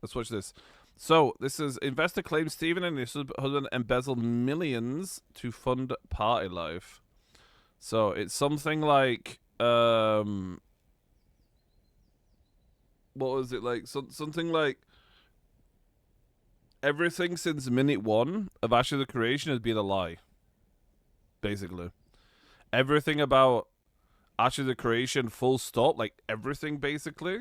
Let's watch this. So this is investor claims Stephen and his husband embezzled millions to fund party life. So it's something like what was it like? Something like everything since minute one of Ashes of Creation has been a lie. Basically, everything about Ashes of Creation, full stop, like everything basically,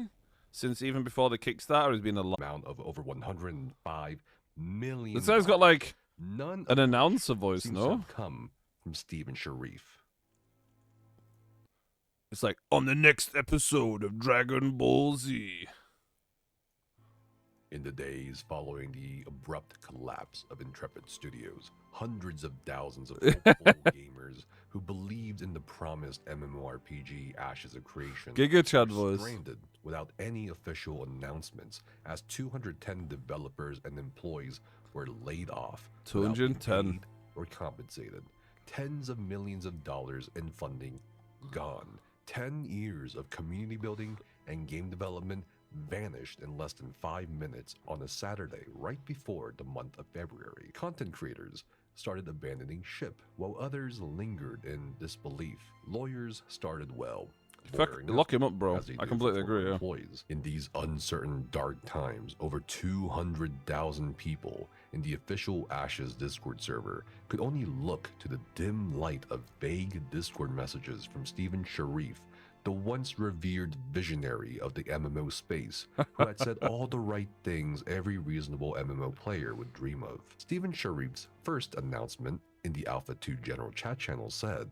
since even before the Kickstarter has been a lie. Amount of over 105 million. This guy's got like none an of announcer voice, seems no? to have come from Stephen Sharif. It's like on the next episode of Dragon Ball Z. In the days following the abrupt collapse of Intrepid Studios, hundreds of thousands of hopeful gamers who believed in the promised MMORPG Ashes of Creation Giga Chad were voice. stranded without any official announcements, as 210 developers and employees were laid off, without being 210. paid or compensated. Tens of millions of dollars in funding gone. 10 years of community building and game development vanished in less than 5 minutes on a Saturday right before the month of February. Content creators started abandoning ship, while others lingered in disbelief. Lawyers started Lock him up, bro. as they I do completely for former agree, yeah. employees. In these uncertain, dark times, over 200,000 people in the official Ashes Discord server could only look to the dim light of vague Discord messages from Stephen Sharif, the once revered visionary of the MMO space, who had said all the right things every reasonable MMO player would dream of. Stephen Sharif's first announcement in the Alpha 2 general chat channel said,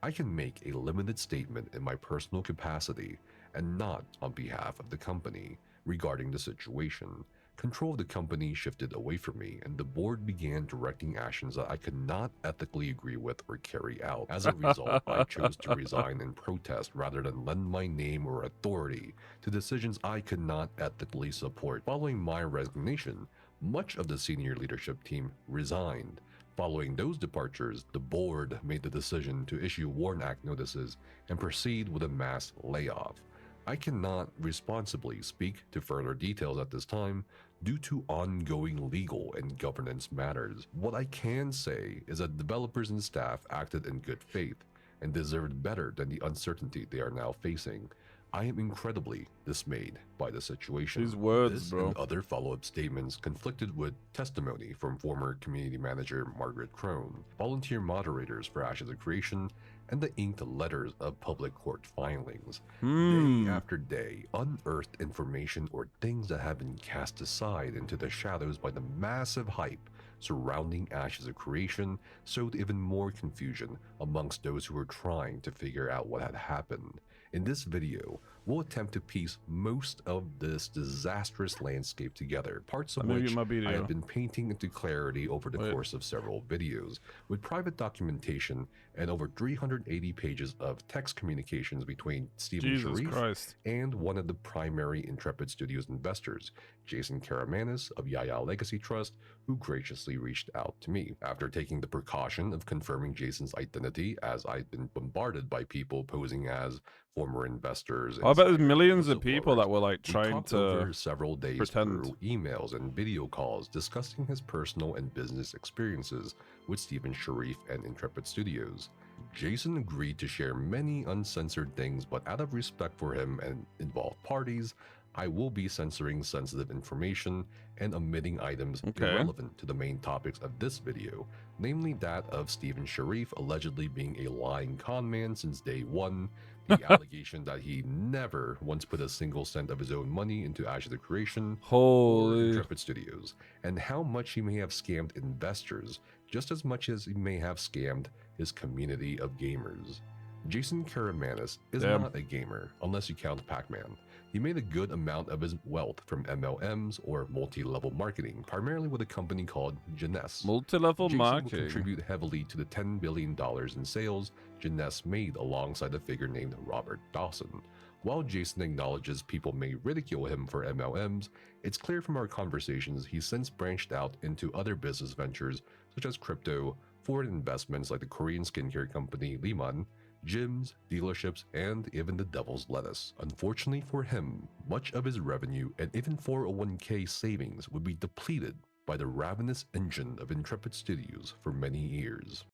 "I can make a limited statement in my personal capacity and not on behalf of the company regarding the situation. Control of the company shifted away from me, and the board began directing actions that I could not ethically agree with or carry out. As a result, I chose to resign in protest rather than lend my name or authority to decisions I could not ethically support. Following my resignation, much of the senior leadership team resigned. Following those departures, the board made the decision to issue WARN Act notices and proceed with a mass layoff. I cannot responsibly speak to further details at this time due to ongoing legal and governance matters. What I can say is that developers and staff acted in good faith and deserved better than the uncertainty they are now facing. I am incredibly dismayed by the situation." These words, This bro. and other follow-up statements conflicted with testimony from former community manager Margaret Crone, volunteer moderators for Ashes of Creation, and the inked letters of public court filings. Day after day, unearthed information or things that have been cast aside into the shadows by the massive hype surrounding Ashes of Creation sowed even more confusion amongst those who were trying to figure out what had happened. In this video, we'll attempt to piece most of this disastrous landscape together, parts of which I have been painting into clarity over the course of several videos, with private documentation and over 380 pages of text communications between Stephen Sharif and one of the primary Intrepid Studios investors, Jason Karamanis of Yaya Legacy Trust, who graciously reached out to me. After taking the precaution of confirming Jason's identity, as I'd been bombarded by people posing as former investors. I bet there's millions of people that were like trying to over several days pretend. through emails and video calls discussing his personal and business experiences with Stephen Sharif and Intrepid Studios. Jason agreed to share many uncensored things, but out of respect for him and involved parties, I will be censoring sensitive information and omitting items irrelevant to the main topics of this video, namely that of Stephen Sharif allegedly being a lying con man since day one, the allegation that he never once put a single cent of his own money into Ashes of Creation or Intrepid Studios, and how much he may have scammed investors just as much as he may have scammed his community of gamers. Jason Karamanis is not a gamer, unless you count Pac-Man. He made a good amount of his wealth from MLMs or multi-level marketing, primarily with a company called Jeunesse. Multi-level marketing will contribute heavily to the $10 billion in sales Jeunesse made alongside a figure named Robert Dawson. While Jason acknowledges people may ridicule him for MLMs, it's clear from our conversations he's since branched out into other business ventures such as crypto, foreign investments like the Korean skincare company Liman, gyms, dealerships, and even the devil's lettuce. Unfortunately for him, much of his revenue and even 401k savings would be depleted by the ravenous engine of Intrepid Studios for many years.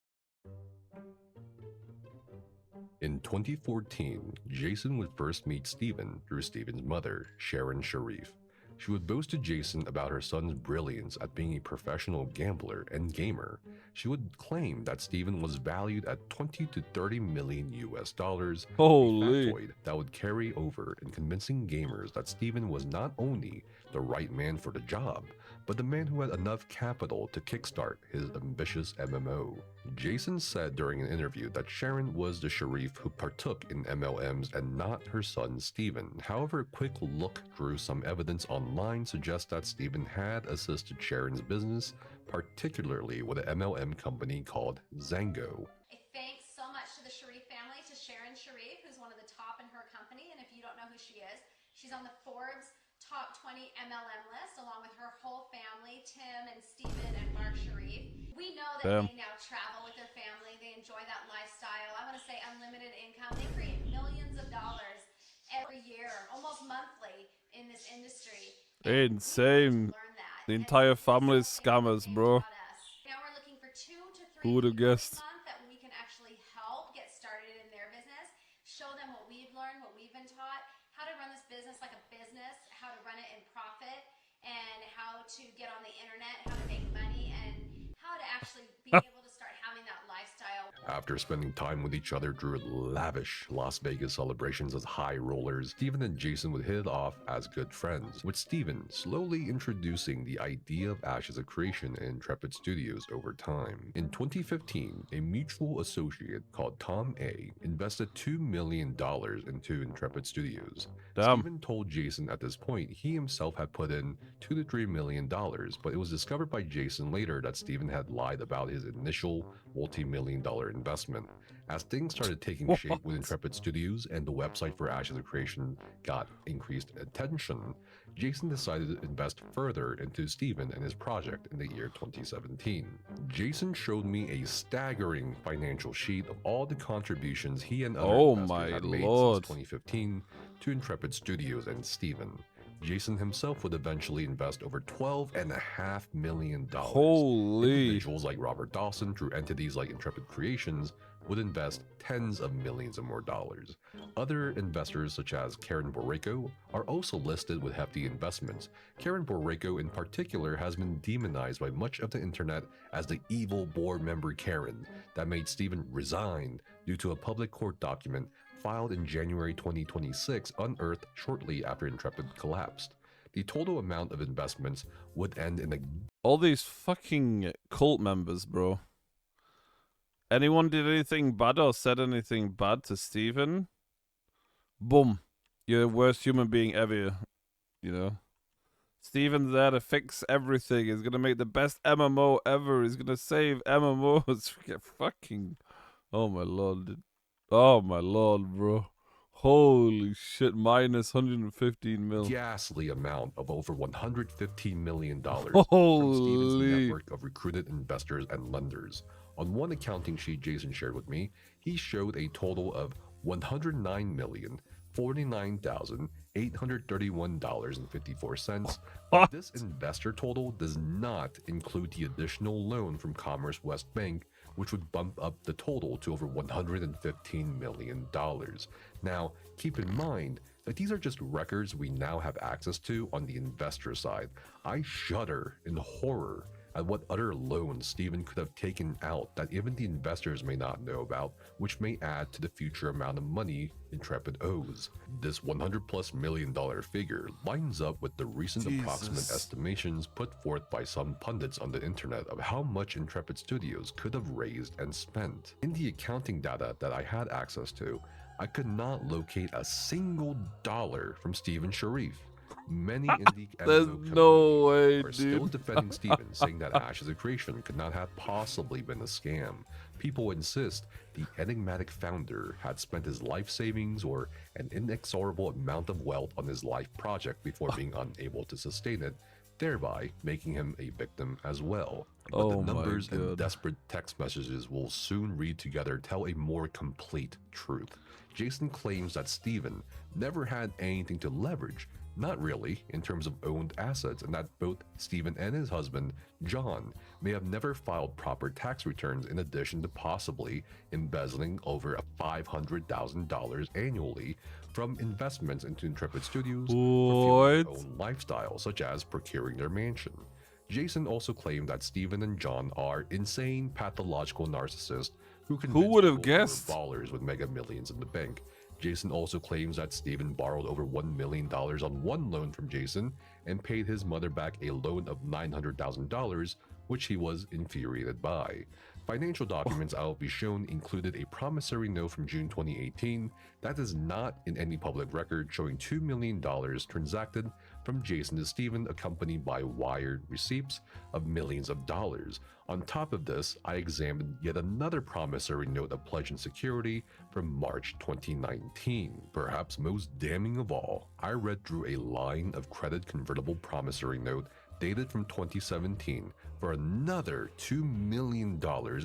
In 2014, Jason would first meet Steven through Steven's mother, Sharon Sharif. She would boast to Jason about her son's brilliance at being a professional gambler and gamer. She would claim that Steven was valued at 20 to 30 million US dollars, Holy. a factoid that would carry over in convincing gamers that Steven was not only the right man for the job, but the man who had enough capital to kickstart his ambitious MMO. Jason said during an interview that Sharon was the Sharif who partook in MLMs and not her son Steven. However, a quick look through some evidence online suggests that Steven had assisted Sharon's business, particularly with an MLM company called Zango. Thanks so much to the Sharif family, to Sharon Sharif, who's one of the top in her company. And if you don't know who she is, she's on the Forbes top 20 MLM list, along with her whole family, Tim and Steven and Mark Sharif. We know that they now travel with their family. They enjoy that lifestyle. I want to say unlimited income. They create millions of dollars every year, almost monthly in this industry. Insane. The entire family is scammers, bro. Now we're looking for 2 to 3 Who would have guessed? month that we can actually help get started in their business, show them what we've learned, what we've been taught, how to run this business like a business, how to run it in profit, and how to get on the internet, how to make money, and how to actually be able to start having that lifestyle. After spending time with each other through lavish Las Vegas celebrations as high rollers, Steven and Jason would hit it off as good friends, with Steven slowly introducing the idea of Ashes of Creation in Intrepid Studios over time. In 2015, a mutual associate called Tom A. invested $2 million into Intrepid Studios. Damn. Steven told Jason at this point he himself had put in $2 to $3 million, but it was discovered by Jason later that Steven had lied about his initial multi-million dollar investment. As things started taking shape with Intrepid Studios and the website for Ashes of Creation got increased attention, Jason decided to invest further into Steven and his project in the year 2017. Jason showed me a staggering financial sheet of all the contributions he and other investors had made since 2015 to Intrepid Studios and Steven. Jason himself would eventually invest over $12.5 million. Holy. Individuals like Robert Dawson through entities like Intrepid Creations would invest tens of millions of more dollars. Other investors such as Karen Borrego are also listed with hefty investments. Karen Borrego in particular has been demonized by much of the internet as the evil board member Karen that made Steven resign due to a public court document filed in January 2026 unearthed shortly after Intrepid collapsed. The total amount of investments would end in a... All these fucking cult members, bro. Anyone did anything bad or said anything bad to Steven? Boom. You're the worst human being ever, you know? Steven's there to fix everything. He's gonna make the best MMO ever. He's gonna save MMOs. Fucking... Oh my lord, dude. Oh my lord, bro. Holy shit, minus 115 mil. ghastly amount of over $115 million from Steven's network of recruited investors and lenders. On one accounting sheet Jason shared with me, he showed a total of $109,049,831.54. But this investor total does not include the additional loan from Commerce West Bank, which would bump up the total to over $115 million. Now, keep in mind that these are just records we now have access to on the investor side. I shudder in horror at what other loans Steven could have taken out that even the investors may not know about, which may add to the future amount of money Intrepid owes. This $100+ million figure lines up with the recent approximate estimations put forth by some pundits on the internet of how much Intrepid Studios could have raised and spent. In the accounting data that I had access to, I could not locate a single dollar from Steven Sharif. Many indie There's MMO no way, are still dude. defending Steven, saying that Ashes of Creation could not have possibly been a scam. People insist the enigmatic founder had spent his life savings or an inexorable amount of wealth on his life project before being unable to sustain it, thereby making him a victim as well. But Oh the my numbers and God. desperate text messages we'll soon read together tell a more complete truth. Jason claims that Steven never had anything to leverage, not really, in terms of owned assets, and that both Steven and his husband, John, may have never filed proper tax returns in addition to possibly embezzling over $500,000 annually from investments into Intrepid Studios for fueling their What? own lifestyle, such as procuring their mansion. Jason also claimed that Steven and John are insane, pathological narcissists who would have people guessed? They were ballers with mega millions in the bank. Jason also claims that Steven borrowed over $1 million on one loan from Jason and paid his mother back a loan of $900,000, which he was infuriated by. Financial documents I will be shown included a promissory note from June 2018 that is not in any public record, showing $2 million transacted from Jason to Steven, accompanied by wired receipts of millions of dollars. On top of this, I examined yet another promissory note of pledge and security from March 2019. Perhaps most damning of all, I read through a line of credit convertible promissory note dated from 2017 for another $2 million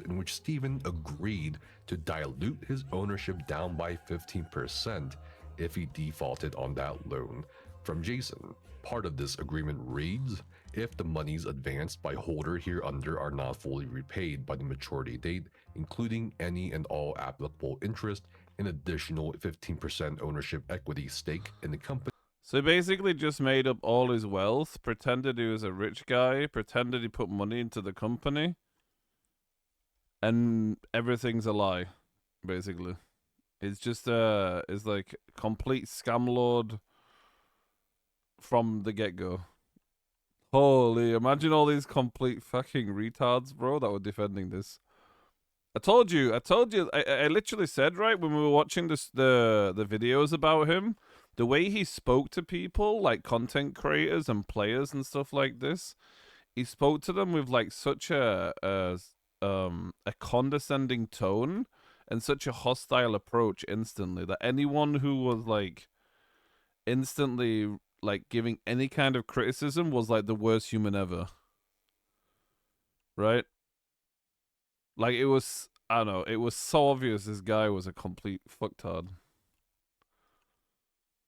in which Steven agreed to dilute his ownership down by 15% if he defaulted on that loan from Jason. Part of this agreement reads, if the monies advanced by holder hereunder are not fully repaid by the maturity date, including any and all applicable interest, an additional 15% ownership equity stake in the company. So he basically just made up all his wealth, pretended he was a rich guy, pretended he put money into the company, and everything's a lie, basically. It's just it's like complete scam lord from the get-go. Holy, imagine all these complete fucking retards, bro, that were defending this. I told you, I literally said, right, when we were watching this, the videos about him, the way he spoke to people, like content creators and players and stuff like this, he spoke to them with like such a condescending tone and such a hostile approach instantly that anyone who was like instantly like giving any kind of criticism was like the worst human ever. Right? Like it was, I don't know, it was so obvious this guy was a complete fucktard.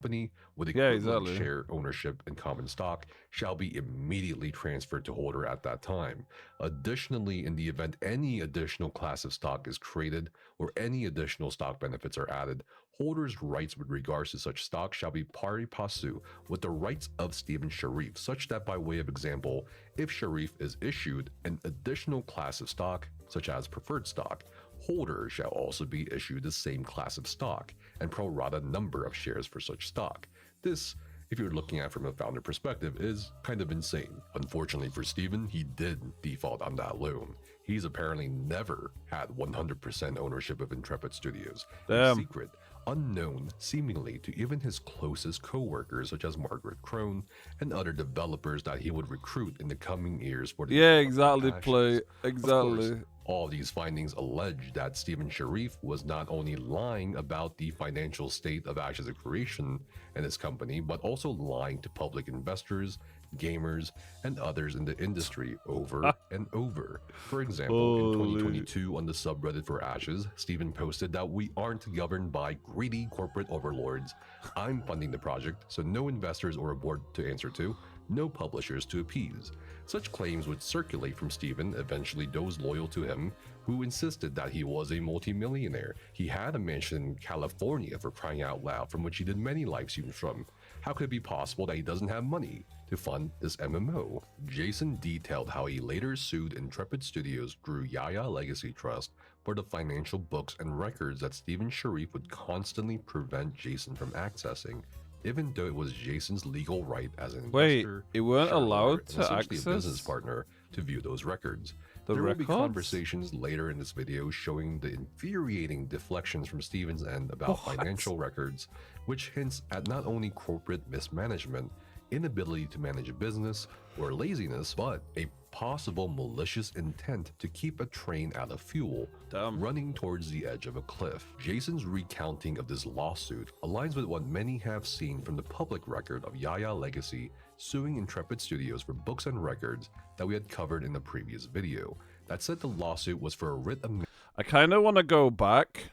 Company with Yeah, equivalent exactly. share ownership in common stock shall be immediately transferred to holder at that time. Additionally, in the event any additional class of stock is created or any additional stock benefits are added, holders' rights with regards to such stock shall be pari passu with the rights of Steven Sharif, such that by way of example, if Sharif is issued an additional class of stock, such as preferred stock, holders shall also be issued the same class of stock and pro rata number of shares for such stock. This, if you're looking at it from a founder perspective, is kind of insane. Unfortunately for Steven, he did default on that loan. He's apparently never had 100% ownership of Intrepid Studios. A Damn. secret, unknown seemingly to even his closest co-workers such as Margaret Crone and other developers that he would recruit in the coming years for the Yeah, development exactly, of play. Ashes. Exactly. Of course, all these findings allege that Steven Sharif was not only lying about the financial state of Ashes of Creation and his company, but also lying to public investors, gamers, and others in the industry over and over. For example, in Holy. 2022 on the subreddit for Ashes, Steven posted that we aren't governed by greedy corporate overlords. I'm funding the project, so no investors or a board to answer to, no publishers to appease. Such claims would circulate from Steven, eventually those loyal to him, who insisted that he was a multimillionaire. He had a mansion in California, for crying out loud, from which he did many live streams from. How could it be possible that he doesn't have money to fund this MMO? Jason detailed how he later sued Intrepid Studios through Yaya Legacy Trust for the financial books and records that Steven Sharif would constantly prevent Jason from accessing, even though it was Jason's legal right as an Wait, investor, it weren't shareholder, allowed and to essentially a business access partner to view those records. the There will be records? conversations later in this video showing the infuriating deflections from Steven's end about What? financial records, which hints at not only corporate mismanagement, inability to manage a business, or laziness, but a possible malicious intent to keep a train out of fuel, Damn. running towards the edge of a cliff. Jason's recounting of this lawsuit aligns with what many have seen from the public record of Yaya Legacy suing Intrepid Studios for books and records that we had covered in the previous video. That said, the lawsuit was for a writ of I kind of want to go back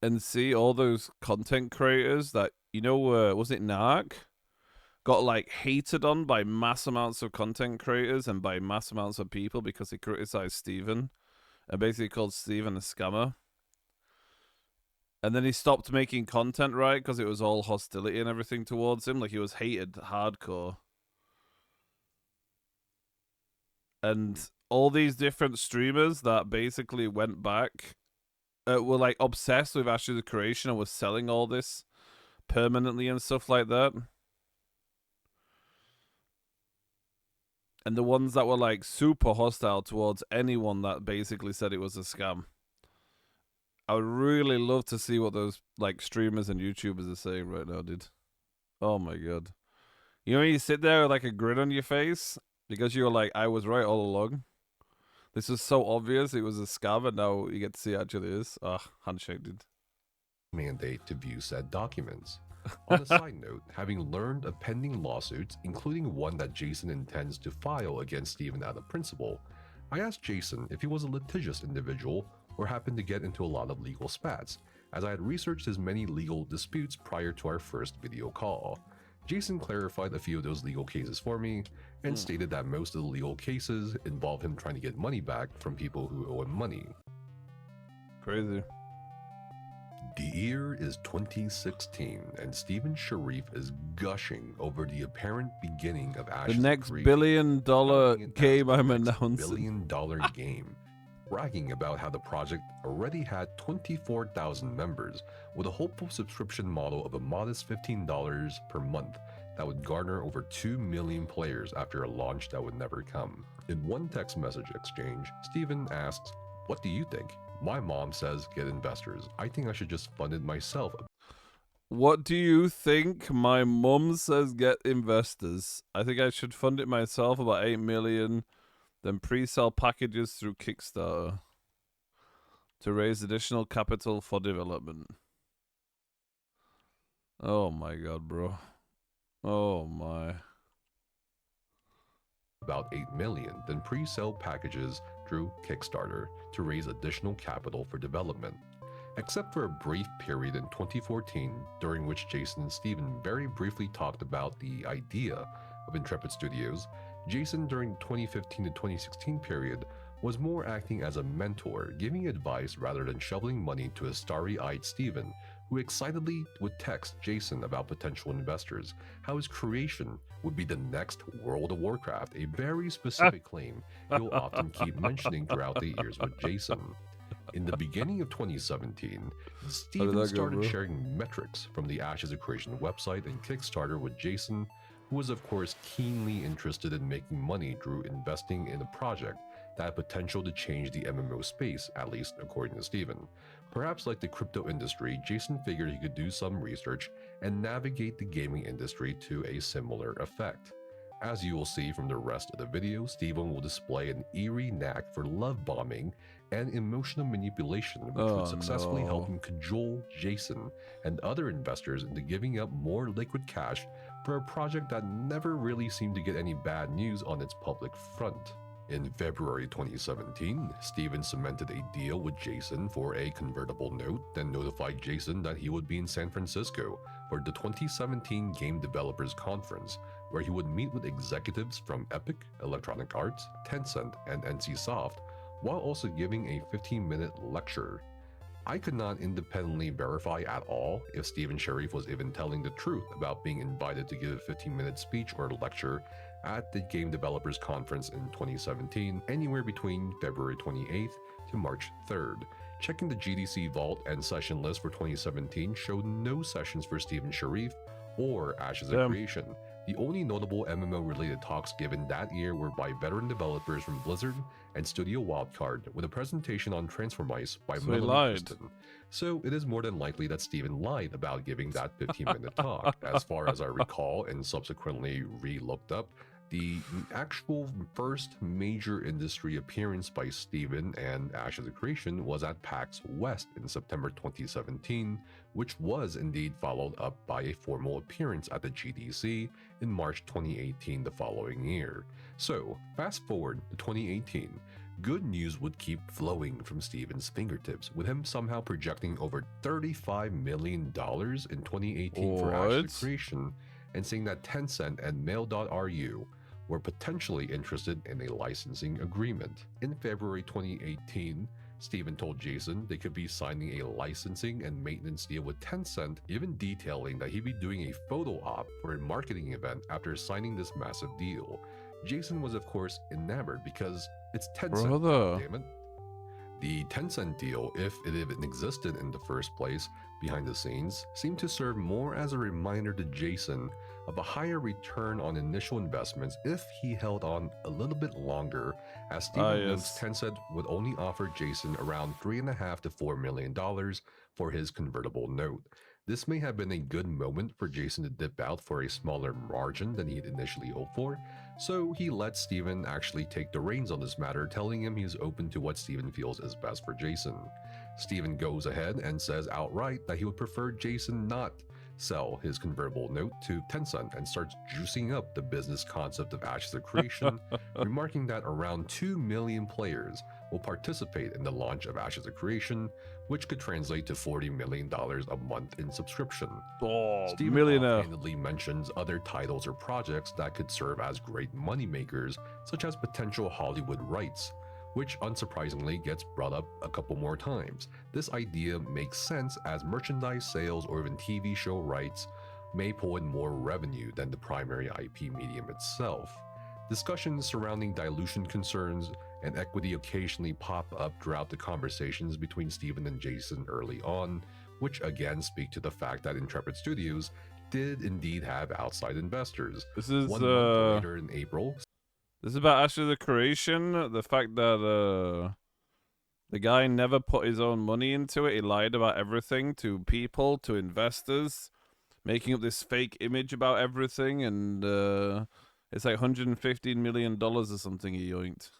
and see all those content creators that, was it Narc? Got like hated on by mass amounts of content creators and by mass amounts of people because he criticized Steven and basically called Steven a scammer. And then he stopped making content, right? Because it was all hostility and everything towards him. Like, he was hated hardcore. And all these different streamers that basically went back were like obsessed with Ashes of Creation and was selling all this permanently and stuff like that. And the ones that were like super hostile towards anyone that basically said it was a scam. I would really love to see what those like streamers and YouTubers are saying right now, dude. Oh my god. You know when you sit there with like a grin on your face because you're like, I was right all along. This was so obvious it was a scam, and now you get to see it actually is. Handshake, dude. mandate to view said documents. On a side note, having learned of pending lawsuits, including one that Jason intends to file against Steven out of principle, I asked Jason if he was a litigious individual or happened to get into a lot of legal spats, as I had researched his many legal disputes prior to our first video call. Jason clarified a few of those legal cases for me and stated that most of the legal cases involve him trying to get money back from people who owe him money. Crazy. The year is 2016, and Steven Sharif is gushing over the apparent beginning of Ashes The next Creek, billion-dollar calling it game the I'm next announcing. billion-dollar game, bragging about how the project already had 24,000 members with a hopeful subscription model of a modest $15 per month that would garner over 2 million players after a launch that would never come. In one text message exchange, Steven asks, "What do you think? My mom says get investors. I think I should just fund it myself." What do you think? My mum says get investors. I think I should fund it myself, about 8 million, then pre-sell packages through Kickstarter to raise additional capital for development. Oh my god, bro. Oh my. About 8 million, then pre-sale packages through Kickstarter to raise additional capital for development. Except for a brief period in 2014 during which Jason and Steven very briefly talked about the idea of Intrepid Studios, Jason during the 2015 to 2016 period was more acting as a mentor, giving advice rather than shoveling money to a starry-eyed Steven, who excitedly would text Jason about potential investors, how his creation would be the next World of Warcraft, a very specific claim he'll often keep mentioning throughout the years with Jason. In the beginning of 2017, Steven started sharing metrics from the Ashes of Creation website and Kickstarter with Jason, who was of course keenly interested in making money through investing in a project that had potential to change the MMO space, at least according to Steven. Perhaps like the crypto industry, Jason figured he could do some research and navigate the gaming industry to a similar effect. As you will see from the rest of the video, Steven will display an eerie knack for love bombing and emotional manipulation, which would successfully help him cajole Jason and other investors into giving up more liquid cash for a project that never really seemed to get any bad news on its public front. In February 2017, Steven cemented a deal with Jason for a convertible note, then notified Jason that he would be in San Francisco for the 2017 Game Developers Conference, where he would meet with executives from Epic, Electronic Arts, Tencent, and NCSoft, while also giving a 15-minute lecture. I could not independently verify at all if Steven Sharif was even telling the truth about being invited to give a 15-minute speech or lecture at the Game Developers Conference in 2017, anywhere between February 28th to March 3rd. Checking the GDC Vault and session list for 2017 showed no sessions for Steven Sharif or Ashes of Creation. The only notable MMO-related talks given that year were by veteran developers from Blizzard and Studio Wildcard, with a presentation on Transformice by Melanie Kristen. So it is more than likely that Steven lied about giving that 15-minute talk. As far as I recall and subsequently re-looked up, The actual first major industry appearance by Steven and Ashes of Creation was at PAX West in September 2017, which was indeed followed up by a formal appearance at the GDC in March 2018 the following year. So, fast forward to 2018, good news would keep flowing from Steven's fingertips, with him somehow projecting over $35 million in 2018 for Ashes of What? Creation, and saying that Tencent and Mail.ru were potentially interested in a licensing agreement. In February 2018, Steven told Jason they could be signing a licensing and maintenance deal with Tencent, even detailing that he'd be doing a photo op for a marketing event after signing this massive deal. Jason was of course enamored because it's Tencent, Brother. goddammit. The Tencent deal, if it even existed in the first place behind the scenes, seemed to serve more as a reminder to Jason of a higher return on initial investments if he held on a little bit longer, as Steven notes Tencent would only offer Jason around $3.5 to $4 million for his convertible note. This may have been a good moment for Jason to dip out for a smaller margin than he'd initially hoped for, so he let Steven actually take the reins on this matter, telling him he's open to what Steven feels is best for Jason. Steven goes ahead and says outright that he would prefer Jason not sell his convertible note to Tencent and starts juicing up the business concept of Ashes of Creation, remarking that around 2 million players will participate in the launch of Ashes of Creation, which could translate to $40 million a month in subscription. Oh, Steven millionaire. offhandedly mentions other titles or projects that could serve as great moneymakers, such as potential Hollywood rights, which unsurprisingly gets brought up a couple more times. This idea makes sense as merchandise sales or even TV show rights may pull in more revenue than the primary IP medium itself. Discussions surrounding dilution concerns and equity occasionally pop up throughout the conversations between Steven and Jason early on, which again speak to the fact that Intrepid Studios did indeed have outside investors. This is 1 month later in April, this is about Ashes of Creation. The fact that the guy never put his own money into it. He lied about everything to people, to investors, making up this fake image about everything, and it's like $115 million or something he yoinked.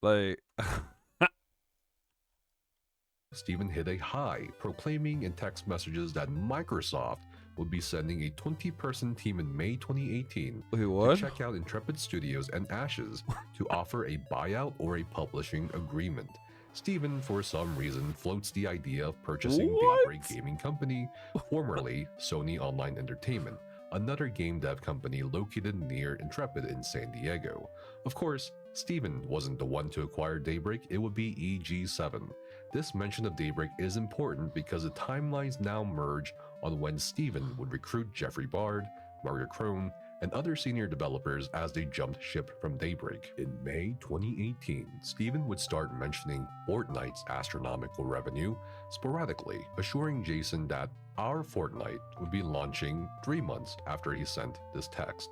Like, Steven hit a high, proclaiming in text messages that Microsoft would be sending a 20-person team in May 2018 wait, to what? check out Intrepid Studios and Ashes to offer a buyout or a publishing agreement. Steven, for some reason, floats the idea of purchasing What? Daybreak Gaming Company, formerly Sony Online Entertainment, another game dev company located near Intrepid in San Diego. Of course, Steven wasn't the one to acquire Daybreak, it would be EG7. This mention of Daybreak is important because the timelines now merge on when Steven would recruit Jeffrey Bard, Margaret Crone, and other senior developers as they jumped ship from Daybreak. In May 2018, Steven would start mentioning Fortnite's astronomical revenue sporadically, assuring Jason that our Fortnite would be launching 3 months after he sent this text.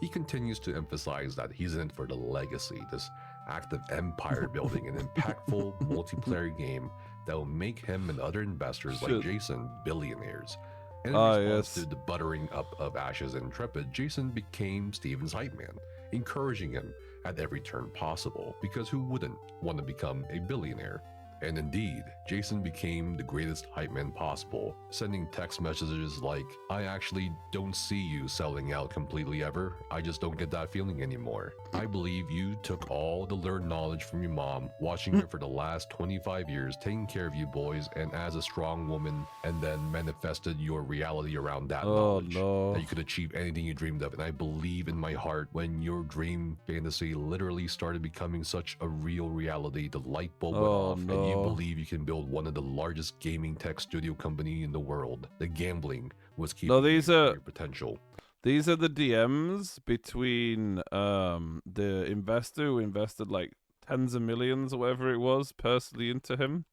He continues to emphasize that he's in it for the legacy, this act of empire building, an impactful multiplayer game that will make him and other investors like Jason billionaires. And in response to the buttering up of Ashes and Intrepid, Jason became Steven's hype man, encouraging him at every turn possible, because who wouldn't want to become a billionaire? And indeed, Jason became the greatest hype man possible, sending text messages like, "I actually don't see you selling out completely ever. I just don't get that feeling anymore. I believe you took all the learned knowledge from your mom, watching her for the last 25 years, taking care of you boys, and as a strong woman, and then manifested your reality around that knowledge. No. That you could achieve anything you dreamed of. And I believe in my heart when your dream fantasy literally started becoming such a real reality, the light bulb went off, and you believe you can build one of the largest gaming tech studio company in the world. The gambling was keeping your potential." These are the DMs between the investor who invested like tens of millions or whatever it was personally into him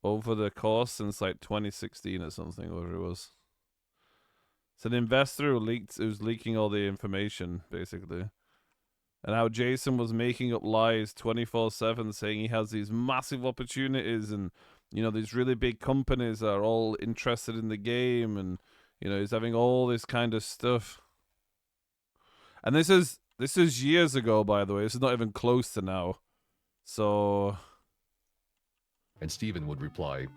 over the course since like 2016 or something, whatever it was. It's an investor who's leaking all the information, basically. And how Jason was making up lies 24/7, saying he has these massive opportunities and, you know, these really big companies are all interested in the game and You know, he's having all this kind of stuff. And this is years ago, by the way. This is not even close to now. So And Steven would reply,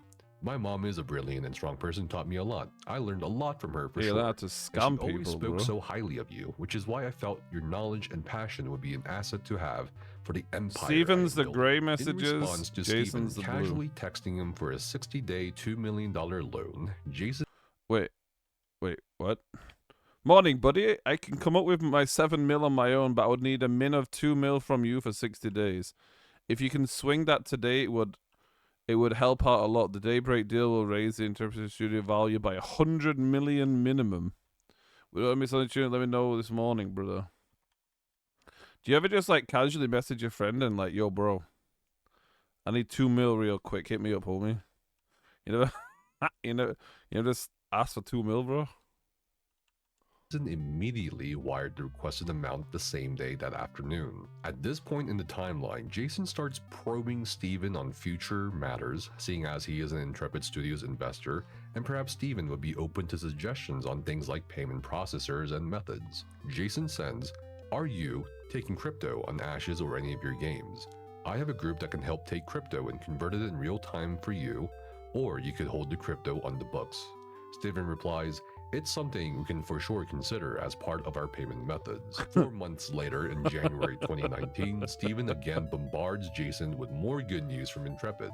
"My mom is a brilliant and strong person, taught me a lot. I learned a lot from her for yeah, sure. that to And scam she always people, spoke bro. so highly of you, which is why I felt your knowledge and passion would be an asset to have for the empire." Steven's I am the building." gray In messages. response to Jason's Steven the blue. casually texting him for a 60-day, $2 million loan, Jason Wait, what? Morning, buddy. I can come up with my 7 mil on my own, but I would need a min of 2 mil from you for 60 days. If you can swing that today, it would help out a lot. The Daybreak deal will raise the Interpretive Studio value by 100 million minimum. Without misunderstanding, let me know this morning, brother. Do you ever just like casually message your friend and like, yo, bro, I need 2 mil real quick. Hit me up, homie. You know, you know, just ask for 2 mil, bro. immediately wired the requested amount the same day that afternoon. At this point in the timeline, Jason starts probing Steven on future matters, seeing as he is an Intrepid Studios investor, and perhaps Steven would be open to suggestions on things like payment processors and methods. Jason sends, "Are you taking crypto on Ashes or any of your games? I have a group that can help take crypto and convert it in real time for you, or you could hold the crypto on the books." Steven replies, "It's something we can for sure consider as part of our payment methods." 4 months later, in January 2019, Steven again bombards Jason with more good news from Intrepid.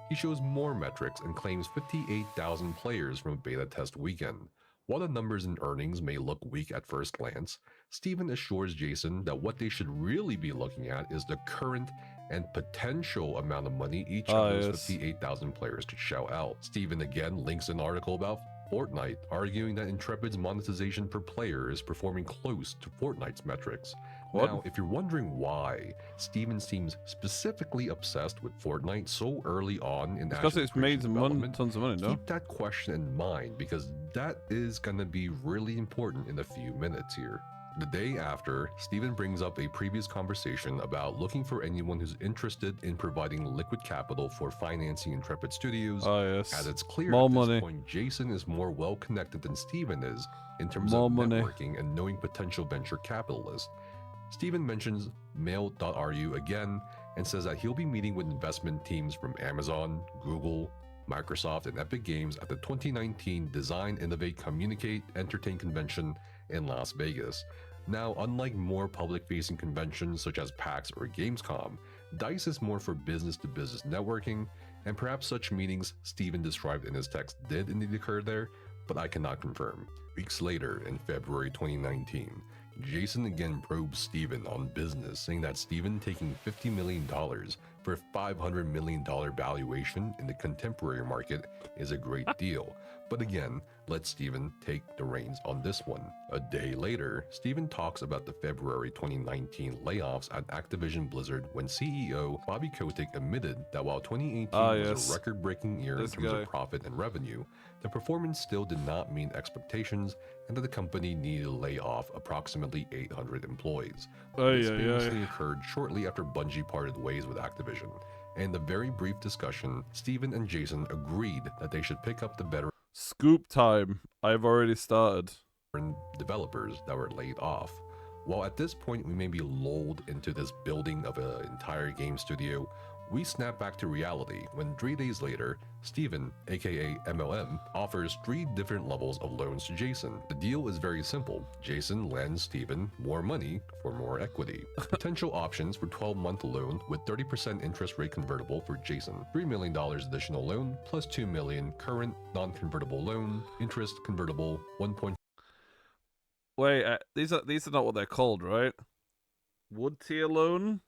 He shows more metrics and claims 58,000 players from a beta test weekend. While the numbers and earnings may look weak at first glance, Steven assures Jason that what they should really be looking at is the current and potential amount of money each of those 58,000 players could shell out. Steven again links an article about Fortnite, arguing that Intrepid's monetization per player is performing close to Fortnite's metrics. What? Now, if you're wondering why Steven seems specifically obsessed with Fortnite so early on in Because Ash's it's made creation development, tons of money, no? keep that question in mind because that is going to be really important in a few minutes here. The day after, Steven brings up a previous conversation about looking for anyone who's interested in providing liquid capital for financing Intrepid Studios. Oh, yes. As it's clear More at this money. point, Jason is more well connected than Steven is in terms More of money. networking and knowing potential venture capitalists. Steven mentions Mail.ru again and says that he'll be meeting with investment teams from Amazon, Google, Microsoft, and Epic Games at the 2019 Design, Innovate, Communicate, Entertain convention in Las Vegas. Now, unlike more public-facing conventions such as PAX or Gamescom, DICE is more for business-to-business networking, and perhaps such meetings Steven described in his text did indeed occur there, but I cannot confirm. Weeks later, in February 2019, Jason again probes Steven on business, saying that Steven taking $50 million for a $500 million valuation in the contemporary market is a great deal. But again, let Steven take the reins on this one. A day later, Steven talks about the February 2019 layoffs at Activision Blizzard when CEO Bobby Kotick admitted that while 2018 was a record-breaking year in terms of profit and revenue, the performance still did not meet expectations and that the company needed to lay off approximately 800 employees. This famously occurred shortly after Bungie parted ways with Activision. And in the very brief discussion, Steven and Jason agreed that they should pick up the veteran Scoop time. I've already started. developers that were laid off. While at this point we may be lulled into this building of an entire game studio, we snap back to reality when 3 days later, Steven, aka MLM, offers 3 different levels of loans to Jason. The deal is very simple. Jason lends Steven more money for more equity. Potential options for 12-month loan with 30% interest rate convertible for Jason. $3 million additional loan plus $2 million current non-convertible loan, interest convertible 1. Wait, these are not what they're called, right? Wood tier loan,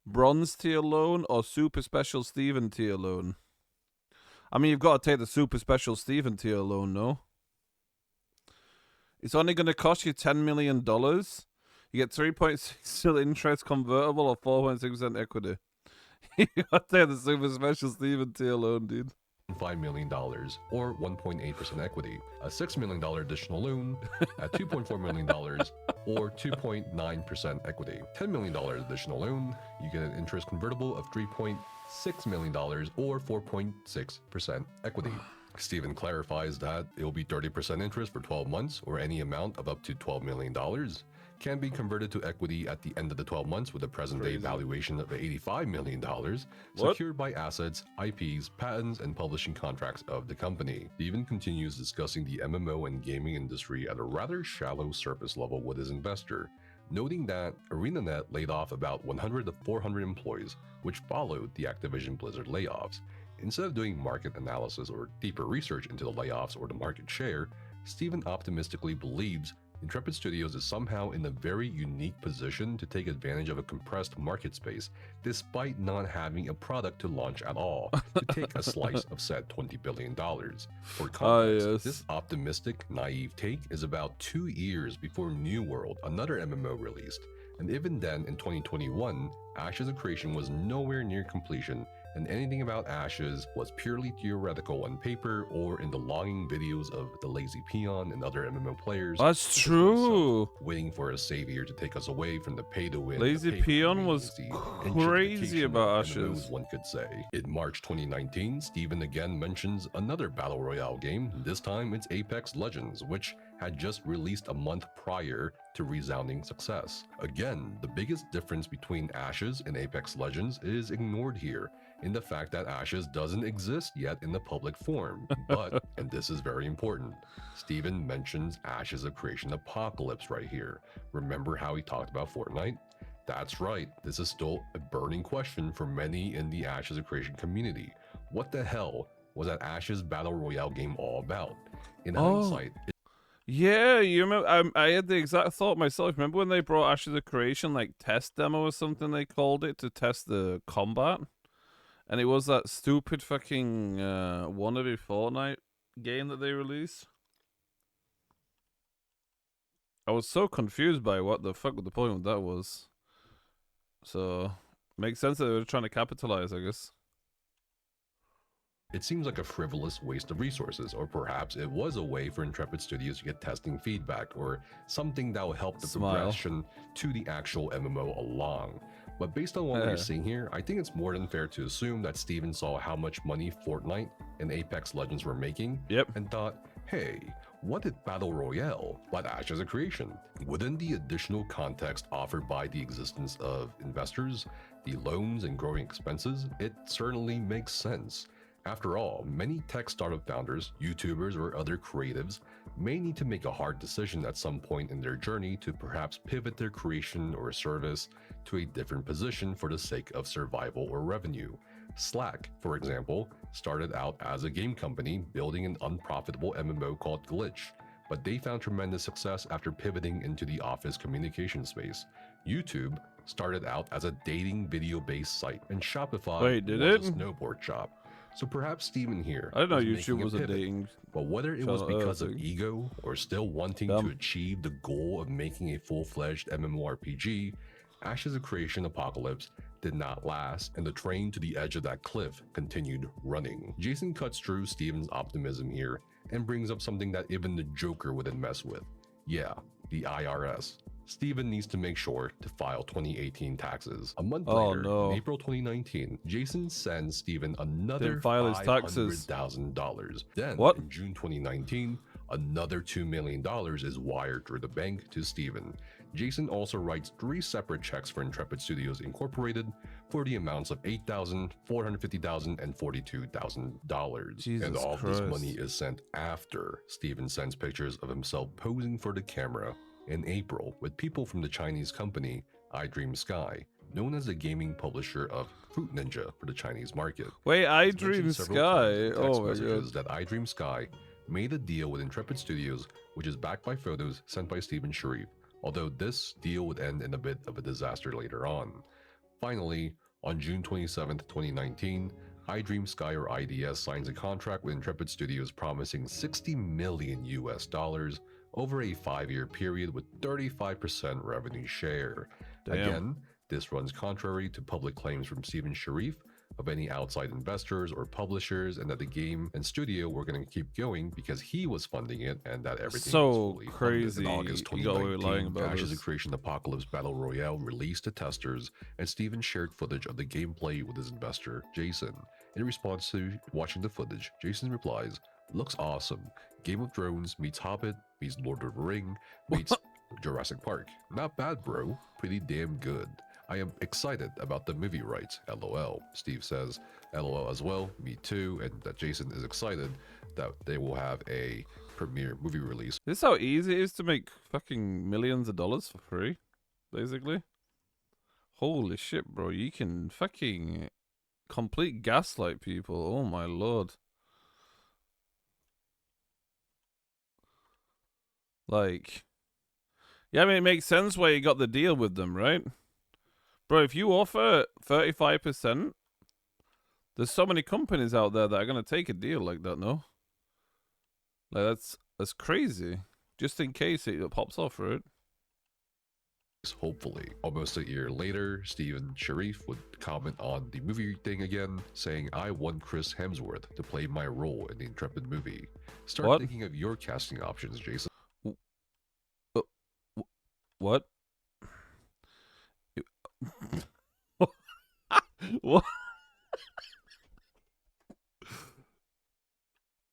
bronze tier loan, or super special Steven tier loan? I mean, you've got to take the super special Steven tier loan, no? It's only going to cost you $10 million. You get 3.6 still interest convertible or 4.6% equity. You got to take the super special Steven tier loan, dude. $5 million or 1.8% equity, a $6 million additional loan at $2.4 million or 2.9% equity, $10 million additional loan, you get an interest convertible of $3.6 million or 4.6% equity, Steven clarifies that it will be 30% interest for 12 months or any amount of up to $12 million. Can be converted to equity at the end of the 12 months with a present day Crazy. valuation of $85 million, What? secured by assets, IPs, patents, and publishing contracts of the company. Steven continues discussing the MMO and gaming industry at a rather shallow surface level with his investor, noting that ArenaNet laid off about 100 to 400 employees, which followed the Activision Blizzard layoffs. Instead of doing market analysis or deeper research into the layoffs or the market share, Steven optimistically believes Intrepid Studios is somehow in a very unique position to take advantage of a compressed market space, despite not having a product to launch at all, to take a slice of said $20 billion. For context, yes. this optimistic, naive take is about 2 years before New World, another MMO, released, and even then in 2021, Ashes of Creation was nowhere near completion, and anything about Ashes was purely theoretical on paper or in the longing videos of the Lazy Peon and other MMO players. That's such as true. myself, waiting for a savior to take us away from the pay-to-win. Lazy pay-for-win Peon was agency and crazy gentrification about of MMOs, Ashes. one could say. In March 2019, Steven again mentions another Battle Royale game. This time it's Apex Legends, which had just released a month prior to resounding success. Again, the biggest difference between Ashes and Apex Legends is ignored here, in the fact that Ashes doesn't exist yet in the public form. But, and this is very important, Steven mentions Ashes of Creation Apocalypse right here. Remember how he talked about Fortnite? That's right, this is still a burning question for many in the Ashes of Creation community. What the hell was that Ashes Battle Royale game all about? In hindsight, Yeah, you remember? I had the exact thought myself. Remember when they brought Ashes of Creation, like test demo or something they called it, to test the combat, and it was that stupid fucking wannabe Fortnite game that they released. I was so confused by what the fuck the point of that was. So makes sense that they were trying to capitalize, I guess. it seems like a frivolous waste of resources, or perhaps it was a way for Intrepid Studios to get testing feedback, or something that will help the Smile. progression to the actual MMO along. But based on what we're seeing here, I think it's more than fair to assume that Steven saw how much money Fortnite and Apex Legends were making, Yep. and thought, hey, what if Battle Royale but Ashes of Creation? Within the additional context offered by the existence of investors, the loans and growing expenses, it certainly makes sense. After all, many tech startup founders, YouTubers, or other creatives may need to make a hard decision at some point in their journey to perhaps pivot their creation or service to a different position for the sake of survival or revenue. Slack, for example, started out as a game company building an unprofitable MMO called Glitch, but they found tremendous success after pivoting into the office communication space. YouTube started out as a dating video-based site, and Shopify Wait, did was a it? snowboard shop. So perhaps Steven here I didn't know was YouTube making was a pivot. dating. But whether it was channel, because of thing. ego or still wanting Dumb. to achieve the goal of making a full-fledged MMORPG, Ashes of Creation Apocalypse did not last, and the train to the edge of that cliff continued running. Jason cuts through Steven's optimism here and brings up something that even the Joker wouldn't mess with. Yeah, the IRS. Steven needs to make sure to file 2018 taxes. A month Oh, later, no. in April 2019, Jason sends Steven another Didn't file his taxes. $500,000. Then, What? in June 2019, another $2 million is wired through the bank to Steven. Jason also writes 3 separate checks for Intrepid Studios Incorporated for the amounts of $8,000, $450,000, and $42,000. Jesus And all Christ. this money is sent after Steven sends pictures of himself posing for the camera in April with people from the Chinese company iDream Sky, known as the gaming publisher of Fruit Ninja for the Chinese market. Wait, It's mentioned iDream several Sky. times in text Oh my messages god. that iDream Sky made a deal with Intrepid Studios, which is backed by photos sent by Steven Sharif, although this deal would end in a bit of a disaster later on. Finally, on June 27, 2019, iDream Sky or IDS signs a contract with Intrepid Studios promising $60 million over a 5-year period with 35% revenue share. Damn. Again, this runs contrary to public claims from Steven Sharif of any outside investors or publishers, and that the game and studio were going to keep going because he was funding it, and that everything So was fully funded. crazy. In August You got away with lying 2019, about Ashes this. of Creation Apocalypse Battle Royale released to testers, and Steven shared footage of the gameplay with his investor, Jason. In response to watching the footage, Jason replies, Looks awesome. Game of Thrones meets Hobbit, meets Lord of the Ring, meets Jurassic Park. Not bad, bro. Pretty damn good. I am excited about the movie rights, lol. Steve says, lol as well, me too, and that Jason is excited that they will have a premiere movie release. This is how easy it is to make fucking millions of dollars for free, basically. Holy shit, bro. You can fucking complete gaslight people. Oh my lord. Like, yeah, I mean, it makes sense why you got the deal with them, right? Bro, if you offer 35%, there's so many companies out there that are going to take a deal like that, no? Like, that's crazy. Just in case it pops off, right? Hopefully. Almost a year later, Stephen Sharif would comment on the movie thing again, saying, I want Chris Hemsworth to play my role in the Intrepid movie. Start What? thinking of your casting options, Jason. What? What?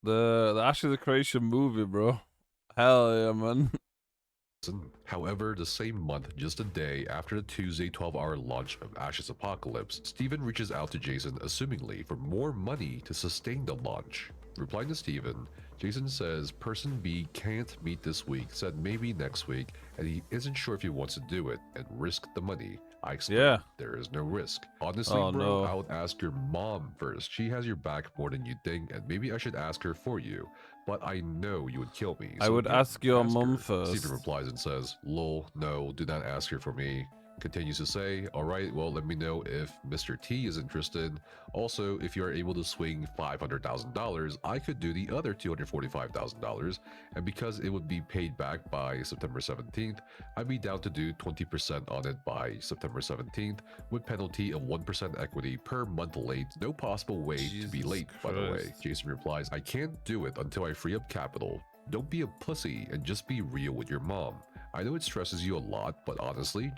The Ash of the Creation movie, bro. Hell yeah, man. However, the same month, just a day after the Tuesday 12-hour launch of Ashes Apocalypse, Steven reaches out to Jason assumingly for more money to sustain the launch. Replying to Steven, Jason says Person B can't meet this week, said maybe next week, and he isn't sure if he wants to do it and risk the money. I explained, Yeah. there is no risk. Honestly, Oh, bro, no. I would ask your mom first. She has your back more than you think, and maybe I should ask her for you. But I know you would kill me. I so would yeah, ask your ask mum her. first. Steven replies and says, lol, no, do not ask her for me. Continues to say, alright, well, let me know if Mr. T is interested. Also, if you are able to swing $500,000, I could do the other $245,000. And because it would be paid back by September 17th, I'd be down to do 20% on it by September 17th, with penalty of 1% equity per month late. No possible way to be Jesus late, by the way. Christ. Jason replies, I can't do it until I free up capital. Don't be a pussy and just be real with your mom. I know it stresses you a lot, but honestly,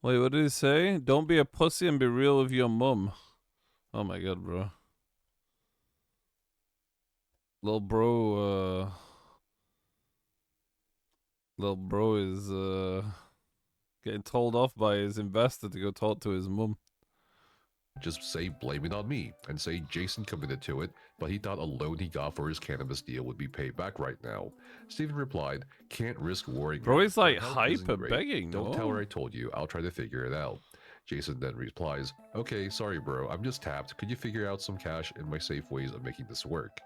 Wait, what did he say? Don't be a pussy and be real with your mum. Oh my god, bro. Little bro is getting told off by his investor to go talk to his mum. just say blame it on me and say Jason committed to it, but he thought a loan he got for his cannabis deal would be paid back right now. Steven replied, can't risk worrying. Bro, her. he's like Her health isn't hyper great. begging, Don't no? tell her I told you. I'll try to figure it out. Jason then replies, okay, sorry bro, I'm just tapped. Could you figure out some cash in my safe ways of making this work?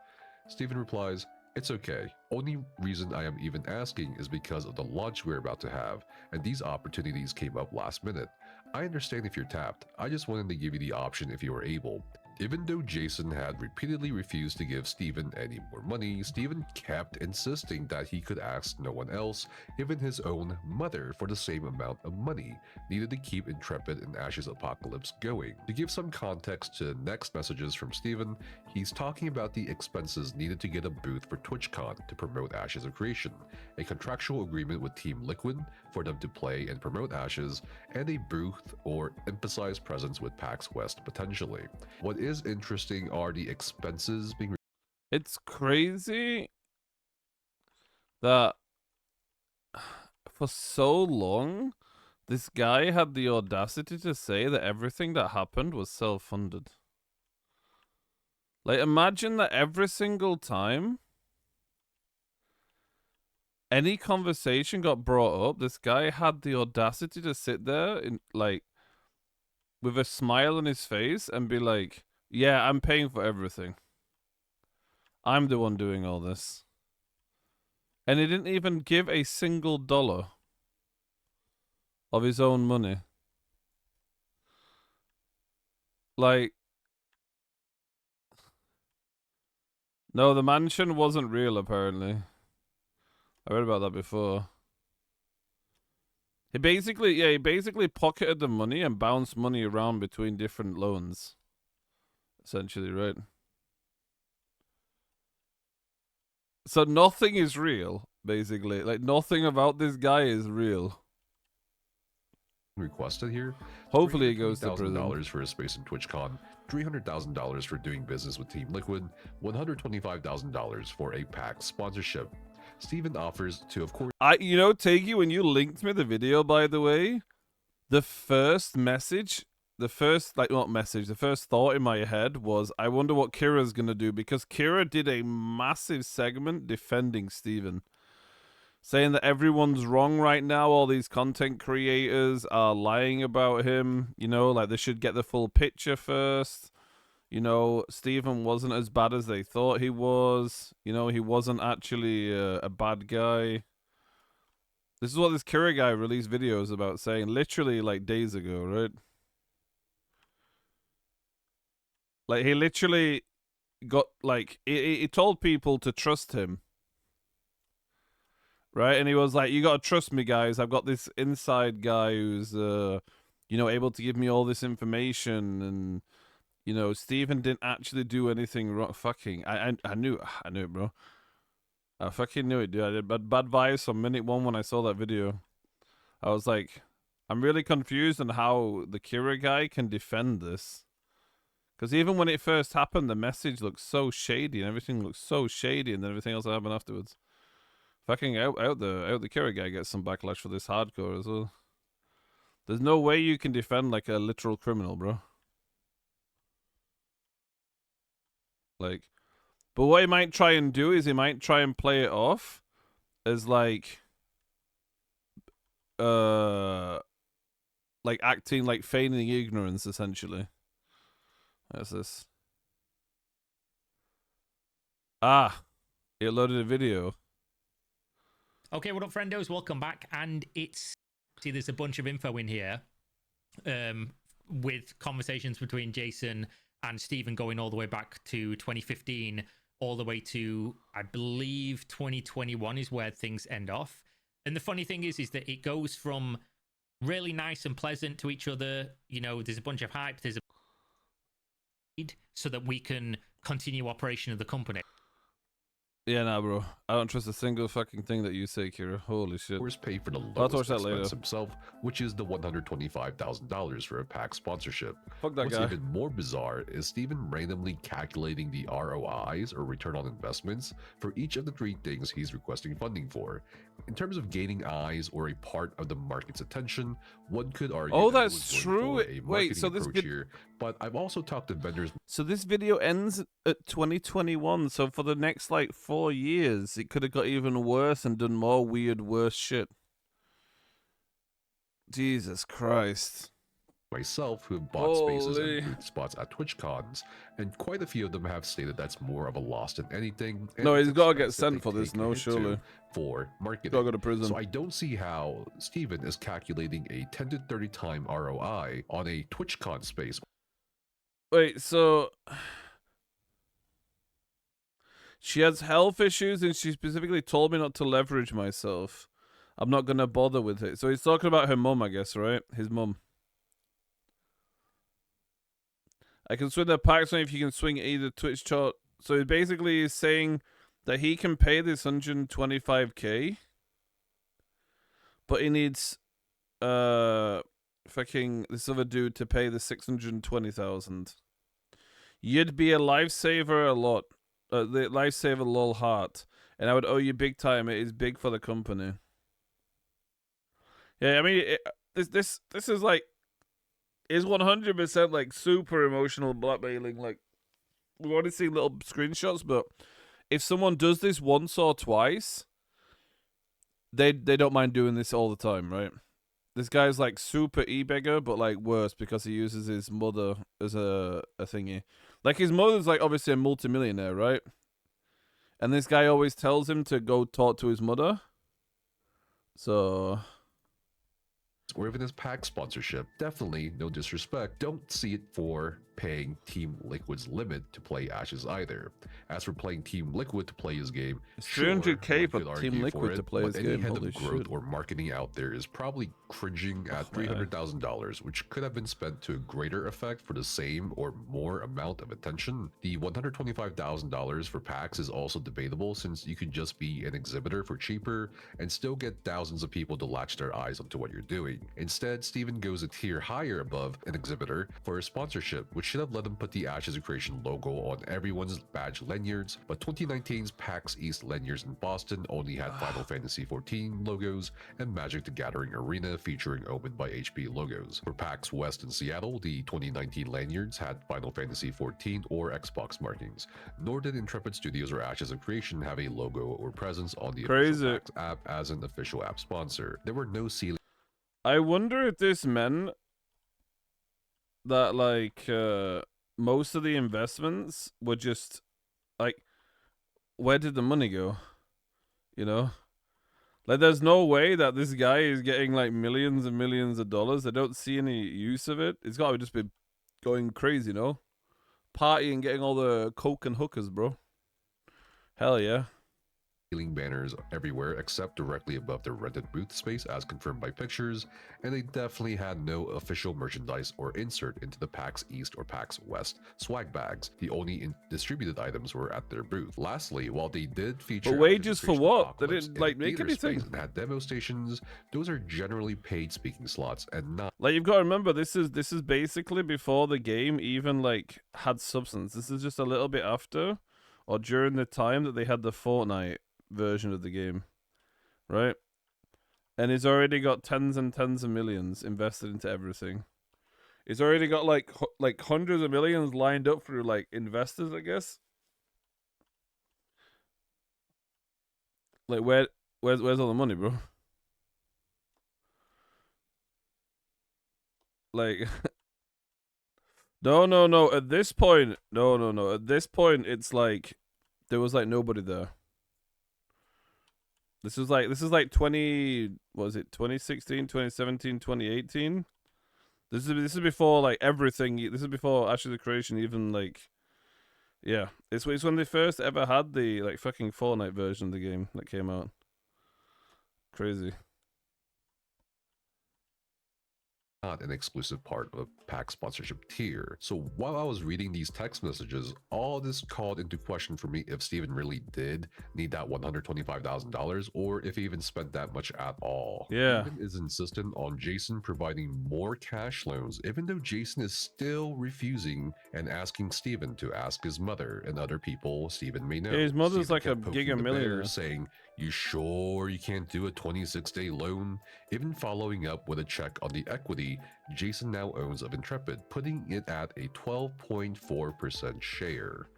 Steven replies, it's okay. Only reason I am even asking is because of the launch we're about to have, and these opportunities came up last minute. I understand if you're tapped, I just wanted to give you the option if you were able. Even though Jason had repeatedly refused to give Steven any more money, Steven kept insisting that he could ask no one else, even his own mother, for the same amount of money needed to keep Intrepid and Ashes Apocalypse going. To give some context to next messages from Steven, he's talking about the expenses needed to get a booth for TwitchCon to promote Ashes of Creation, a contractual agreement with Team Liquid for them to play and promote Ashes, and a booth or emphasized presence with PAX West potentially. What is interesting are the expenses being It's crazy that for so long, this guy had the audacity to say that everything that happened was self-funded. Like, imagine that every single time any conversation got brought up, this guy had the audacity to sit there in, like, with a smile on his face and be like, yeah, I'm paying for everything. I'm the one doing all this. And he didn't even give a single dollar of his own money. Like, no, the mansion wasn't real, apparently. I read about that before. He basically pocketed the money and bounced money around between different loans. Essentially, right? So nothing is real, basically. Like, nothing about this guy is real. requested here. Hopefully he goes to prison. $320,000 for his space in TwitchCon. $300,000 for doing business with Team Liquid, $125,000 for a PAX sponsorship. Steven offers to, of course, Takey, when you linked me the video, by the way, the first message, the first thought in my head was, I wonder what Kira's gonna do, because Kira did a massive segment defending Steven, saying that everyone's wrong right now, all these content creators are lying about him, like they should get the full picture first. Steven wasn't as bad as they thought he was. He wasn't actually a bad guy. This is what this Kira guy released videos about saying, literally like days ago, right? Like he literally got he told people to trust him, right? And he was like, "You gotta trust me, guys. I've got this inside guy who's able to give me all this information." And Steven didn't actually do anything wrong. Fucking, I knew it, bro. I fucking knew it, dude. I did bad vibes from minute one when I saw that video. I was like, I'm really confused on how the Kira guy can defend this. Because even when it first happened, the message looked so shady and everything looked so shady, and then everything else that happened afterwards. Fucking out the Kira guy gets some backlash for this hardcore as well. There's no way you can defend like a literal criminal, bro. But what he might try and do is he might try and play it off as acting like feigning ignorance, essentially. What's this? It loaded a video. Okay, what up, friendos? Welcome back. And there's a bunch of info in here with conversations between Jason and Steven going all the way back to 2015, all the way to, I believe, 2021 is where things end off. And the funny thing is that it goes from really nice and pleasant to each other. There's a bunch of hype. There's so that we can continue operation of the company. Yeah, nah, bro. I don't trust a single fucking thing that you say, Kira. Holy shit. Of course, pay for the lowest expense himself, which is the $125,000 for a PAX sponsorship. Fuck that What's guy. even more bizarre is Steven randomly calculating the ROIs, or return on investments, for each of the three things he's requesting funding for. In terms of gaining eyes or a part of the market's attention, one could argue Oh, that that's it was going true. for a Wait, so marketing this approach here, but I've also talked to vendors. So this video ends at 2021. So for the next 4 years, it could have got even worse and done more weird, worse shit. Jesus Christ. Myself, who have bought spaces Holy. and booth spots at TwitchCons, and quite a few of them have stated that's more of a loss than anything. And No, it's he's gotta get expense that sent they for this, take a no, hit to surely. For marketing. Gotta go to prison. So I don't see how Steven is calculating a 10 to 30 time ROI on a TwitchCon space. Wait, so she has health issues and she specifically told me not to leverage myself. I'm not gonna bother with it. So he's talking about her mum, I guess, right? His mum. I can swing the pack swing if you can swing either Twitch chart. So he basically is saying that he can pay this 125k, but he needs fucking this other dude to pay the 620,000. You'd be a lifesaver a lot. The lifesaver lol heart, and I would owe you big time. It is big for the company. Yeah, I mean, this is is 100% super emotional blackmailing. We've already seen little screenshots, but if someone does this once or twice, they don't mind doing this all the time, right? This guy's super e-beggar, but worse because he uses his mother as a thingy. His mother's obviously a multimillionaire, right? And this guy always tells him to go talk to his mother. So, Or even his PAX sponsorship. Definitely, no disrespect, don't see it for paying Team Liquid's limit to play Ashes either. As for playing Team Liquid to play his game, it's sure, 300k one for could Team argue for Liquid it, to play but his any game. head Holy of growth shit. or marketing out there is probably cringing at $300,000, which could have been spent to a greater effect for the same or more amount of attention. The $125,000 for PAX is also debatable, since you could just be an exhibitor for cheaper and still get thousands of people to latch their eyes onto what you're doing. Instead, Steven goes a tier higher above an exhibitor for a sponsorship, which which should have let them put the Ashes of Creation logo on everyone's badge lanyards, but 2019's PAX East lanyards in Boston only had Final Fantasy XIV logos and Magic the Gathering Arena featuring Omen by HP logos. For PAX West in Seattle, the 2019 lanyards had Final Fantasy XIV or Xbox markings, nor did Intrepid Studios or Ashes of Creation have a logo or presence on the Crazy. official PAX app as an official app sponsor. There were no ceilings. I wonder if this meant that like most of the investments were just like, where did the money go? You know, like there's no way that this guy is getting like millions and millions of dollars. I don't see any use of it. It's got to just be going crazy, you know, partying, getting all the coke and hookers, bro. Hell yeah. Banners everywhere except directly above their rented booth space as confirmed by pictures, and they definitely had no official merchandise or insert into the PAX East or PAX West swag bags. The only distributed items were at their booth. Lastly, while they did feature But wages for Creation what? They Apocalypse didn't like in make theater anything. space and had demo stations, those are generally paid speaking slots and not Like you've got to remember, this is basically before the game even like had substance. This is just a little bit after, or during the time that they had the Fortnite version of the game, right? And he's already got tens and tens of millions invested into everything. He's already got like hundreds of millions lined up for like investors, I guess. Like where's all the money, bro? Like no. At this point, no. At this point, it's like there was like nobody there. This is like 2016, 2017, 2018. This is before like everything. This is before Ashes of Creation even like, yeah. It's when they first ever had the like fucking Fortnite version of the game that came out. Crazy. not an exclusive part of PAX sponsorship tier. So while I was reading these text messages, all this called into question for me if Steven really did need that $125,000 or if he even spent that much at all. Yeah. Steven is insistent on Jason providing more cash loans, even though Jason is still refusing and asking Steven to ask his mother and other people Steven may know. Yeah, his mother's Steven like a kept poking giga the millionaire. bear, saying, "You sure you can't do a 26-day loan?" Even following up with a check on the equity Jason now owns of Intrepid, putting it at a 12.4% share.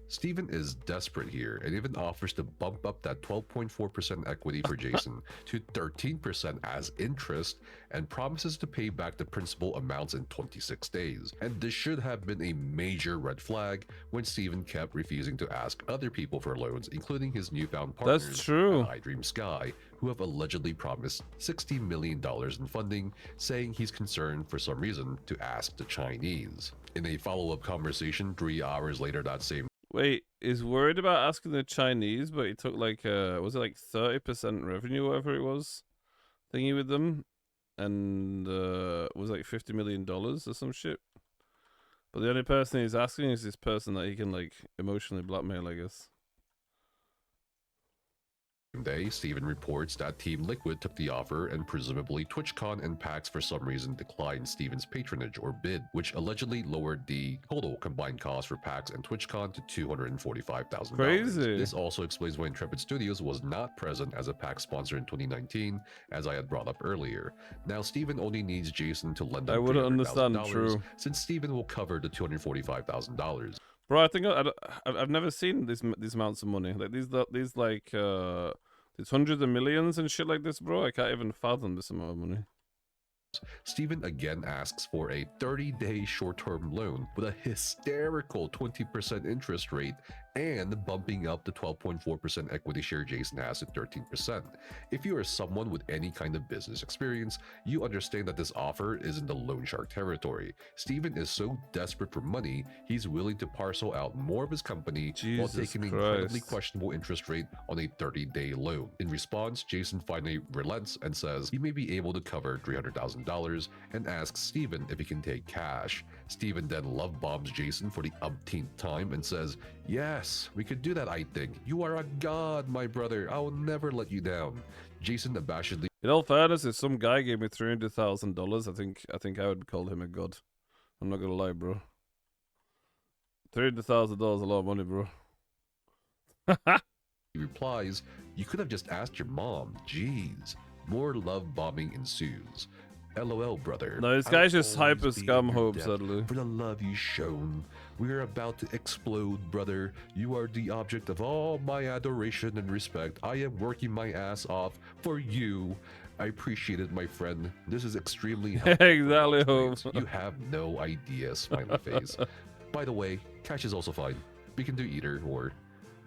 Steven is desperate here and even offers to bump up that 12.4% equity for Jason to 13% as interest and promises to pay back the principal amounts in 26 days. And this should have been a major red flag when Steven kept refusing to ask other people for loans, including his newfound partners That's true. at iDream Sky, who have allegedly promised $60 million in funding, saying he's concerned for some reason to ask the Chinese. In a follow-up conversation 3 hours later that same Wait, is worried about asking the Chinese, but he took like was it like 30% revenue, whatever it was, thingy with them, and was like $50 million or some shit. But the only person he's asking is this person that he can like emotionally blackmail, I guess. day, Steven reports that Team Liquid took the offer and presumably TwitchCon and PAX for some reason declined Steven's patronage or bid, which allegedly lowered the total combined cost for PAX and TwitchCon to $245,000. Crazy. This also explains why Intrepid Studios was not present as a PAX sponsor in 2019, as I had brought up earlier. Now Steven only needs Jason to lend him I wouldn't understand, $300,000, true. since Steven will cover the $245,000. Bro, I think I've never seen these amounts of money. Like these like these hundreds of millions and shit like this, bro. I can't even fathom this amount of money. Steven again asks for a 30-day short-term loan with a hysterical 20% interest rate and bumping up the 12.4% equity share Jason has to 13%. If you are someone with any kind of business experience, you understand that this offer is in the loan shark territory. Steven is so desperate for money, he's willing to parcel out more of his company while Jesus taking an Christ. incredibly questionable interest rate on a 30-day loan. In response, Jason finally relents and says he may be able to cover $300,000 and asks Steven if he can take cash. Steven then love bombs Jason for the umpteenth time and says, "Yes, we could do that, I think. You are a god, my brother. I will never let you down." Jason abashedly In all fairness, if some guy gave me $300,000, I think I would call him a god. I'm not gonna lie, bro. $300,000 a lot of money, bro. He replies, "You could have just asked your mom. Jeez." More love bombing ensues. LOL, brother. No, this I'll guy's just always hyper be in scum your hope, debt sadly. for the love you shown. We are about to explode, brother. You are the object of all my adoration and respect. I am working my ass off for you. I appreciate it, my friend. This is extremely helpful. Exactly, for Hope. you have no idea, smiley face. By the way, cash is also fine. We can do either or.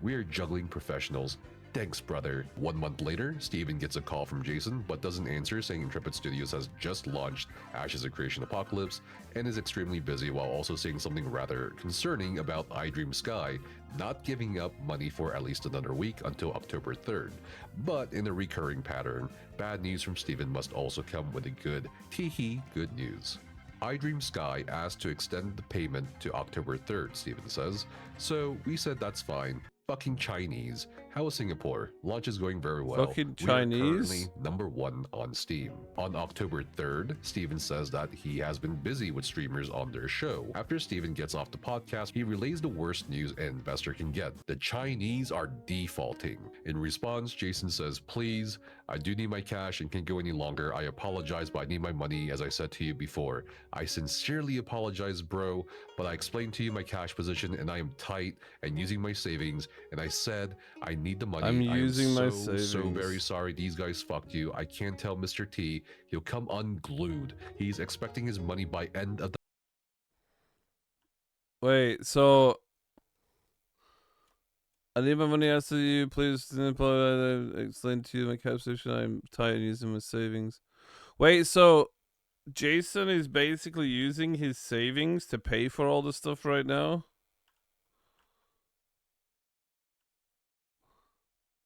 We are juggling professionals. Thanks, brother. 1 month later, Steven gets a call from Jason, but doesn't answer, saying Intrepid Studios has just launched Ashes of Creation Apocalypse and is extremely busy, while also saying something rather concerning about iDream Sky not giving up money for at least another week until October 3rd. But in a recurring pattern, bad news from Steven must also come with a good, tee-hee, good news. iDream Sky asked to extend the payment to October 3rd, Steven says, so we said that's fine. Fucking Chinese. How is Singapore? Launch is going very well. Fucking We are Chinese? currently #1 on Steam. On October 3rd, Steven says that he has been busy with streamers on their show. After Steven gets off the podcast, he relays the worst news an investor can get. The Chinese are defaulting. In response, Jason says, "Please, I do need my cash and can't go any longer. I apologize, but I need my money, as I said to you before. I sincerely apologize, bro, but I explained to you my cash position and I am tight and using my savings, and I said I need the money. I'm I am using my so savings. very sorry these guys fucked you. I can't tell Mr. T. He'll come unglued. He's expecting his money by end of the Wait, so I need my money after you. Please explain to you my cash position. I'm tired of using my savings. Wait, so Jason is basically using his savings to pay for all the stuff right now?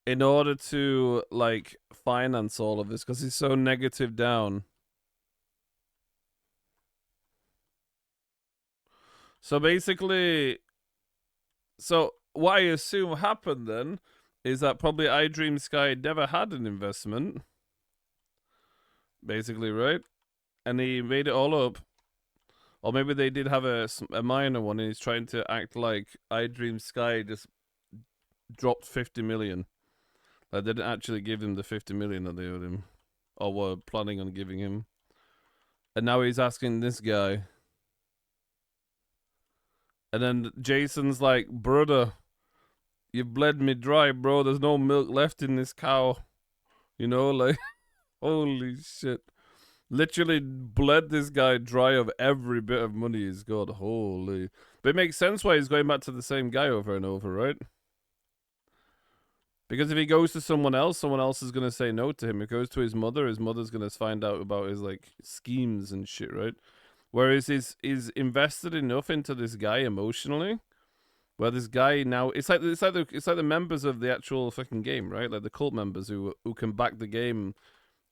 In order to, like, finance all of this, because he's so negative down. So basically, so what I assume happened then is that probably iDream Sky never had an investment, basically, right? And he made it all up. Or maybe they did have a minor one and he's trying to act like iDream Sky just dropped 50 million. Like they didn't actually give him the 50 million that they owed him. Or were planning on giving him. And now he's asking this guy. And then Jason's like, brother, you've bled me dry, bro. There's no milk left in this cow. You know, like, holy shit. Literally bled this guy dry of every bit of money he's got. Holy. But it makes sense why he's going back to the same guy over and over, right? Because if he goes to someone else is going to say no to him. If he goes to his mother's going to find out about his, like, schemes and shit, right? Whereas he's invested enough into this guy emotionally, where this guy now it's like the members of the actual fucking game, right? Like the cult members who can back the game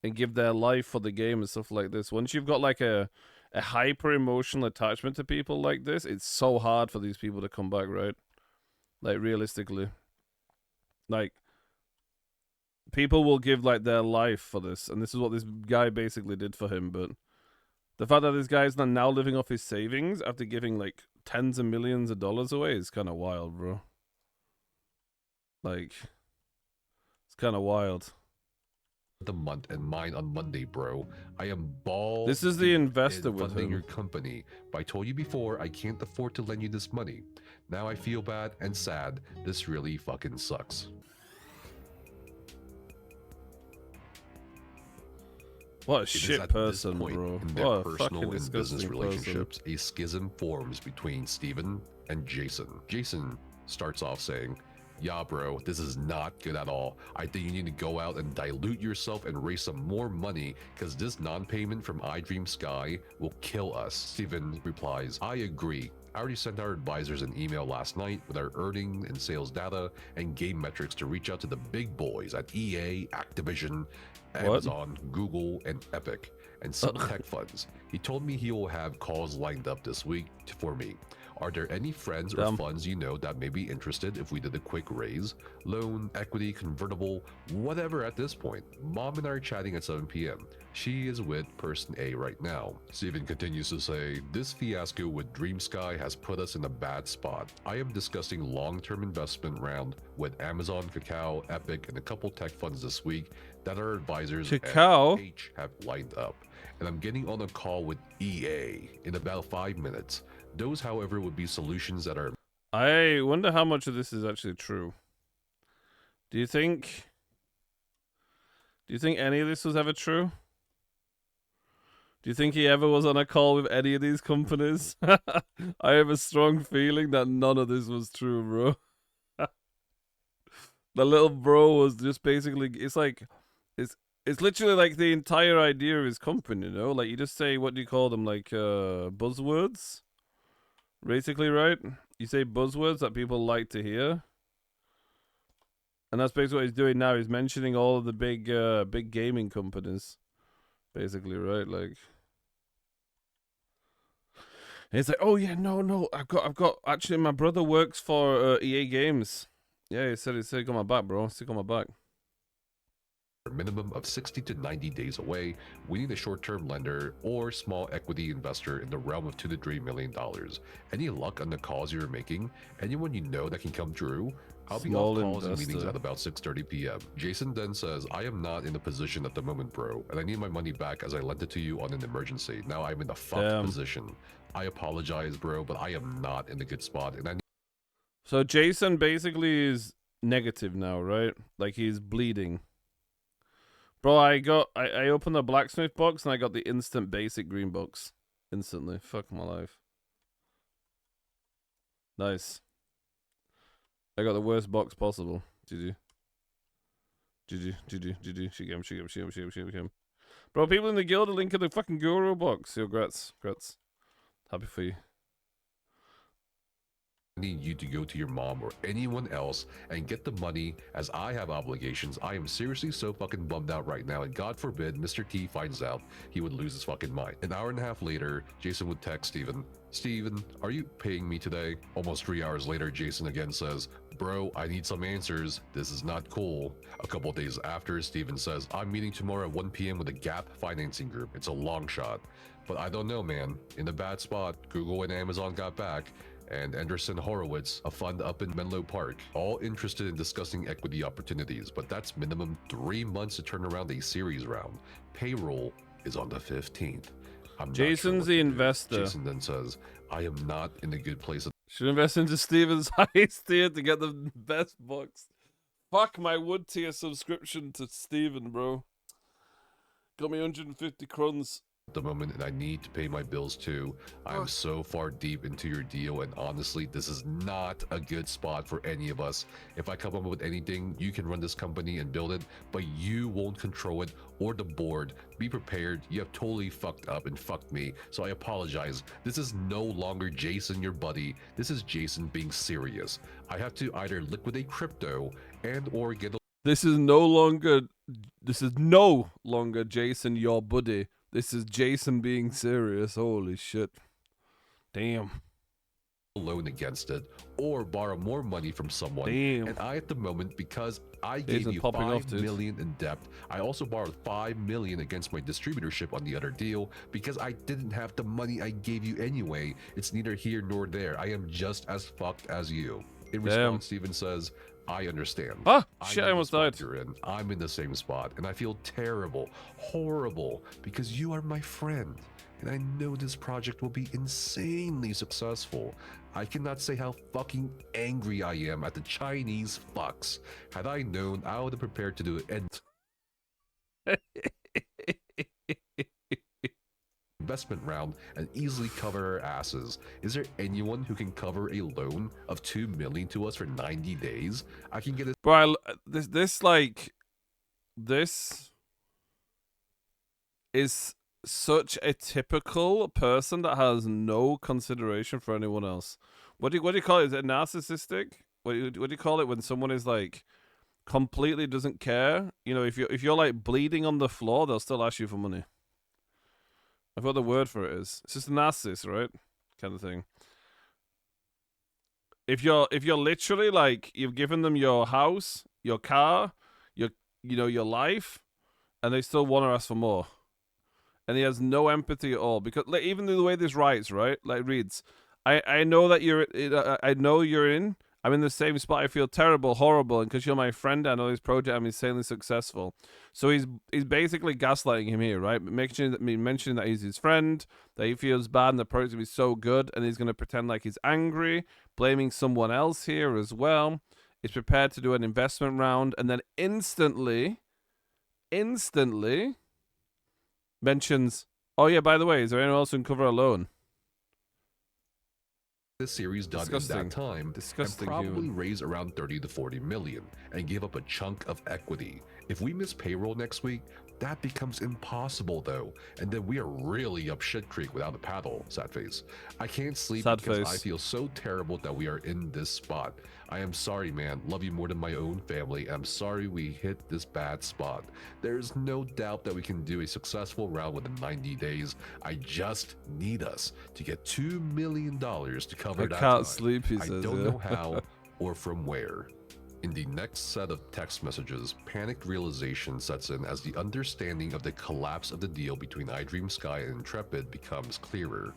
and give their life for the game and stuff like this. Once you've got like a hyper emotional attachment to people like this, it's so hard for these people to come back, right? Like realistically, like people will give like their life for this, and this is what this guy basically did for him, but. The fact that this guy's now living off his savings after giving like tens of millions of dollars away is kind of wild, bro. Like, it's kind of wild. the month and mine on Monday, bro. I am bald. This is the investor with funding him. your company. But I told you before, I can't afford to lend you this money. Now I feel bad and sad. This really fucking sucks. What a It is shit at person, this point bro. in their What a personal fucking and business disgusting relationships, a schism forms between Steven and Jason. Jason starts off saying, "Yeah, bro, this is not good at all. I think you need to go out and dilute yourself and raise some more money because this non-payment from iDream Sky will kill us." Steven replies, "I agree. I already sent our advisors an email last night with our earning and sales data and game metrics to reach out to the big boys at EA, Activision, Amazon, Google, and Epic, and some tech funds. He told me he will have calls lined up this week for me. Are there any friends or Damn. funds you know that may be interested if we did a quick raise? Loan, equity, convertible, whatever at this point. Mom and I are chatting at 7 p.m. She is with person A right now. Steven continues to say, this fiasco with Dream Sky has put us in a bad spot. I am discussing long-term investment round with Amazon, Kakao, Epic, and a couple tech funds this week that our advisors Kakao? at H have lined up. And I'm getting on a call with EA in about 5 minutes. Those, however, would be solutions that are I wonder how much of this is actually true. Do you think any of this was ever true? Do you think he ever was on a call with any of these companies? I have a strong feeling that none of this was true, bro. The little bro was just basically, it's literally like the entire idea of his company, you know? Like, you just say, what do you call them? Like, buzzwords? Basically, right? You say buzzwords that people like to hear. And that's basically what he's doing now. He's mentioning all of the big gaming companies. Basically, right? Like, and it's like, oh yeah, no, I've got. Actually, my brother works for EA Games. Yeah, he said got my back, bro. He got my back. a minimum of 60 to 90 days away. We need a short-term lender or small equity investor in the realm of $2 to $3 million. Any luck on the calls you're making? Anyone you know that can come through? I'll be Small off calls and investor. meetings at about 6:30 p.m. Jason then says, I am not in a position at the moment, bro, and I need my money back as I lent it to you on an emergency. Now I'm in a fucked Damn. position. I apologize, bro, but I am not in a good spot, and I need So Jason basically is negative now, right? Like he's bleeding. Bro, I opened the blacksmith box and I got the instant basic green box. Instantly. Fuck my life. Nice. I got the worst box possible. GG. She came. Bro, people in the guild are linking the fucking Guru box. Yo, grats. Happy for you. need you to go to your mom or anyone else and get the money as I have obligations. I am seriously so fucking bummed out right now, and God forbid Mr. T finds out, he would lose his fucking mind. An hour and a half later, Jason would text Steven, are you paying me today? Almost 3 hours later, Jason again says, bro, I need some answers. This is not cool. A couple days after, Steven says, I'm meeting tomorrow at 1 p.m. with a Gap financing group. It's a long shot, but I don't know, man. In a bad spot. Google and Amazon got back, and Anderson Horowitz, a fund up in Menlo Park, all interested in discussing equity opportunities, but that's minimum 3 months to turn around a series round. Payroll is on the 15th. I'm not sure Jason's what the to do. investor. Jason then says, I am not in a good place. Should invest into Steven's highest tier to get the best box. Fuck my wood tier subscription to Steven, bro. Got me 150 cruns. At the moment, and I need to pay my bills too. I'm so far deep into your deal, and honestly, this is not a good spot for any of us. If I come up with anything, you can run this company and build it, but you won't control it or the board. Be prepared. You have totally fucked up and fucked me, so I apologize. This is no longer Jason, your buddy. This is Jason being serious. I have to either liquidate crypto and or get a This is no longer Jason, your buddy. This is Jason being serious. Holy shit. Damn. loan against it or borrow more money from someone. Damn. And I, at the moment, because I gave Jason's you popping off, $5 dude. million in debt, I also borrowed $5 million against my distributorship on the other deal because I didn't have the money I gave you anyway. It's neither here nor there. I am just as fucked as you. In response, Steven says, I understand. Ah, I shit, know I the almost spot died. You're in. I'm in the same spot, and I feel terrible, horrible, because you are my friend, and I know this project will be insanely successful. I cannot say how fucking angry I am at the Chinese fucks. Had I known, I would have prepared to do an investment round and easily cover our asses. Is there anyone who can cover a loan of $2 million to us for 90 days? I can get a Bro, this is such a typical person that has no consideration for anyone else. What do you call it? Is it narcissistic? What do you call it when someone is like completely doesn't care? You know, if you're like bleeding on the floor, they'll still ask you for money. I forgot the word for it is. It's just a narcissist, right? Kind of thing. If you're literally like you've given them your house, your car, your life, and they still want to ask for more, and he has no empathy at all because like, even the way this writes, right? Like it reads, I know that I know you're in. I'm in the same spot. I feel terrible, horrible, and because you're my friend, I know this project. I'm insanely successful. So he's basically gaslighting him here, right? Mentioning that he's his friend, that he feels bad, and the project's gonna be so good, and he's gonna pretend like he's angry, blaming someone else here as well. He's prepared to do an investment round, and then instantly mentions, "Oh yeah, by the way, is there anyone else who can cover a loan?" This series done in that time and probably raise around 30 to 40 million and give up a chunk of equity. If we miss payroll next week, that becomes impossible though, and then we are really up shit creek without a paddle. Sad face. I can't sleep because I feel so terrible that we are in this spot. I am sorry, man. Love you more than my own family. I'm sorry we hit this bad spot. There's no doubt that we can do a successful round within 90 days. I just need us to get $2 million to cover that time. I can't sleep, he says. I don't know how or from where. In the next set of text messages, panicked realization sets in as the understanding of the collapse of the deal between iDream Sky and Intrepid becomes clearer.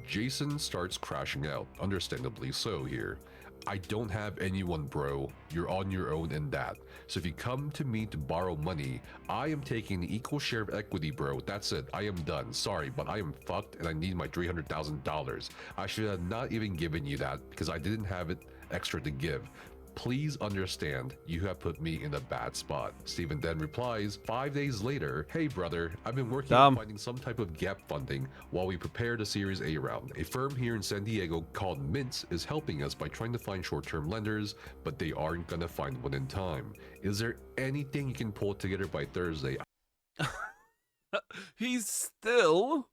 Jason starts crashing out, understandably so here. I don't have anyone, bro. You're on your own in that. So if you come to me to borrow money, I am taking an equal share of equity, bro. That's it. I am done. Sorry, but I am fucked and I need my $300,000. I should have not even given you that because I didn't have it extra to give. Please understand, you have put me in a bad spot. Steven then replies, 5 days later, hey brother, I've been working on finding some type of gap funding while we prepare the Series A round. A firm here in San Diego called Mintz is helping us by trying to find short-term lenders, but they aren't gonna find one in time. Is there anything you can pull together by Thursday? He's still,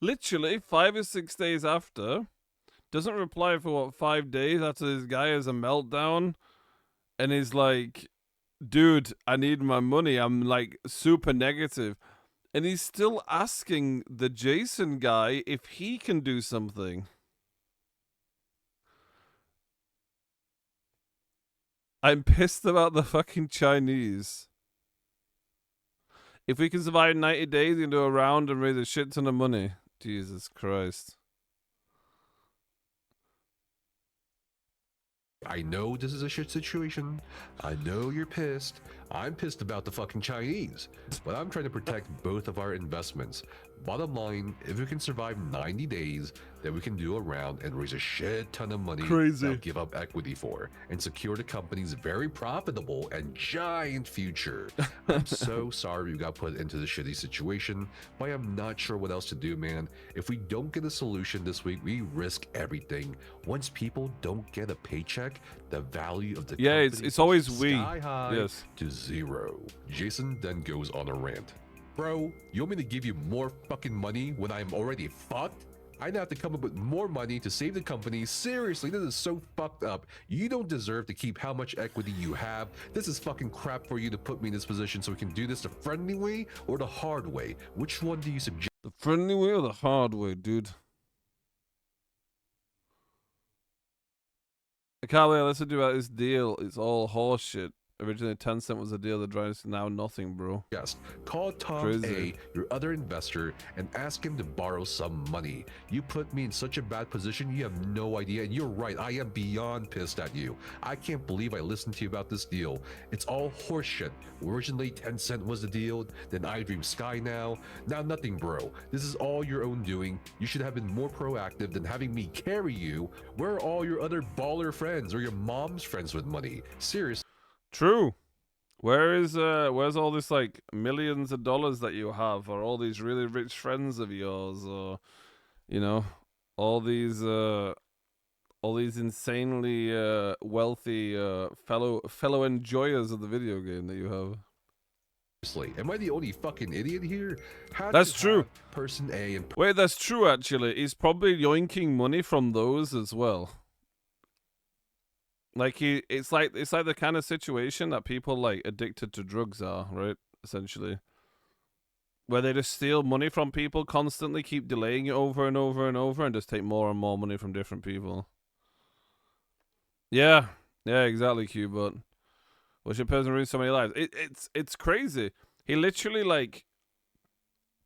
literally 5 or 6 days after, doesn't reply for 5 days after this guy has a meltdown and is like, dude, I need my money. I'm like super negative. And he's still asking the Jason guy if he can do something. I'm pissed about the fucking Chinese. If we can survive 90 days, we can do a round and raise a shit ton of money. Jesus Christ. I know this is a shit situation. I know you're pissed. I'm pissed about the fucking Chinese. But I'm trying to protect both of our investments. Bottom line, if we can survive 90 days, then we can do a round and raise a shit ton of money that give up equity for and secure the company's very profitable and giant future. I'm so sorry we got put into this shitty situation, but I'm not sure what else to do, man. If we don't get a solution this week, we risk everything. Once people don't get a paycheck, the value of the company it's always sky high to zero. Jason then goes on a rant. Bro, you want me to give you more fucking money when I'm already fucked? I'd have to come up with more money to save the company. Seriously, this is so fucked up. You don't deserve to keep how much equity you have. This is fucking crap for you to put me in this position so we can do this the friendly way or the hard way. Which one do you suggest? The friendly way or the hard way, dude? I can't wait. Let's do about this deal. It's all horseshit. Originally 10 cent was the deal, the drives now nothing, bro. Yes. Call Tom A, your other investor, and ask him to borrow some money. You put me in such a bad position, you have no idea, and you're right, I am beyond pissed at you. I can't believe I listened to you about this deal. It's all horseshit. Originally 10 cent was the deal, then iDream Sky now nothing, bro. This is all your own doing. You should have been more proactive than having me carry you. Where are all your other baller friends or your mom's friends with money? Seriously. True. Where's all this like millions of dollars that you have, or all these really rich friends of yours, or you know, all these insanely wealthy fellow enjoyers of the video game that you have? Am I the only fucking idiot here? That's true. Person A and wait, that's true. Actually, he's probably yoinking money from those as well. Like it's like the kind of situation that people like addicted to drugs are, right? Essentially, where they just steal money from people constantly, keep delaying it over and over and over, and just take more and more money from different people. Yeah, yeah, exactly, Q. But which a person ruins so many lives. It's crazy. He literally like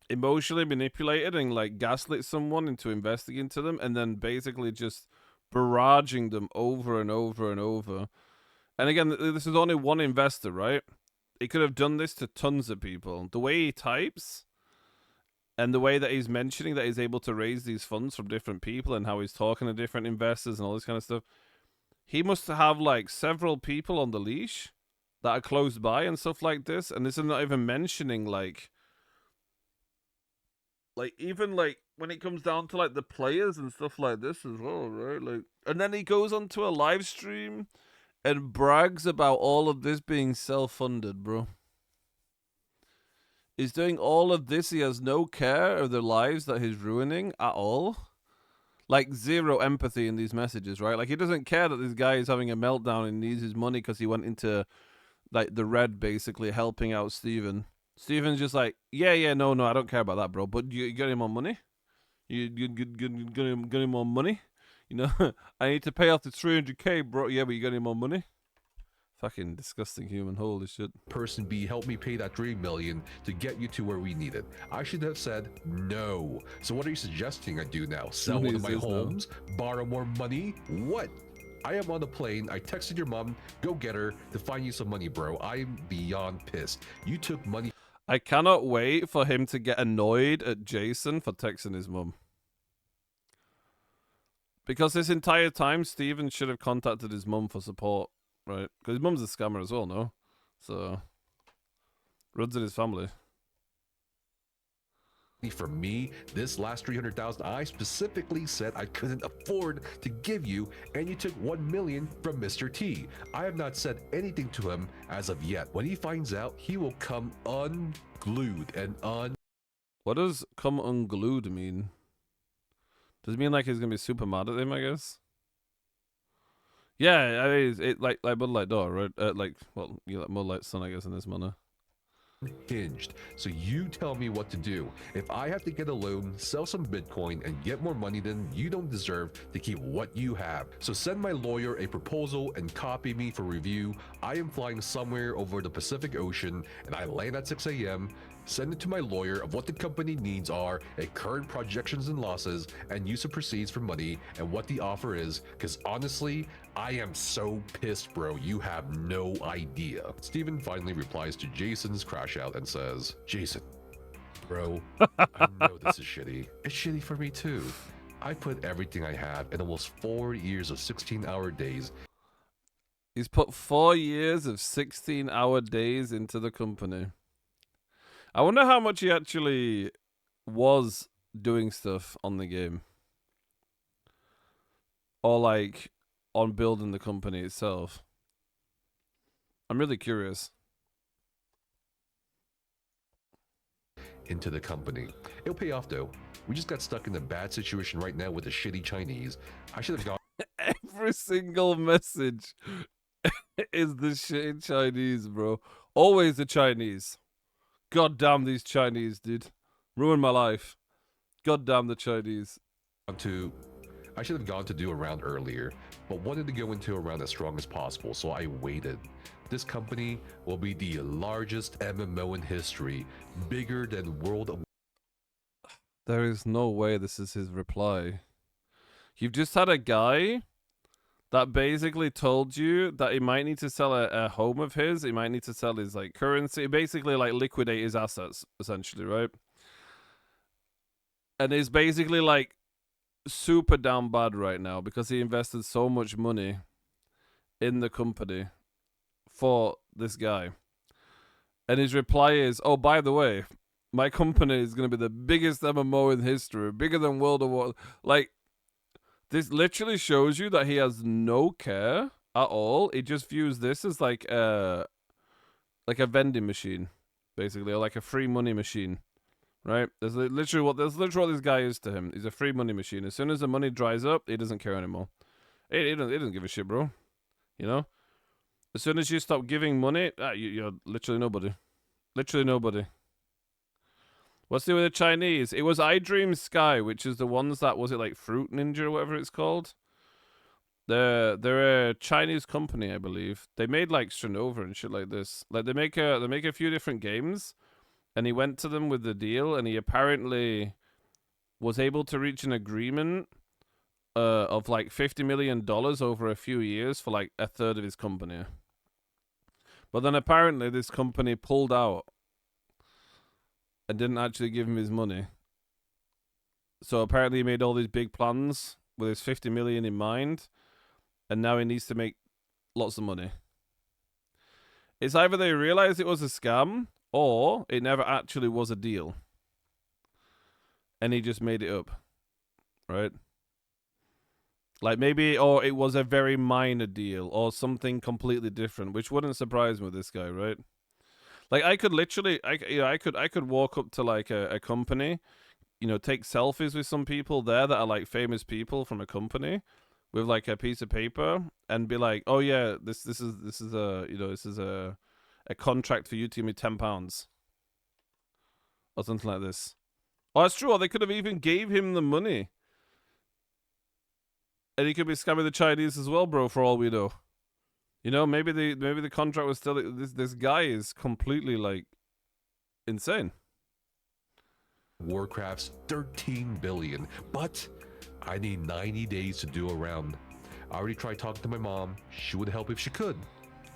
emotionally manipulated and like gaslit someone into investing into them, and then basically just barraging them over and over and over. And again, this is only one investor, right? He could have done this to tons of people. The way he types and the way that he's mentioning that he's able to raise these funds from different people and how he's talking to different investors and all this kind of stuff, he must have like several people on the leash that are close by and stuff like this. And this is not even mentioning like even like when it comes down to like the players and stuff like this as well, right? Like, and then he goes onto a live stream and brags about all of this being self-funded, bro. He's doing all of this. He has no care of the lives that he's ruining at all. Like, zero empathy in these messages, right? Like, he doesn't care that this guy is having a meltdown and needs his money because he went into, like, the red, basically, helping out Steven. Steven's just like, yeah, no, I don't care about that, bro. But you got any more money? You got any more money? You know, I need to pay off the 300K, bro. Yeah, but you got any more money? Fucking disgusting human. Holy shit. Person B help me pay that 3 million to get you to where we need it. I should have said no. So what are you suggesting I do now? Sell one of my homes? Borrow more money? What? I am on the plane. I texted your mom. Go get her to find you some money, bro. I am beyond pissed. You took money. I cannot wait for him to get annoyed at Jason for texting his mum. Because this entire time, Steven should have contacted his mum for support, right? Because his mum's a scammer as well, no? So, runs in his family. For me, this last 300,000, I specifically said I couldn't afford to give you, and you took 1 million from Mr. T. I have not said anything to him as of yet. When he finds out, he will come unglued and What does come unglued mean? Does it mean like he's gonna be super mad at him, I guess? Yeah, I mean, it like Bud Light Door, right? Like, well, you like Bud Light Sun, I guess, in this manner. hinged. So you tell me what to do. If I have to get a loan, sell some Bitcoin, and get more money, then you don't deserve to keep what you have. So send my lawyer a proposal and copy me for review. I am flying somewhere over the Pacific Ocean, and I land at 6 a.m. Send it to my lawyer of what the company needs are, a current projections and losses, and use of proceeds for money, and what the offer is. Because honestly, I am so pissed, bro. You have no idea. Steven finally replies to Jason's crash out and says, Jason, bro, I know this is shitty. It's shitty for me too. I put everything I have in almost 4 years of 16-hour days. He's put 4 years of 16-hour days into the company. I wonder how much he actually was doing stuff on the game. Or like on building the company itself. I'm really curious. Into the company. It'll pay off though. We just got stuck in a bad situation right now with the shitty Chinese. I should have gone. Every single message is the shit Chinese, bro. Always the Chinese. God damn these Chinese, dude. Ruined my life. God damn the Chinese. I should have gone to do a round earlier, but wanted to go into a round as strong as possible, so I waited. This company will be the largest MMO in history, bigger than World of... There is no way this is his reply. You've just had a guy that basically told you that he might need to sell a home of his. He might need to sell his like currency, basically like liquidate his assets, essentially, right? And he's basically like super down bad right now because he invested so much money in the company for this guy. And his reply is, oh, by the way, my company is going to be the biggest MMO in history, bigger than World of War. Like, this literally shows you that he has no care at all. He just views this as like a vending machine, basically, or like a free money machine, right? That's literally what this guy is to him. He's a free money machine. As soon as the money dries up, he doesn't care anymore. He doesn't give a shit, bro. You know? As soon as you stop giving money, you're literally nobody. Literally nobody. What's the with the Chinese? It was iDream Sky, which is the ones that, was it like Fruit Ninja or whatever it's called? They're a Chinese company, I believe. They made like Stronova and shit like this. Like they make a few different games, and he went to them with the deal, and he apparently was able to reach an agreement of like $50 million over a few years for like a third of his company. But then apparently this company pulled out and didn't actually give him his money. So apparently he made all these big plans with his 50 million in mind, and now he needs to make lots of money. It's either they realized it was a scam or it never actually was a deal. And he just made it up. Right? Like maybe, or it was a very minor deal or something completely different, which wouldn't surprise me with this guy, right? Like I could literally, I could walk up to like a company, take selfies with some people there that are like famous people from a company, with like a piece of paper, and be like, oh yeah, this is a contract for you to give me £10 or something like this. Oh, that's true. Or they could have even gave him the money. And he could be scamming the Chinese as well, bro, for all we know. Maybe the contract was still this guy is completely like insane. Warcraft's 13 billion, but I need 90 days to do a round. I already tried talking to my mom. She would help if she could.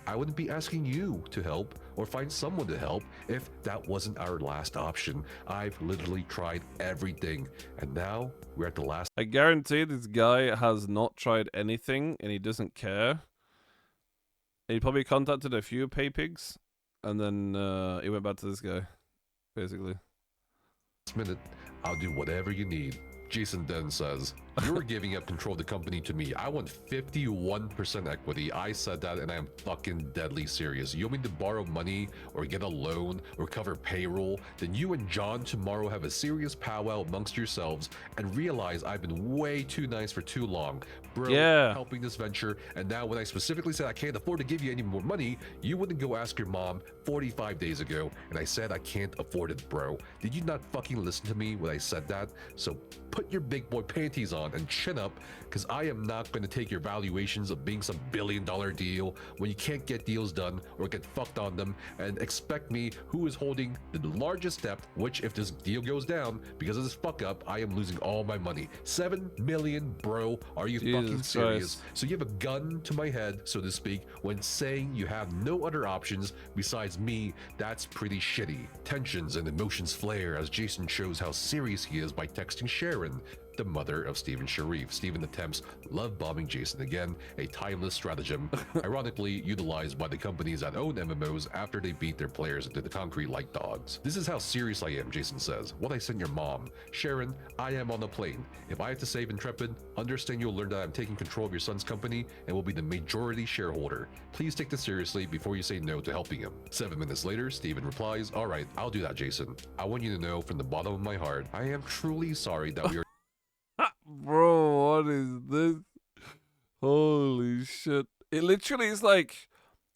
I wouldn't be asking you to help or find someone to help if that wasn't our last option. I've literally tried everything, and now we're at the last. I guarantee this guy has not tried anything and he doesn't care. He probably contacted a few pay pigs, and then he went back to this guy, basically. Minute, I'll do whatever you need. Jason then says, you're giving up control of the company to me. I want 51% equity. I said that, and I am fucking deadly serious. You want me to borrow money or get a loan or cover payroll? Then you and John tomorrow have a serious powwow amongst yourselves and realize I've been way too nice for too long. Bro, Yeah. helping this venture, and now when I specifically said I can't afford to give you any more money, you wouldn't go ask your mom 45 days ago, and I said I can't afford it, bro. Did you not fucking listen to me when I said that? So put your big boy panties on and chin up, because I am not going to take your valuations of being some billion-dollar deal when you can't get deals done or get fucked on them, and expect me, who is holding the largest debt, which if this deal goes down because of this fuck up, I am losing all my money. 7 million, bro. Are you fucking serious? Christ. So you have a gun to my head, so to speak, when saying you have no other options besides me. That's pretty shitty. Tensions and emotions flare as Jason shows how serious he is by texting Sharon, the mother of Steven Sharif. Steven attempts love bombing Jason again, a timeless stratagem, ironically utilized by the companies that own MMOs after they beat their players into the concrete like dogs. This is how serious I am, Jason says. What I sent your mom. Sharon, I am on a plane. If I have to save Intrepid, understand you'll learn that I'm taking control of your son's company and will be the majority shareholder. Please take this seriously before you say no to helping him. 7 minutes later, Steven replies, all right, I'll do that, Jason. I want you to know from the bottom of my heart, I am truly sorry that we are Bro, what is this? Holy shit. It literally is like,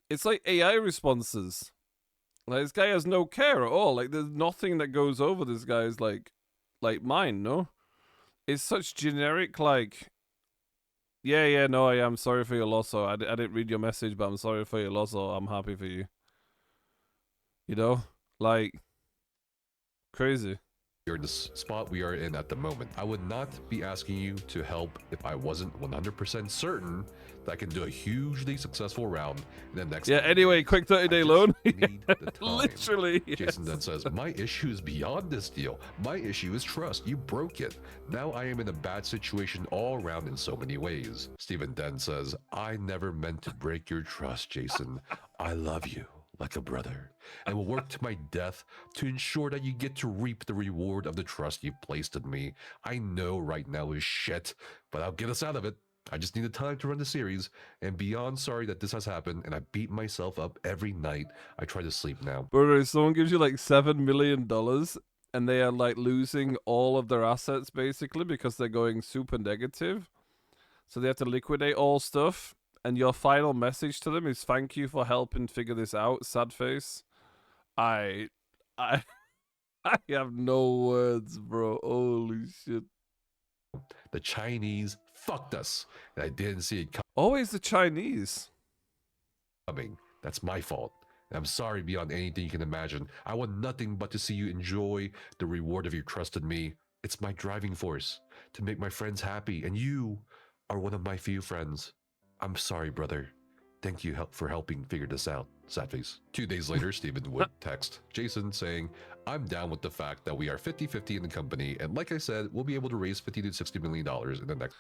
it's like AI responses. Like, this guy has no care at all. Like, there's nothing that goes over this guy's, like mind, no? It's such generic, like, yeah, no, I'm sorry for your loss, or I didn't read your message, but I'm sorry for your loss, or I'm happy for you. Like, crazy. in the spot we are in at the moment. I would not be asking you to help if I wasn't 100% certain that I can do a hugely successful round in the next. Yeah, anyway, quick 30-day just loan. need the time. Literally. Jason yes. then says, my issue is beyond this deal. My issue is trust. You broke it. Now I am in a bad situation all around in so many ways. Steven then says, I never meant to break your trust, Jason. I love you like a brother, and will work to my death to ensure that you get to reap the reward of the trust you've placed in me. I know right now is shit, but I'll get us out of it. I just need the time to run the series, and beyond sorry that this has happened, and I beat myself up every night I try to sleep now. Bro, if someone gives you like $7 million and they are like losing all of their assets basically because they're going super negative, so they have to liquidate all stuff, and your final message to them is thank you for helping figure this out, sad face. I have no words, bro. Holy shit. The Chinese fucked us, and I didn't see it coming. Always the Chinese. Coming. That's my fault. And I'm sorry beyond anything you can imagine. I want nothing but to see you enjoy the reward of your trust in me. It's my driving force to make my friends happy, and you are one of my few friends. I'm sorry, brother. Thank you for helping figure this out. Sad face. 2 days later, Steven would text Jason saying, I'm down with the fact that we are 50-50 in the company, and like I said, we'll be able to raise $50 to $60 million in the next.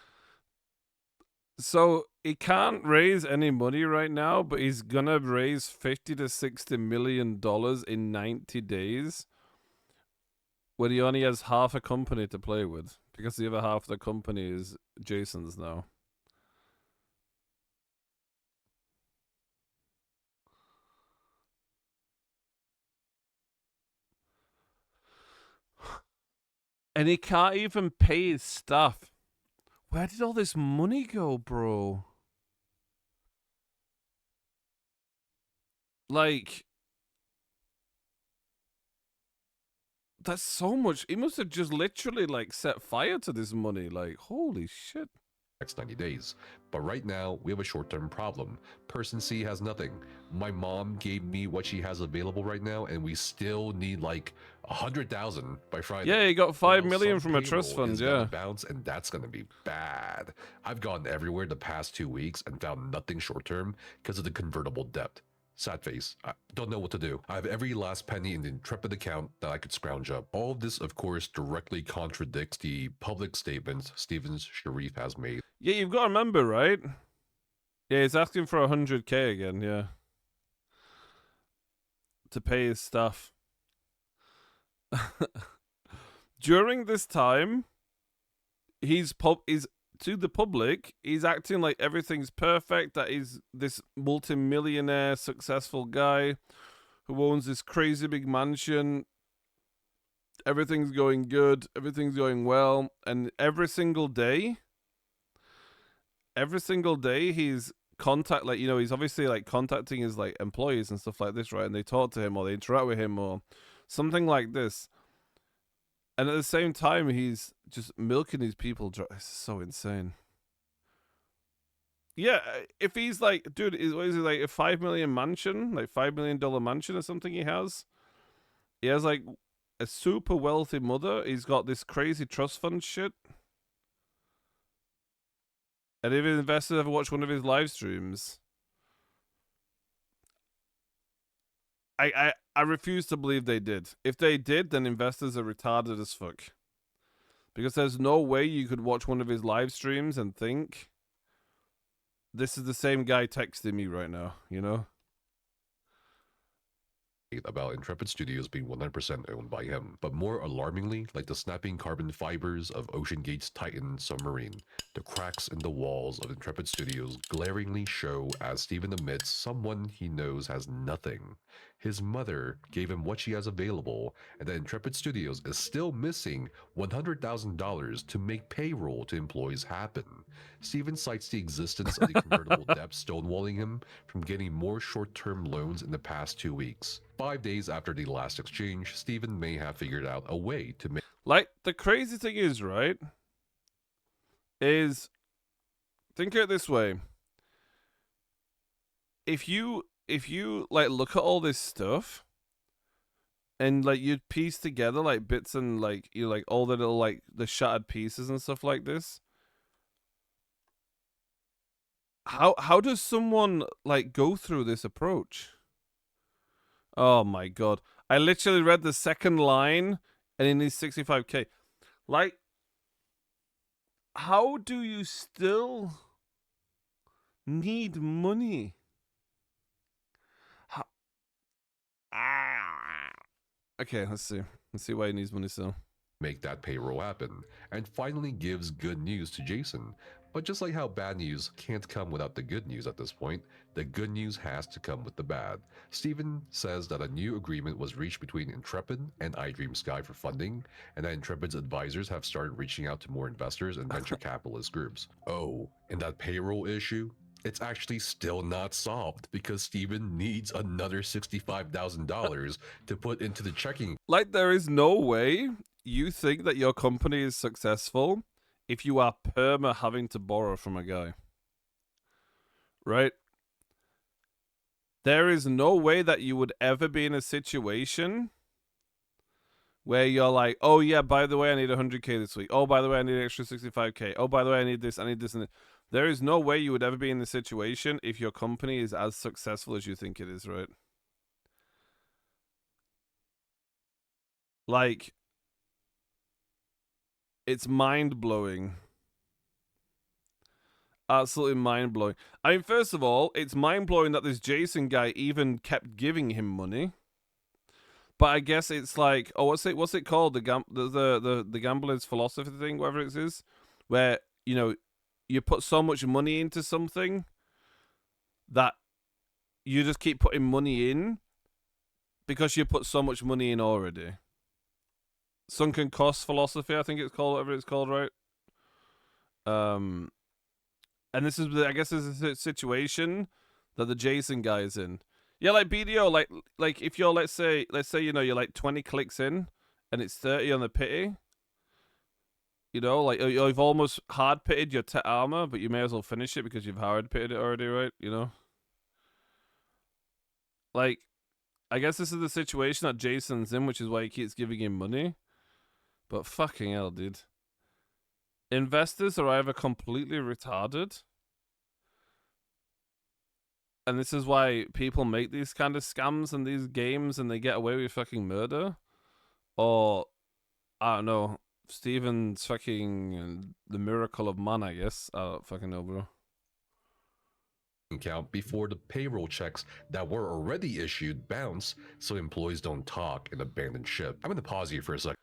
So he can't raise any money right now, but he's gonna raise $50 to $60 million in 90 days when he only has half a company to play with, because the other half of the company is Jason's now. And he can't even pay his staff. Where did all this money go, bro? Like, that's so much. He must have just literally like set fire to this money. Like, holy shit. Next 90 days. But right now, we have a short-term problem. Person C has nothing. My mom gave me what she has available right now, and we still need like 100,000 by Friday. Yeah, he got 5 Well, million some from a trust payroll fund. is gonna Yeah. bounce, and that's gonna be bad. I've gone everywhere the past 2 weeks and found nothing short-term because of the convertible debt. Sad face. I don't know what to do. I have every last penny in the Intrepid account that I could scrounge up. All of this, of course, directly contradicts the public statements Steven Sharif has made. Yeah, you've got to remember, right? Yeah, he's asking for 100K again. Yeah. To pay his staff. During this time, he's to the public, he's acting like everything's perfect, that he's this multi-millionaire successful guy who owns this crazy big mansion. Everything's going good, everything's going well, and every single day he's he's obviously like contacting his like employees and stuff like this, right? And they talk to him or they interact with him or something like this. And at the same time, he's just milking these people. It's so insane. Yeah, if he's like, dude, is it like a $5 million mansion, like $5 million mansion or something? He has like a super wealthy mother. He's got this crazy trust fund shit. And if investors ever watch one of his live streams, I refuse to believe they did. If they did, then investors are retarded as fuck. Because there's no way you could watch one of his live streams and think, this is the same guy texting me right now, you know? About Intrepid Studios being 100% owned by him, but more alarmingly, like the snapping carbon fibers of OceanGate's Titan submarine, the cracks in the walls of Intrepid Studios glaringly show as Steven admits someone he knows has nothing. His mother gave him what she has available, and that Intrepid Studios is still missing $100,000 to make payroll to employees happen. Steven cites the existence of the convertible debt stonewalling him from getting more short-term loans in the past 2 weeks. 5 days after the last exchange, Steven may have figured out a way to make... Like, the crazy thing is, right, is, think of it this way. If you like look at all this stuff and like you'd piece together like bits and like like all the little like the shattered pieces and stuff like this, how does someone like go through this approach? Oh my god. I literally read the second line and it needs 65K. Like, how do you still need money? Okay, let's see. Let's see why he needs money still. Make that payroll happen, and finally gives good news to Jason. But just like how bad news can't come without the good news at this point, the good news has to come with the bad. Steven says that a new agreement was reached between Intrepid and iDream Sky for funding, and that Intrepid's advisors have started reaching out to more investors and venture capitalist groups. Oh, and that payroll issue? It's actually still not solved because Steven needs another $65,000 to put into the checking. Like, there is no way you think that your company is successful if you are perma having to borrow from a guy. right? There is no way that you would ever be in a situation where you're like, oh yeah, by the way, I need 100K this week. Oh, by the way, I need an extra 65K. Oh, by the way, I need this, and this. There is no way you would ever be in this situation if your company is as successful as you think it is, right? Like, it's mind-blowing. Absolutely mind-blowing. I mean, first of all, it's mind-blowing that this Jason guy even kept giving him money. But I guess it's like, oh, what's it called? The gambler's philosophy thing, whatever it is, where, you know, you put so much money into something that you just keep putting money in because you put so much money in already. Sunken cost philosophy, I think it's called, whatever it's called, right? And this is, I guess, this is a situation that the Jason guy is in. Yeah, like BDO, like if you're, let's say, you know, you're like 20 clicks in and it's 30 on the pity. You know, like you've almost hard pitted your Tet armor, but you may as well finish it because you've hard pitted it already, right? You know? Like, I guess this is the situation that Jason's in, which is why he keeps giving him money. But fucking hell, dude. Investors are either completely retarded, and this is why people make these kind of scams and these games and they get away with fucking murder, or, I don't know, Steven's fucking the miracle of man, I guess. I don't fucking know, bro. Count before the payroll checks that were already issued bounce, so employees don't talk and abandon ship. I'm gonna pause you for a second.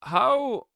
How?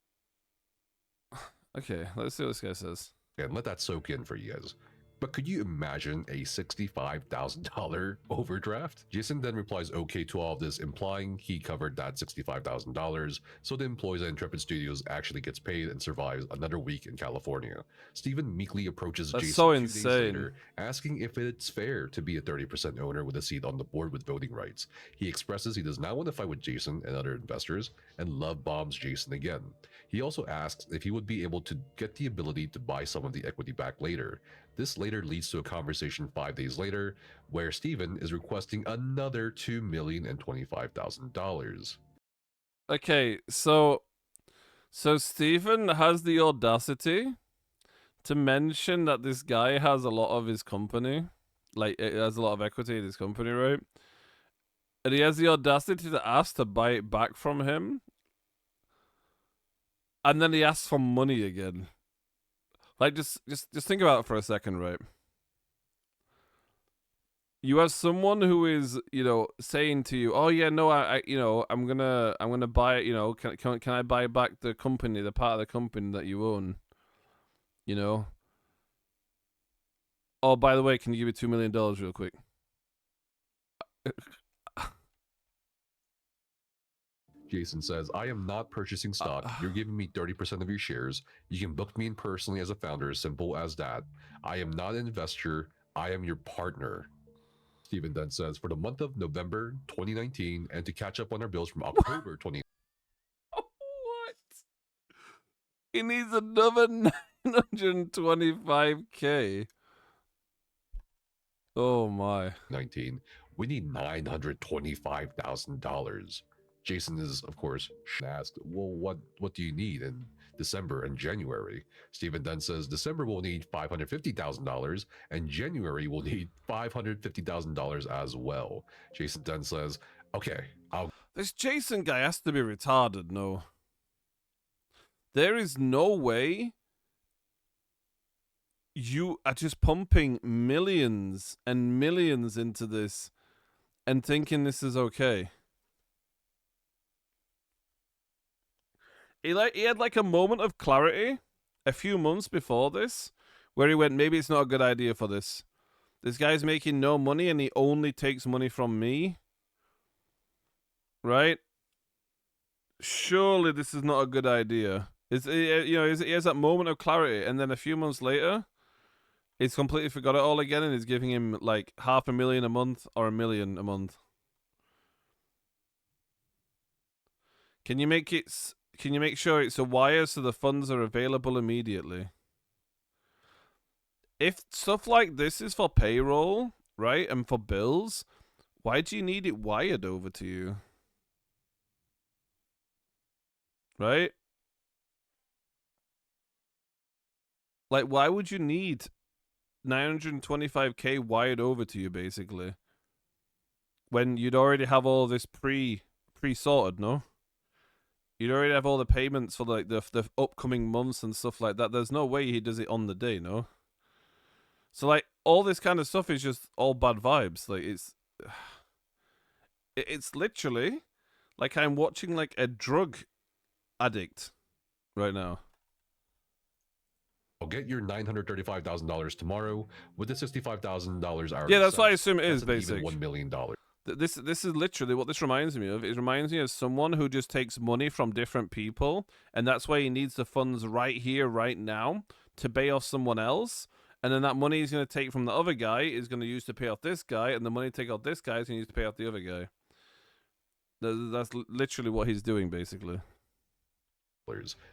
Okay, let's see what this guy says. And let that soak in for you guys. But could you imagine a $65,000 overdraft? Jason then replies okay to all of this, implying he covered that $65,000, so the employees at Intrepid Studios actually gets paid and survives another week in California. Steven meekly approaches That's Jason so 2 days insane. later, asking if it's fair to be a 30% owner with a seat on the board with voting rights. He expresses he does not want to fight with Jason and other investors, and love bombs Jason again. He also asks if he would be able to get the ability to buy some of the equity back later. This later leads to a conversation 5 days later, where Steven is requesting another $2,025,000. Okay, so Steven has the audacity to mention that this guy has a lot of his company, like it has a lot of equity in his company, right? And he has the audacity to ask to buy it back from him, and then he asks for money again. Like, just think about it for a second, right? You have someone who is, you know, saying to you, "Oh yeah, no, I you know, I'm gonna buy it. You know, can I buy back the company, the part of the company that you own? You know. Oh, by the way, can you give me $2 million real quick?" Jason says, I am not purchasing stock. You're giving me 30% of your shares. You can book me in personally as a founder, simple as that. I am not an investor. I am your partner. Steven then says, for the month of November 2019, and to catch up on our bills from October 2019. What? He needs another 925K. Oh my. We need $925,000. Jason is, of course, asked, well, what do you need in December and January? Steven then says December will need $550,000 and January will need $550,000 as well. Jason then says, okay, This Jason guy has to be retarded, no. There is no way you are just pumping millions and millions into this and thinking this is okay. He had like a moment of clarity a few months before this where he went, maybe it's not a good idea for this. This guy's making no money and he only takes money from me. Right? Surely this is not a good idea. He has that moment of clarity, and then a few months later, he's completely forgot it all again, and he's giving him like $500,000 a month or $1 million a month. Can you make sure it's a wire so the funds are available immediately? if stuff like this is for payroll, right, and for bills, why do you need it wired over to you? Right? Like, why would you need 925k wired over to you, basically, when you'd already have all this pre-sorted, no? You'd already have all the payments for like the upcoming months and stuff like that. There's no way he does it on the day, no? So like all this kind of stuff is just all bad vibes. Like it's literally like I'm watching like a drug addict right now. I'll get your $935,000 tomorrow with the $65,000 hourly. Yeah, that's what I assume it That's is, an even basic. $1 million. This is literally what this reminds me of. It reminds me of someone who just takes money from different people, and that's why he needs the funds right here, right now, to pay off someone else. And then that money he's going to take from the other guy is going to use to pay off this guy, and the money to take off this guy is going to use to pay off the other guy. That's literally what he's doing, basically.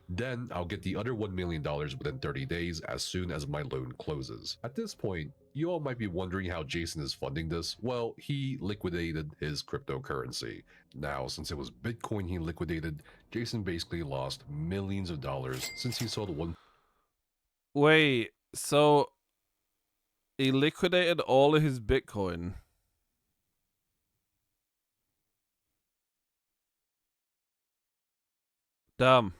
Then I'll get the other $1 million within 30 days as soon as my loan closes. At this point, you all might be wondering how Jason is funding this. Well, he liquidated his cryptocurrency. Now, since it was Bitcoin he liquidated, Jason basically lost millions of dollars since he sold one. Wait, so he liquidated all of his Bitcoin. Damn.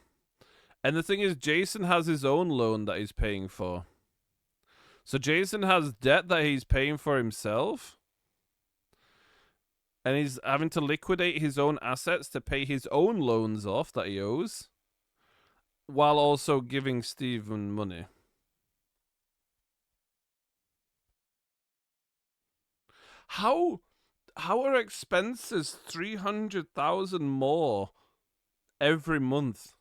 And the thing is, Jason has his own loan that he's paying for. So Jason has debt that he's paying for himself. And he's having to liquidate his own assets to pay his own loans off that he owes. While also giving Steven money. How are expenses 300,000 more every month?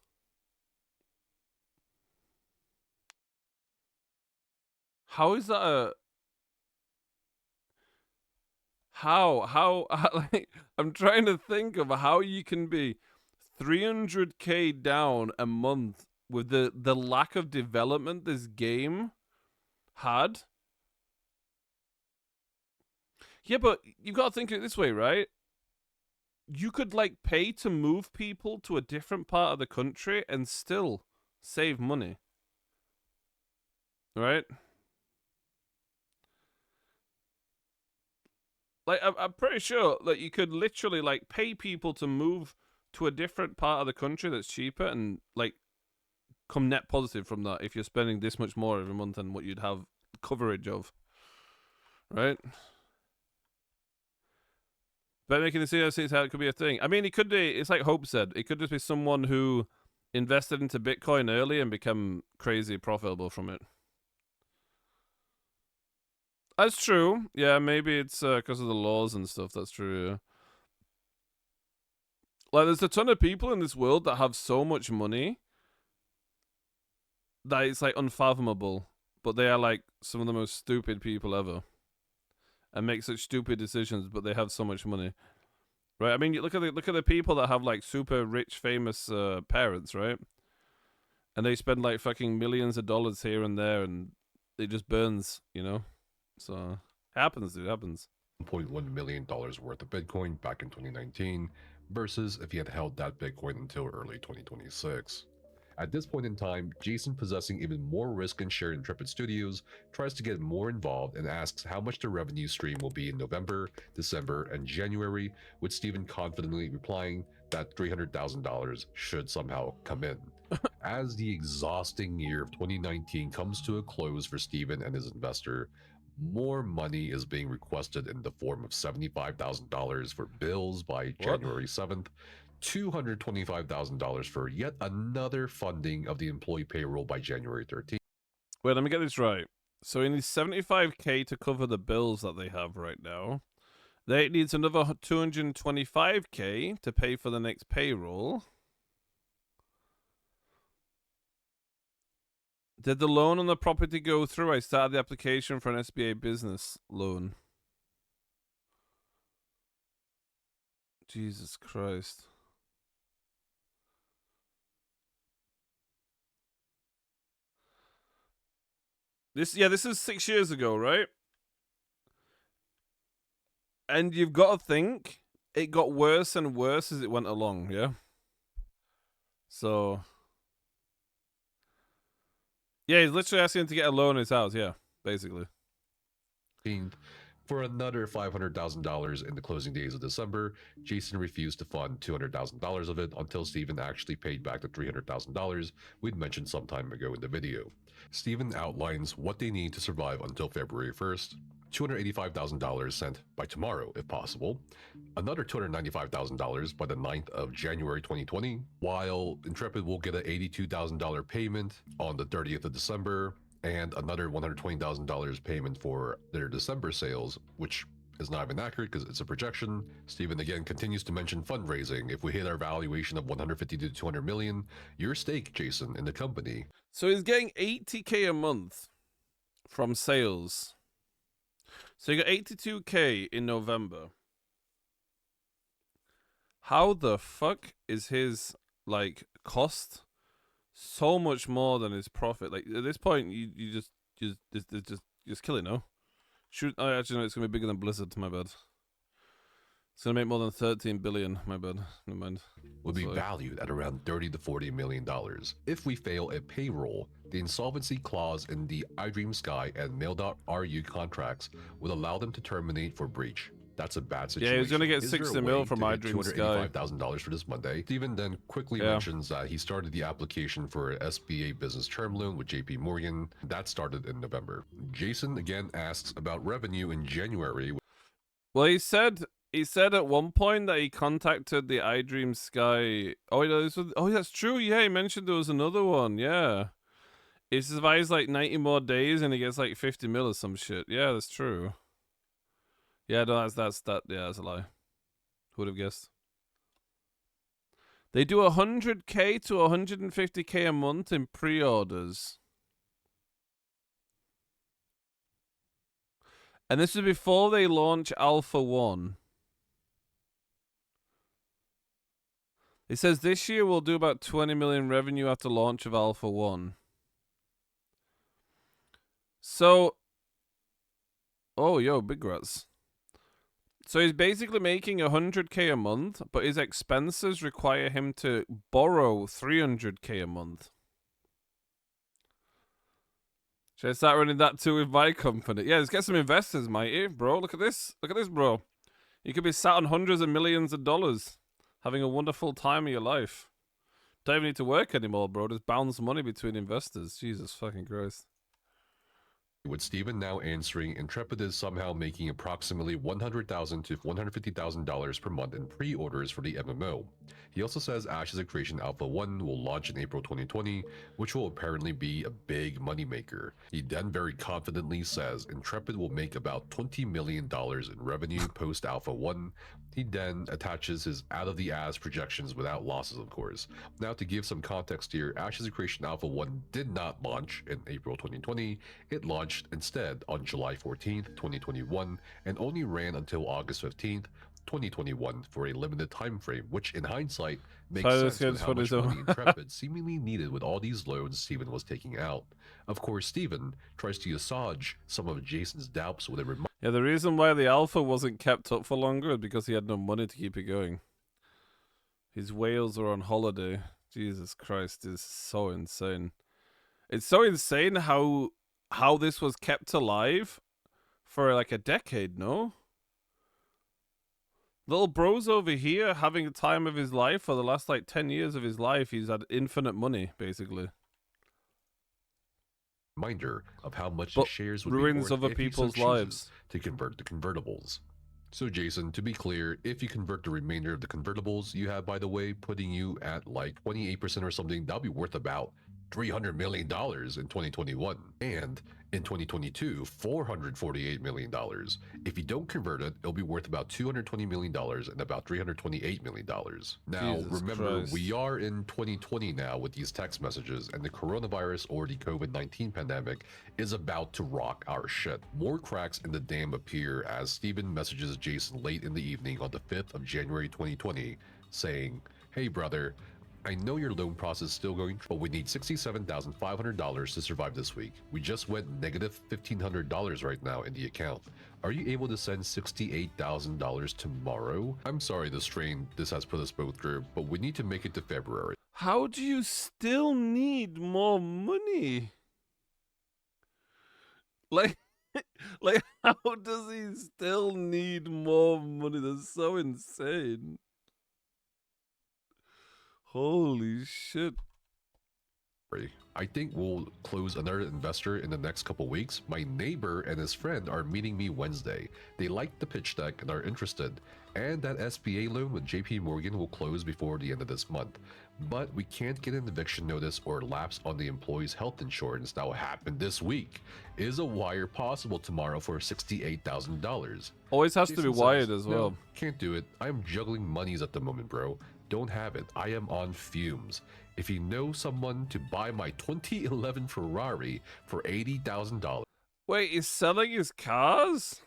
How is that a... How like, I'm trying to think of how you can be 300k down a month with the lack of development this game had. Yeah, but you got to think of it this way, right? You could like pay to move people to a different part of the country and still save money. Right? Like, I'm pretty sure that you could literally, like, pay people to move to a different part of the country that's cheaper and, like, come net positive from that if you're spending this much more every month than what you'd have coverage of. Right? But making the CRC how it could be a thing. I mean, it could be, it's like Hope said, it could just be someone who invested into Bitcoin early and become crazy profitable from it. That's true. Yeah, maybe it's because of the laws and stuff. That's true. Yeah. Like, there's a ton of people in this world that have so much money that it's like unfathomable. But they are like some of the most stupid people ever, and make such stupid decisions. But they have so much money, right? I mean, you look at the people that have like super rich, famous parents, right? And they spend like fucking millions of dollars here and there, and it just burns, you know. So it happens, dude. It happens. $1.1 million worth of Bitcoin back in 2019 versus if he had held that Bitcoin until early 2026. At this point in time, Jason, possessing even more risk and share in Intrepid Studios, tries to get more involved and asks how much the revenue stream will be in November, December, and January, with Steven confidently replying that $300,000 should somehow come in. As the exhausting year of 2019 comes to a close for Steven and his investor, more money is being requested in the form of $75,000 for bills by January 7th, $225,000 for yet another funding of the employee payroll by January 13th. Wait, let me get this right. So he needs 75k to cover the bills that they have right now. Then it needs another 225k to pay for the next payroll. Did the loan on the property go through? I started the application for an SBA business loan. Jesus Christ. This is 6 years ago, right? And you've got to think it got worse and worse as it went along, yeah? So yeah, he's literally asking him to get a loan in his house, yeah, basically. For another $500,000 in the closing days of December, Jason refused to fund $200,000 of it until Steven actually paid back the $300,000 we'd mentioned some time ago in the video. Steven outlines what they need to survive until February 1st, $285,000 sent by tomorrow if possible, another $295,000 by the 9th of January 2020, while Intrepid will get an $82,000 payment on the 30th of December, and another $120,000 payment for their December sales, which is not even accurate because it's a projection. Steven again continues to mention fundraising. If we hit our valuation of 150 to 200 million, your stake, Jason, in the company. So he's getting 80K a month from sales. So you got 82K in November. How the fuck is his like cost so much more than his profit? Like at this point, you just kill it, no? Shoot, I actually know it's gonna be bigger than Blizzard. My bad. It's gonna make more than 13 billion. My bad. Never mind. Would be valued at around $30 to $40 million. If we fail a payroll, the insolvency clause in the iDream Sky and Mail.ru contracts would allow them to terminate for breach. That's a bad situation. Yeah, he's gonna get Is there 60 a mil way from to get iDream Sky. $285,000 for this Monday. Steven then quickly mentions that he started the application for an SBA business term loan with JP Morgan. That started in November. Jason again asks about revenue in January. Well, he said at one point that he contacted the iDream Sky. Oh, that's true. Yeah, he mentioned there was another one. Yeah, he survives like 90 more days and he gets like 50 mil or some shit. Yeah, that's true. Yeah, no, that's yeah, that's a lie. Who would have guessed? They do 100K to 150K a month in pre-orders. And this is before they launch Alpha 1. It says this year we'll do about 20 million revenue after launch of Alpha 1. So, oh, yo, big rats. So he's basically making 100K a month, but his expenses require him to borrow 300K a month. Should I start running that too with my company? Yeah, let's get some investors, matey, bro. Look at this. Look at this, bro. You could be sat on hundreds of millions of dollars, having a wonderful time of your life. Don't even need to work anymore, bro. Just bounce money between investors. Jesus fucking Christ. With Steven now answering, Intrepid is somehow making approximately $100,000 to $150,000 per month in pre-orders for the MMO. He also says Ashes of Creation Alpha 1 will launch in April 2020, which will apparently be a big moneymaker. He then very confidently says Intrepid will make about $20 million in revenue post-Alpha 1. He then attaches his out-of-the-ass projections without losses, of course. Now, to give some context here, Ashes of Creation Alpha 1 did not launch in April 2020. It launched instead on July 14th, 2021, and only ran until August 15th, 2021 for a limited time frame, which in hindsight makes sense with how much money Intrepid seemingly needed with all these loans Steven was taking out. Of course, Steven tries to assuage some of Jason's doubts with a reminder. Yeah, the reason why the alpha wasn't kept up for longer is because he had no money to keep it going. His whales are on holiday. Jesus Christ, this is so insane. It's so insane how this was kept alive for like a decade, no? Little bro's over here having the time of his life for the last like 10 years of his life. He's had infinite money, basically. Reminder of how much the shares would ruins be worth other if he people's so lives to convert the convertibles. So Jason, to be clear, if you convert the remainder of the convertibles you have, by the way, putting you at like 28% or something, that'll be worth about $300 million in 2021, and in 2022, $448 million. If you don't convert it, it'll be worth about $220 million and about $328 million. Now, Jesus remember, Christ. we are in 2020 now with these text messages, and the coronavirus or the COVID-19 pandemic is about to rock our shit. More cracks in the dam appear as Steven messages Jason late in the evening on the 5th of January 2020, saying, "Hey brother, I know your loan process is still going, but we need $67,500 to survive this week. We just went negative $1,500 right now in the account. Are you able to send $68,000 tomorrow? I'm sorry the strain this has put us both through, but we need to make it to February. How do you still need more money? Like, like, how does he still need more money? That's so insane. Holy shit. I think we'll close another investor in the next couple weeks. My neighbor and his friend are meeting me Wednesday. They like the pitch deck and are interested. And that SBA loan with JP Morgan will close before the end of this month. But we can't get an eviction notice or lapse on the employee's health insurance that will happen this week. Is a wire possible tomorrow for $68,000? Always has to be Jason wired says, as well. "No, can't do it. I'm juggling monies at the moment, bro. Don't have it. I am on fumes. If you know someone to buy my 2011 Ferrari for $80,000, Wait, he's selling his cars?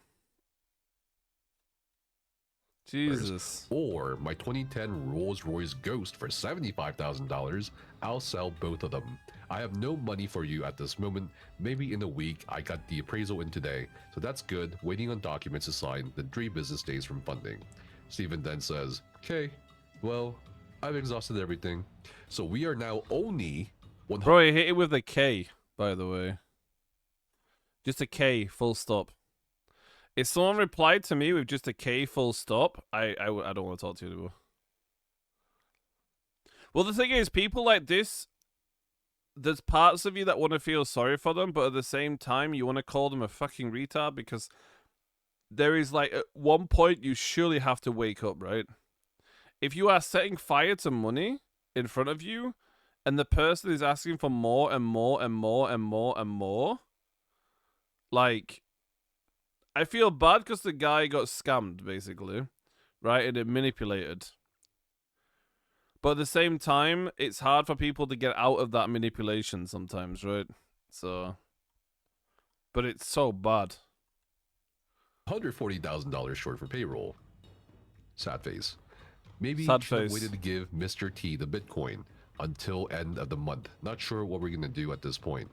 Jesus. or my 2010 Rolls-Royce Ghost for $75,000, I'll sell both of them. I have no money for you at this moment. Maybe in a week. I got the appraisal in today, so that's good. Waiting on documents to sign, then 3 business days from funding." Steven then says, "Okay, well, I've exhausted everything. So we are now only Bro, he hit it with a K, by the way. Just a K, full stop. If someone replied to me with just a K, full stop, I don't want to talk to you anymore. Well, the thing is, people like this, there's parts of you that want to feel sorry for them, but at the same time, you want to call them a fucking retard because there is, like, at one point, you surely have to wake up, right? If you are setting fire to money in front of you, and the person is asking for more and more and more and more and more, like, I feel bad because the guy got scammed, basically, right? And it manipulated. But at the same time, it's hard for people to get out of that manipulation sometimes, right? So, but it's so bad. $140,000 short for payroll. Sad face. Maybe Sad you should have face. waited to give Mr. T the Bitcoin until end of the month. Not sure what we're gonna do at this point.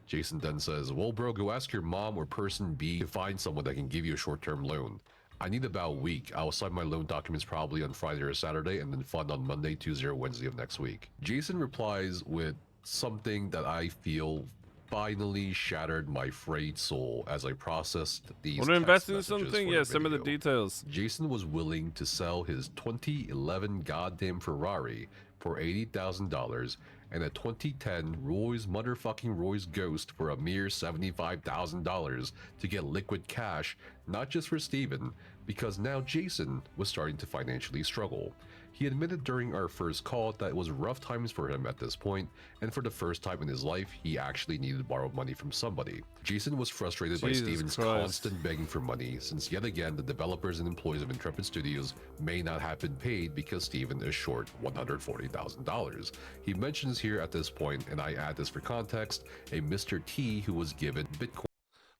Jason then says, "Well, bro, go ask your mom or person B to find someone that can give you a short-term loan. I need about a week. I'll sign my loan documents probably on Friday or Saturday and then fund on Monday, Tuesday, or Wednesday of next week." Jason replies with something that I feel finally shattered my frayed soul as I processed these Want to text invest in messages something? for Yeah, the send me the video. details. Jason was willing to sell his 2011 goddamn Ferrari for $80,000 and a 2010 Roy's motherfucking Roy's Ghost for a mere $75,000 to get liquid cash, not just for Steven, because now Jason was starting to financially struggle. He admitted during our first call that it was rough times for him at this point, and for the first time in his life, he actually needed to borrow money from somebody. Jason was frustrated by Jesus Steven's Christ. constant begging for money, since yet again the developers and employees of Intrepid Studios may not have been paid because Steven is short $140,000. He mentions here at this point, and I add this for context, a Mr. T who was given Bitcoin.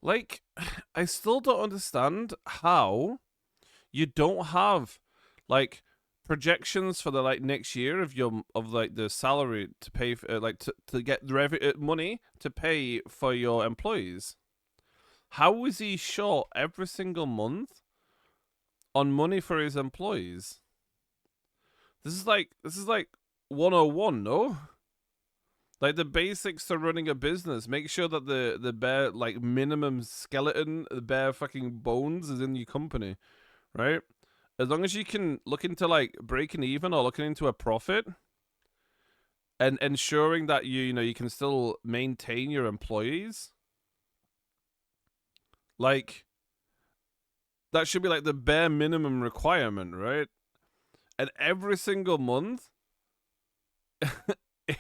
Like, I still don't understand how you don't have, like, projections for the, like, next year of your like the salary to pay for, like, to get the money to pay for your employees. How is he short every single month on money for his employees? This is like 101, no? Like, the basics to running a business. Make sure that the bare, like, minimum skeleton, the bare fucking bones is in your company, right? As long as you can look into, like, breaking even or looking into a profit and ensuring that you know you can still maintain your employees, like, that should be like the bare minimum requirement, right? And every single month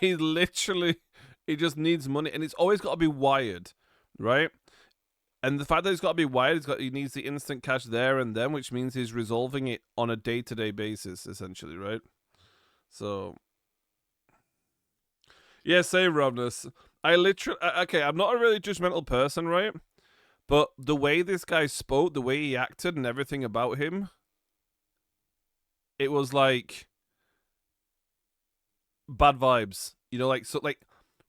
he just needs money, and it's always got to be wired, right? And the fact that it's got to be wired, he needs the instant cash there and then, which means he's resolving it on a day-to-day basis, essentially, right? So, yeah, same, Robness. Okay, I'm not a really judgmental person, right? But the way this guy spoke, the way he acted, and everything about him, it was like, bad vibes. You know, like, so, like,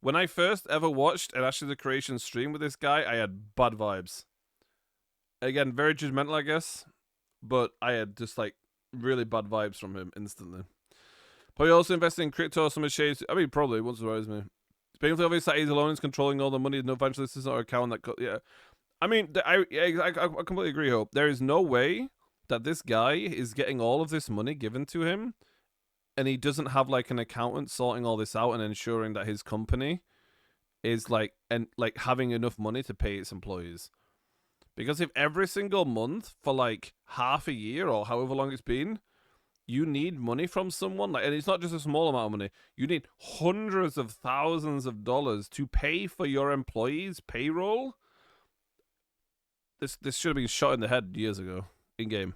when I first ever watched an Ashes of the Creation stream with this guy, I had bad vibes. Again, very judgmental, I guess, but I had just, like, really bad vibes from him instantly. Probably also invested in crypto, some of shades. I mean, probably, won't surprise me. It's painfully obvious that he's alone is controlling all the money. No financial assistant or account that, yeah. I mean, I completely agree, Hope. There is no way that this guy is getting all of this money given to him, and he doesn't have like an accountant sorting all this out and ensuring that his company is like having enough money to pay its employees. Because if every single month for like half a year or however long it's been, you need money from someone, like, and it's not just a small amount of money. You need hundreds of thousands of dollars to pay for your employees' payroll. This should have been shot in the head years ago, in game.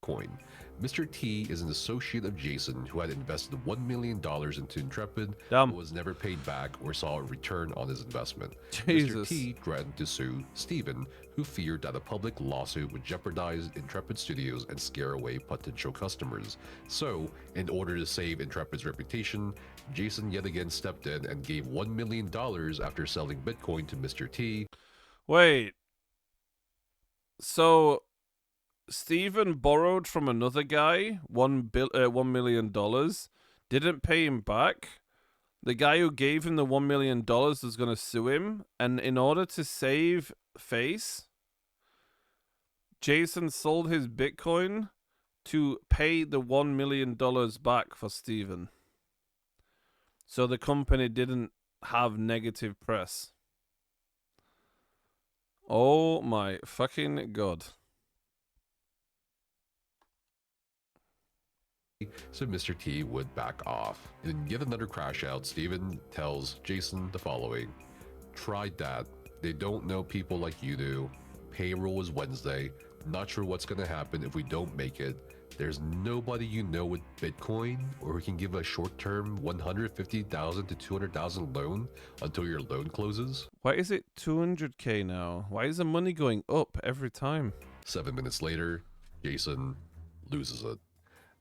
Coin. Mr. T is an associate of Jason who had invested $1 million into Intrepid, Damn. but was never paid back or saw a return on his investment. Jesus. Mr. T threatened to sue Steven, who feared that a public lawsuit would jeopardize Intrepid Studios and scare away potential customers. So, in order to save Intrepid's reputation, Jason yet again stepped in and gave $1 million after selling Bitcoin to Mr. T. Wait. So Steven borrowed from another guy $1 million, didn't pay him back. The guy who gave him the $1 million was going to sue him, and in order to save face, Jason sold his Bitcoin to pay the $1 million back for Steven. So the company didn't have negative press. Oh my fucking god. So Mr. T would back off. In yet another crash out, Steven tells Jason the following: tried that. They don't know people like you do. Payroll is Wednesday. Not sure what's gonna happen if we don't make it. There's nobody you know with Bitcoin or who can give a short-term $150,000 to $200,000 loan until your loan closes. Why is it 200k now? Why is the money going up every time? 7 minutes later, Jason loses it.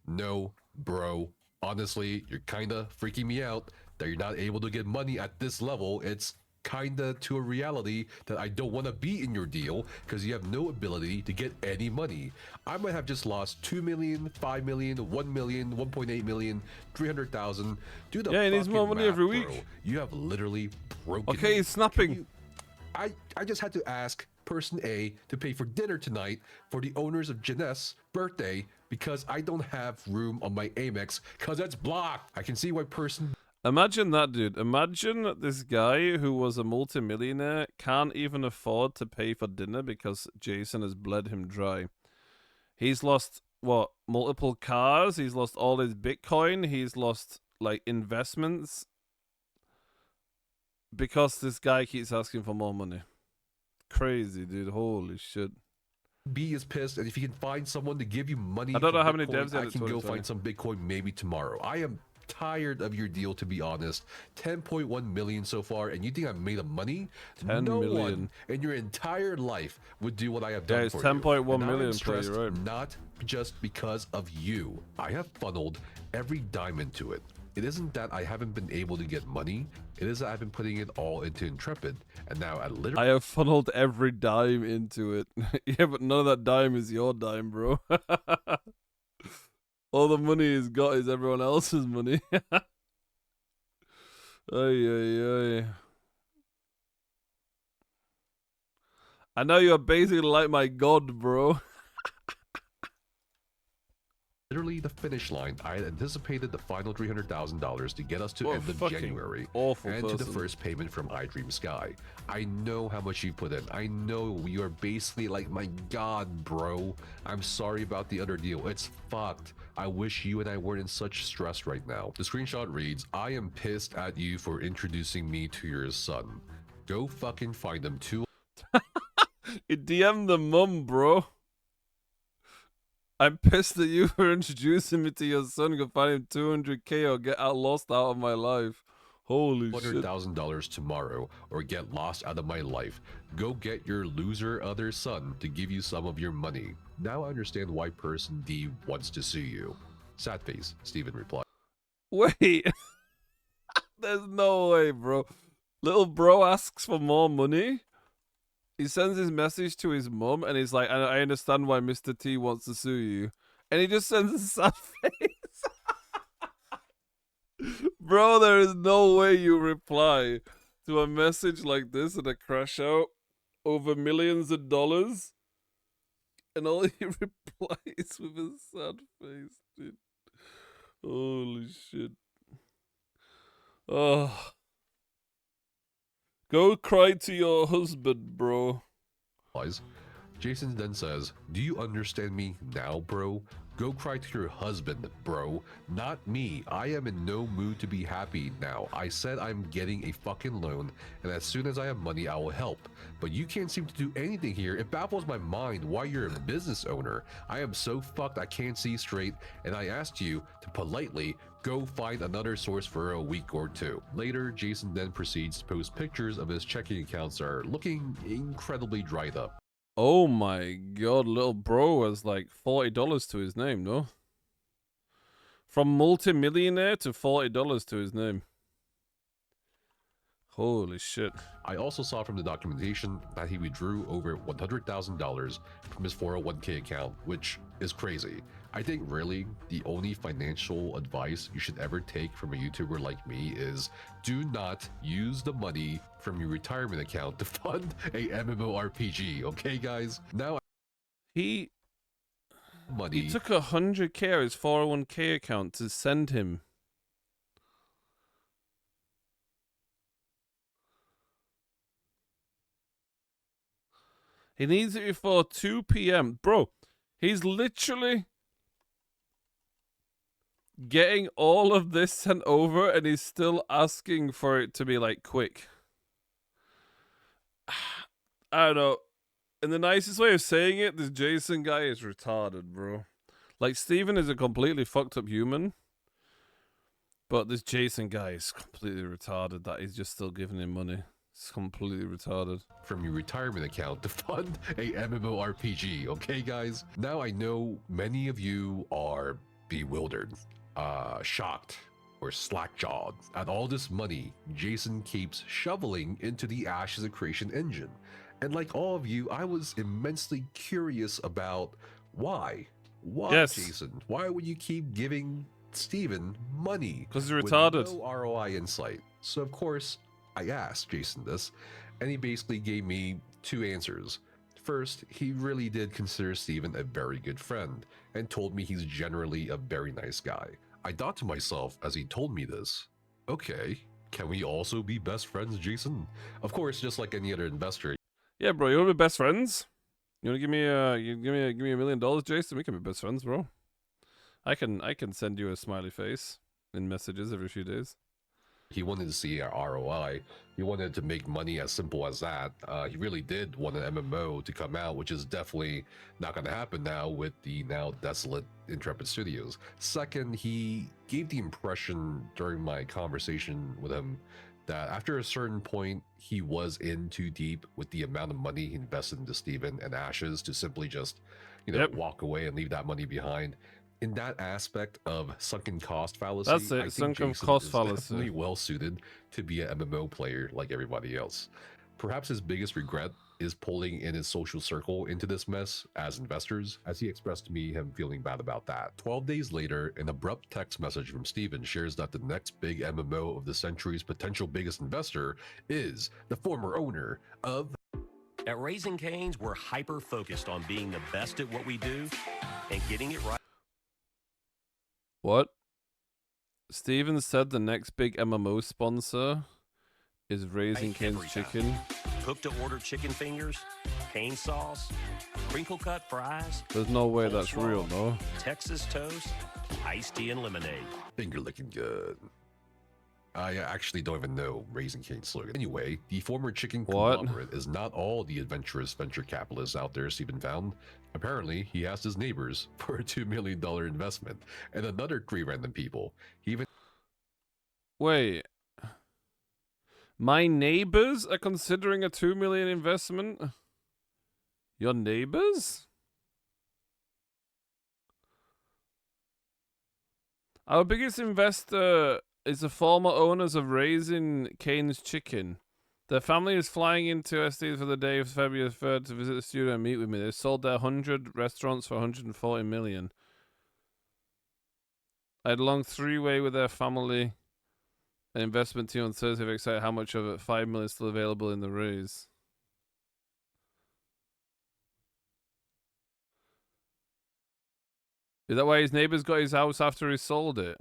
No, bro, honestly, you're kinda freaking me out that you're not able to get money at this level. It's kinda to a reality that I don't want to be in your deal because you have no ability to get any money. I might have just lost 2 million, 5 million, 1 million, 1.8 million, 300,000. Do the Yeah, he needs fucking more money math, every bro. week. You have literally broken Okay, me. he's snapping. I just had to ask person A to pay for dinner tonight for the owners of Jeunesse birthday because I don't have room on my Amex because it's blocked. I can see why person Imagine that, dude. Imagine this guy who was a multimillionaire can't even afford to pay for dinner because Jason has bled him dry. He's lost, what, multiple cars? He's lost all his Bitcoin. He's lost, like, investments because this guy keeps asking for more money. Crazy, dude. Holy shit. B is pissed, and if you can find someone to give you money, I don't for know how many Bitcoin, devs had I it can go 2020. find some Bitcoin maybe tomorrow. I am tired of your deal, to be honest. 10.1 million so far, and you think I've made a money? 10 no million. one in your entire life would do what I have Yeah, done it's for 10.1 you. And I am million, stressed Play, you're right. not just because of you. I have funneled every dime into it. It isn't that I haven't been able to get money. It is that I've been putting it all into Intrepid, and now I literally I have funneled every dime into it. Yeah, but none of that dime is your dime, bro. All the money he's got is everyone else's money. Ay, ay, ay. I know you're basically like my god, bro. literally the finish line. I had anticipated the final $300,000 to get us to What a end of fucking January awful and to the person. first payment from iDream Sky. I know how much you put in. I know you are basically like, my god, bro. I'm sorry about the other deal. It's fucked. I wish you and I weren't in such stress right now. The screenshot reads, I am pissed at you for introducing me to your son. Go fucking find him too. You DM the mum, bro. I'm pissed at you for introducing me to your son. Go find him 200k or get lost out of my life. Holy shit. $100,000 tomorrow or get lost out of my life. Go get your loser other son to give you some of your money. Now I understand why person D wants to sue you. Sad face, Steven replied. Wait. There's no way, bro. Little bro asks for more money. He sends his message to his mum, and he's like, I understand why Mr. T wants to sue you. And he just sends a sad face. Bro, there is no way you reply to a message like this and a crash out over millions of dollars. And all he replies with a sad face, dude. Holy shit. Oh. Go cry to your husband, bro. Jason then says, "Do you understand me now, bro? Go cry to your husband, bro. Not me. I am in no mood to be happy now. I said I'm getting a fucking loan, and as soon as I have money, I will help. But you can't seem to do anything here. It baffles my mind why you're a business owner. I am so fucked I can't see straight, and I asked you to politely go find another source for a week or two." Later, Jason then proceeds to post pictures of his checking accounts that are looking incredibly dried up. Oh my god, little bro has like $40 to his name, no? From multimillionaire to $40 to his name. Holy shit. I also saw from the documentation that he withdrew over $100,000 from his 401k account, which is crazy. I think really the only financial advice you should ever take from a YouTuber like me is do not use the money from your retirement account to fund a MMORPG, okay guys? Now He money took 100k out of his 401k account to send him. He needs it before 2 p.m. Bro, he's literally getting all of this sent over and he's still asking for it to be like quick. I don't know. In the nicest way of saying it, this Jason guy is retarded, bro. Like, Steven is a completely fucked up human. But this Jason guy is completely retarded that he's just still giving him money. It's completely retarded. From your retirement account to fund a MMORPG, okay guys? Now I know many of you are bewildered, shocked, or slack-jawed at all this money Jason keeps shoveling into the Ashes of Creation engine. And like all of you, I was immensely curious about why. Why, Yes. Jason? Why would you keep giving Steven money? 'Cause he's with retarded. no ROI in sight. So of course, I asked Jason this, and he basically gave me two answers. First, he really did consider Steven a very good friend, and told me he's generally a very nice guy. I thought to myself as he told me this, okay, can we also be best friends, Jason? Of course, just like any other investor. Yeah, bro, you want to be best friends? You want to give me $1 million, Jason? We can be best friends, bro. I can send you a smiley face in messages every few days. He wanted to see our ROI. He wanted to make money as simple as that. He really did want an MMO to come out, which is definitely not going to happen now with the now desolate Intrepid Studios. Second, he gave the impression during my conversation with him that after a certain point, he was in too deep with the amount of money he invested into Steven and Ashes to simply just, walk away and leave that money behind. In that aspect of sunken cost fallacy, That's it, I think sunken Jason cost is fallacy. definitely well suited to be an MMO player like everybody else. Perhaps his biggest regret is pulling in his social circle into this mess as investors, as he expressed to me him feeling bad about that. 12 days later, an abrupt text message from Steven shares that the next big MMO of the century's potential biggest investor is the former owner of... At Raising Cane's, we're hyper-focused on being the best at what we do and getting it right. What? Steven said the next big MMO sponsor is Raising Cane's every time. Chicken. Cook-to-order chicken fingers, cane sauce, crinkle-cut fries, There's no way that's coleslaw, real, no? Texas toast, iced tea, and lemonade. Finger licking good. I actually don't even know Raising Cane's slogan. Anyway, the former chicken What? conglomerate is not all the adventurous venture capitalists out there Steven found. Apparently, he asked his neighbors for a $2 million investment and another 3 random people. He even Wait. My neighbors are considering a $2 million investment? Your neighbors? Our biggest investor is the former owners of Raising Cane's Chicken. Their family is flying into SD for the day of February 3rd to visit the studio and meet with me. They sold their 100 restaurants for 140 million. I had a long three-way with their family and investment team on Thursday. Very excited how much of it. 5 million is still available in the raise. Is that why his neighbors got his house after he sold it?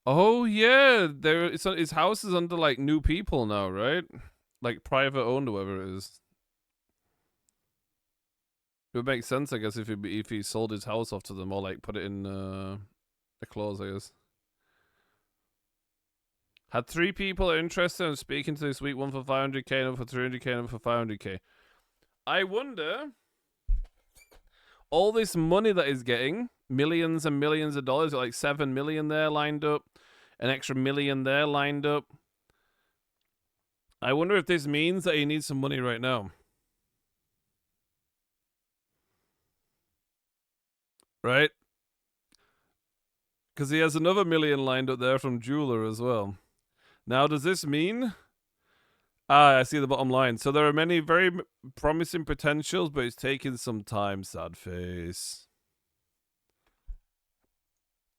Oh yeah, his house is under like new people now, right? Like private owned or whatever it is. It would make sense, I guess, if he sold his house off to them or like put it in a clause, I guess. Had 3 people interested in speaking to this week, one for 500k, another for 300k, another for 500k. I wonder, all this money that he's getting, millions and millions of dollars, like 7 million there lined up, an extra million there lined up. I wonder if this means that he needs some money right now. Right? Because he has another million lined up there from Jeweler as well. Now, does this mean... I see the bottom line. So there are many very promising potentials, but it's taking some time, sad face.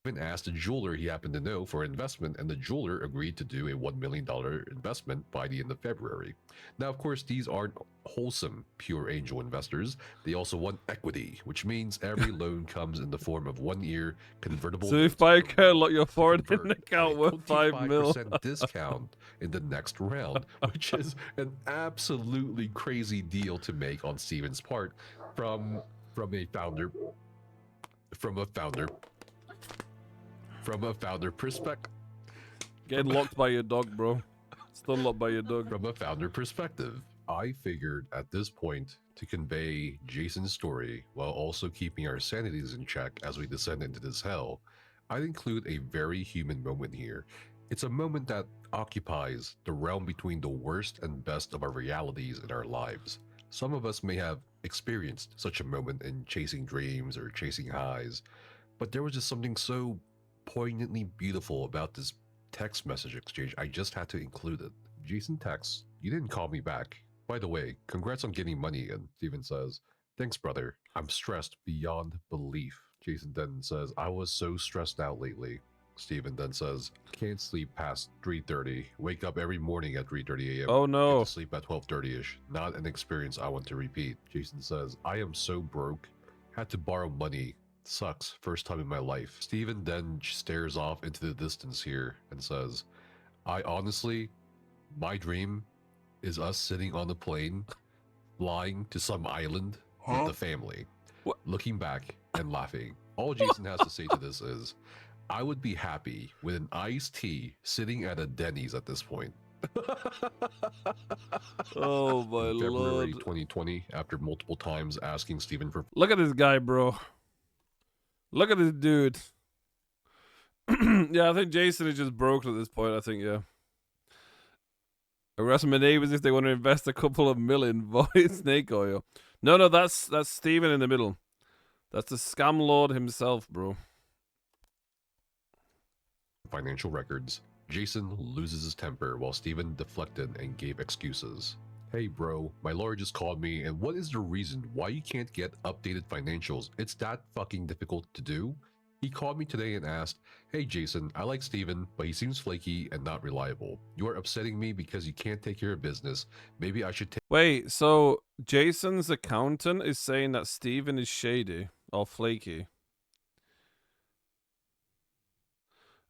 Even asked a jeweler he happened to know for investment, and the jeweler agreed to do a $1 million investment by the end of February. Now, of course, these aren't wholesome, pure angel investors. They also want equity, which means every loan comes in the form of 1-year convertible. So if I can lock your foreign account worth 5 mil. 25% discount in the next round, which is an absolutely crazy deal to make on Steven's part from a founder perspective. Getting locked by your dog, bro. Still locked by your dog. From a founder perspective, I figured at this point to convey Jason's story while also keeping our sanities in check as we descend into this hell, I'd include a very human moment here. It's a moment that occupies the realm between the worst and best of our realities in our lives. Some of us may have experienced such a moment in chasing dreams or chasing highs, but there was just something so poignantly beautiful about this text message exchange. I just had to include it. Jason texts, "You didn't call me back. By the way, congrats on getting money in." Steven says, "Thanks, brother. I'm stressed beyond belief." Jason then says, "I was so stressed out lately." Steven then says, "Can't sleep past 3:30. Wake up every morning at 3:30 a.m. Oh no. Get to sleep at 12:30ish. Not an experience I want to repeat." Jason says, "I am so broke. Had to borrow money. Sucks. First time in my life." Steven then stares off into the distance here and says, "I honestly, my dream is us sitting on a plane, flying to some island with the family, looking back and laughing." All Jason has to say to this is, "I would be happy with an iced tea sitting at a Denny's at this point." Oh my In February lord. 2020, after multiple times asking Steven for Look at this guy, bro. Look at this dude. Yeah, I think Jason is just broke at this point, I think, yeah. Arrest my neighbors if they want to invest a couple of million. Void snake oil. No, that's Steven in the middle. That's the scam lord himself, bro. financial records. Jason loses his temper while Steven deflected and gave excuses. "Hey bro, my lawyer just called me, and what is the reason why you can't get updated financials? It's that fucking difficult to do?" He called me today and asked, "Hey Jason, I like Steven, but he seems flaky and not reliable. You are upsetting me because you can't take care of business. Maybe I should take..." Wait, so Jason's accountant is saying that Steven is shady or flaky.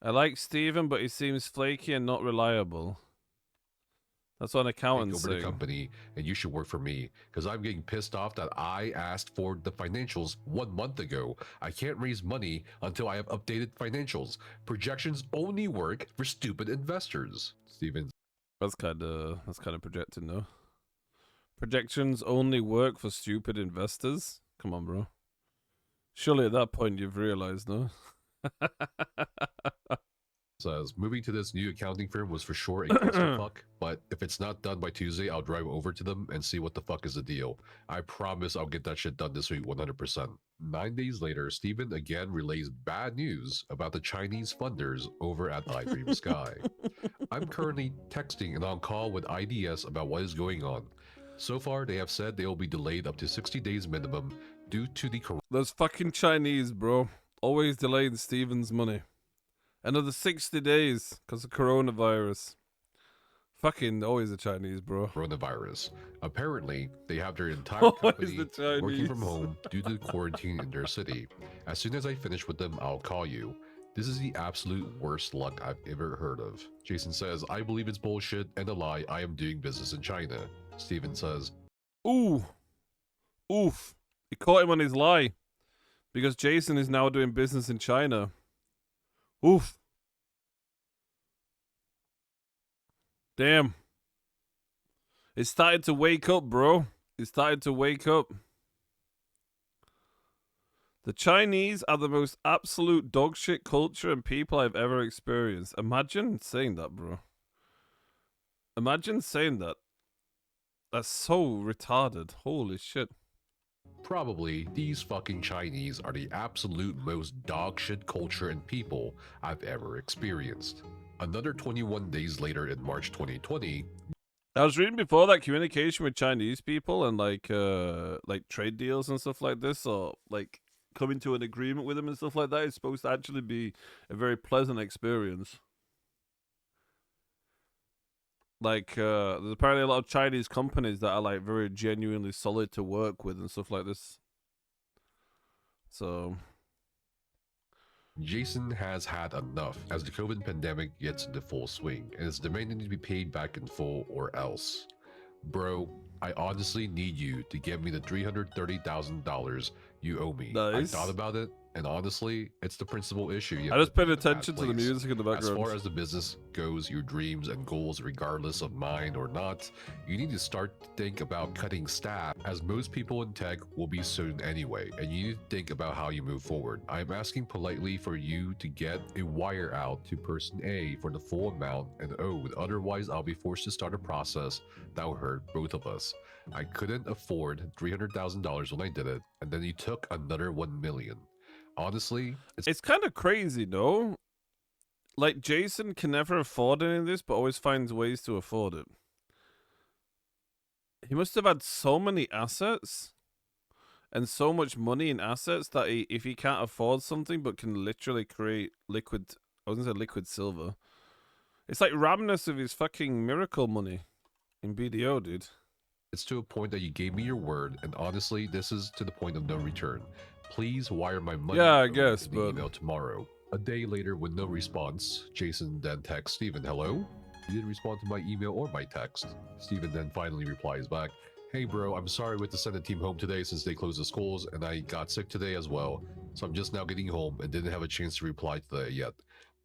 I like Steven, but he seems flaky and not reliable. That's what an accountant's over the saying. company, and you should work for me, because I'm getting pissed off that I asked for the financials 1 month ago. I can't raise money until I have updated financials. Projections only work for stupid investors. Steven. That's kind of projecting, though. Projections only work for stupid investors. Come on, bro. Surely at that point you've realized, no? says, moving to this new accounting firm was for sure a clusterfuck, but if it's not done by Tuesday, I'll drive over to them and see what the fuck is the deal. I promise I'll get that shit done this week 100%. 9 days later, Steven again relays bad news about the Chinese funders over at iDream Sky. I'm currently texting and on call with IDS about what is going on. So far, they have said they will be delayed up to 60 days minimum due to the Those fucking Chinese, bro. Always delaying Steven's money. Another 60 days because of coronavirus. Fucking always the Chinese, bro. coronavirus. Apparently, they have their entire Always company the Chinese. working from home due to the quarantine in their city. As soon as I finish with them, I'll call you. This is the absolute worst luck I've ever heard of. Jason says, I believe it's bullshit and a lie. I am doing business in China. Steven says, Ooh. Oof. He caught him on his lie. Because Jason is now doing business in China. Oof. Damn. It started to wake up, bro. It started to wake up. The Chinese are the most absolute dogshit culture and people I've ever experienced. Imagine saying that, bro. Imagine saying that. That's so retarded. Holy shit. probably these fucking Chinese are the absolute most dogshit culture and people I've ever experienced. Another 21 days later in March 2020, I was reading before that communication with Chinese people and like trade deals and stuff like this, or like coming to an agreement with them and stuff like that is supposed to actually be a very pleasant experience. Like there's apparently a lot of Chinese companies that are like very genuinely solid to work with and stuff like this. So Jason has had enough as the COVID pandemic gets into full swing and is demanding to be paid back in full or else. Bro, I honestly need you to give me the $330,000 you owe me. Nice. I thought about it, and honestly, it's the principal issue. You I have just to paid put in that attention to the place. music in the As background. far as the business goes, your dreams and goals, regardless of mine or not, you need to start to think about cutting staff, as most people in tech will be soon anyway, and you need to think about how you move forward. I'm asking politely for you to get a wire out to person A for the full amount and owed, otherwise I'll be forced to start a process that will hurt both of us. I couldn't afford $300,000 when I did it, and then you took another $1 million. Honestly, It's kind of crazy, no? Like, Jason can never afford any of this, but always finds ways to afford it. He must have had so many assets and so much money in assets that if he can't afford something but can literally create liquid, I was going to say liquid silver. It's like Ramnus with his fucking miracle money in BDO, dude. it's to a point that you gave me your word, and honestly, this is to the point of no return. Please wire my money Yeah, I over guess, to the but- email tomorrow. A day later, with no response, Jason then texts Steven, hello? You didn't respond to my email or my text. Steven then finally replies back, hey bro, I'm sorry with the Senate team home today since they closed the schools, and I got sick today as well, so I'm just now getting home and didn't have a chance to reply to that yet.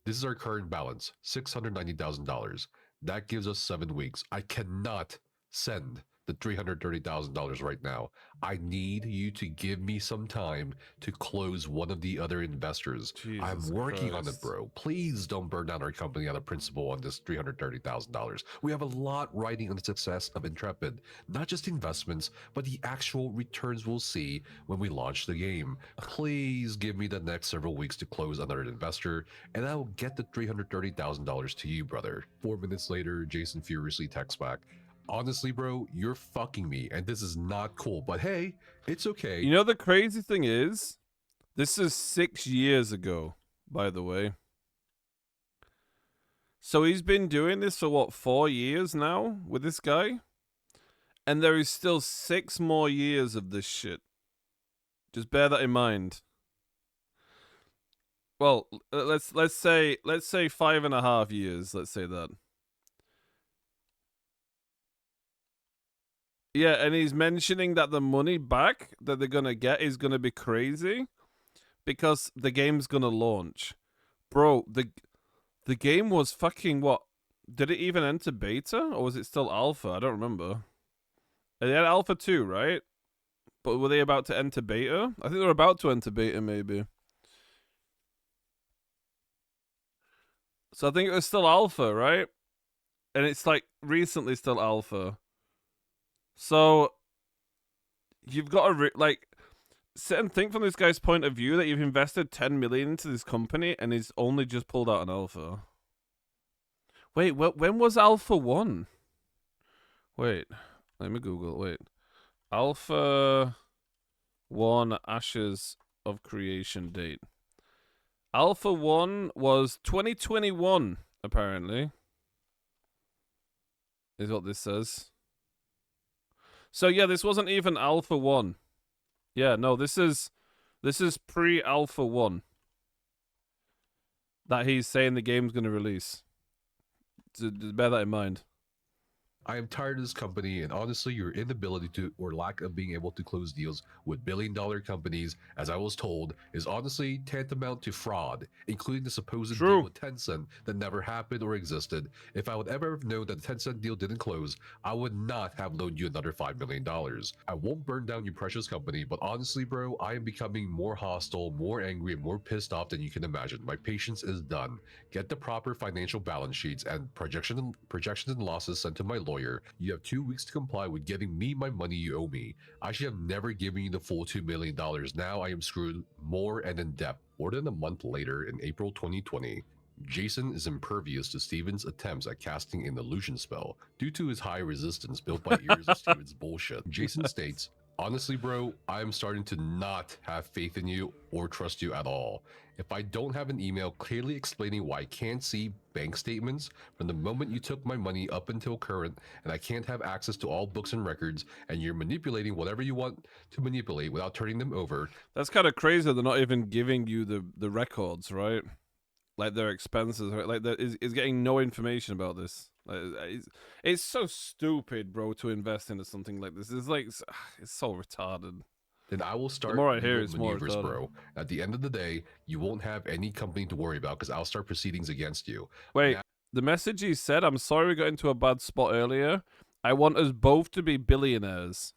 This is our current balance, $690,000. That gives us 7 weeks. I cannot send the $330,000 right now. I need you to give me some time to close one of the other investors. I'm Jesus working on it, Christ. bro. Please don't burn down our company out of principle on this $330,000. We have a lot riding on the success of Intrepid. Not just investments, but the actual returns we'll see when we launch the game. Please give me the next several weeks to close another investor, and I will get the $330,000 to you, brother. 4 minutes later, Jason furiously texts back, honestly, bro, you're fucking me, and this is not cool, but hey, it's okay. You know, the crazy thing is, this is 6 years ago, by the way. So he's been doing this for what, 4 years now with this guy? And there is still 6 more years of this shit. Just bear that in mind. Well, let's say 5.5 years, let's say that. Yeah, and he's mentioning that the money back that they're gonna get is gonna be crazy because the game's gonna launch. Bro, the game was fucking what? Did it even enter beta or was it still alpha? I don't remember. They had alpha 2, right? But were they about to enter beta? I think they were about to enter beta, maybe. So I think it was still alpha, right? And it's like recently still alpha. So you've got to like sit and think from this guy's point of view that you've invested 10 million into this company and he's only just pulled out an alpha. Wait, when was Alpha 1? Wait, let me Google. Wait. Alpha 1 Ashes of Creation date. Alpha 1 was 2021, apparently. Is what this says. So yeah, this wasn't even Alpha 1. Yeah, no, this is pre-Alpha 1 that he's saying the game's going to release. So bear that in mind. I am tired of this company, and honestly, your inability to or lack of being able to close deals with billion-dollar companies, as I was told, is honestly tantamount to fraud, including the supposed True. deal with Tencent that never happened or existed. If I would ever have known that the Tencent deal didn't close, I would not have loaned you another $5 million. I won't burn down your precious company, but honestly, bro, I am becoming more hostile, more angry, and more pissed off than you can imagine. My patience is done. Get the proper financial balance sheets and projections and losses sent to my lawyer. You have 2 weeks to comply with giving me my money you owe me. I should have never given you the full $2 million. Now I am screwed more and in debt. More than a month later, in April 2020, Jason is impervious to Steven's attempts at casting an illusion spell due to his high resistance built by years of Steven's bullshit. Jason states, "Honestly, bro, I am starting to not have faith in you or trust you at all. If I don't have an email clearly explaining why I can't see bank statements from the moment you took my money up until current, and I can't have access to all books and records, and you're manipulating whatever you want to manipulate without turning them over." That's kind of crazy. They're not even giving you the records, right? Like their expenses, right? Like that is getting no information about this. Like, it's so stupid, bro, to invest into something like this. It's like it's so retarded. Then I will start The more I hear, legal it's more maneuvers, retarded. bro. At the end of the day, you won't have any company to worry about because I'll start proceedings against you. Wait, Now- the message he said, "I'm sorry we got into a bad spot earlier. I want us both to be billionaires."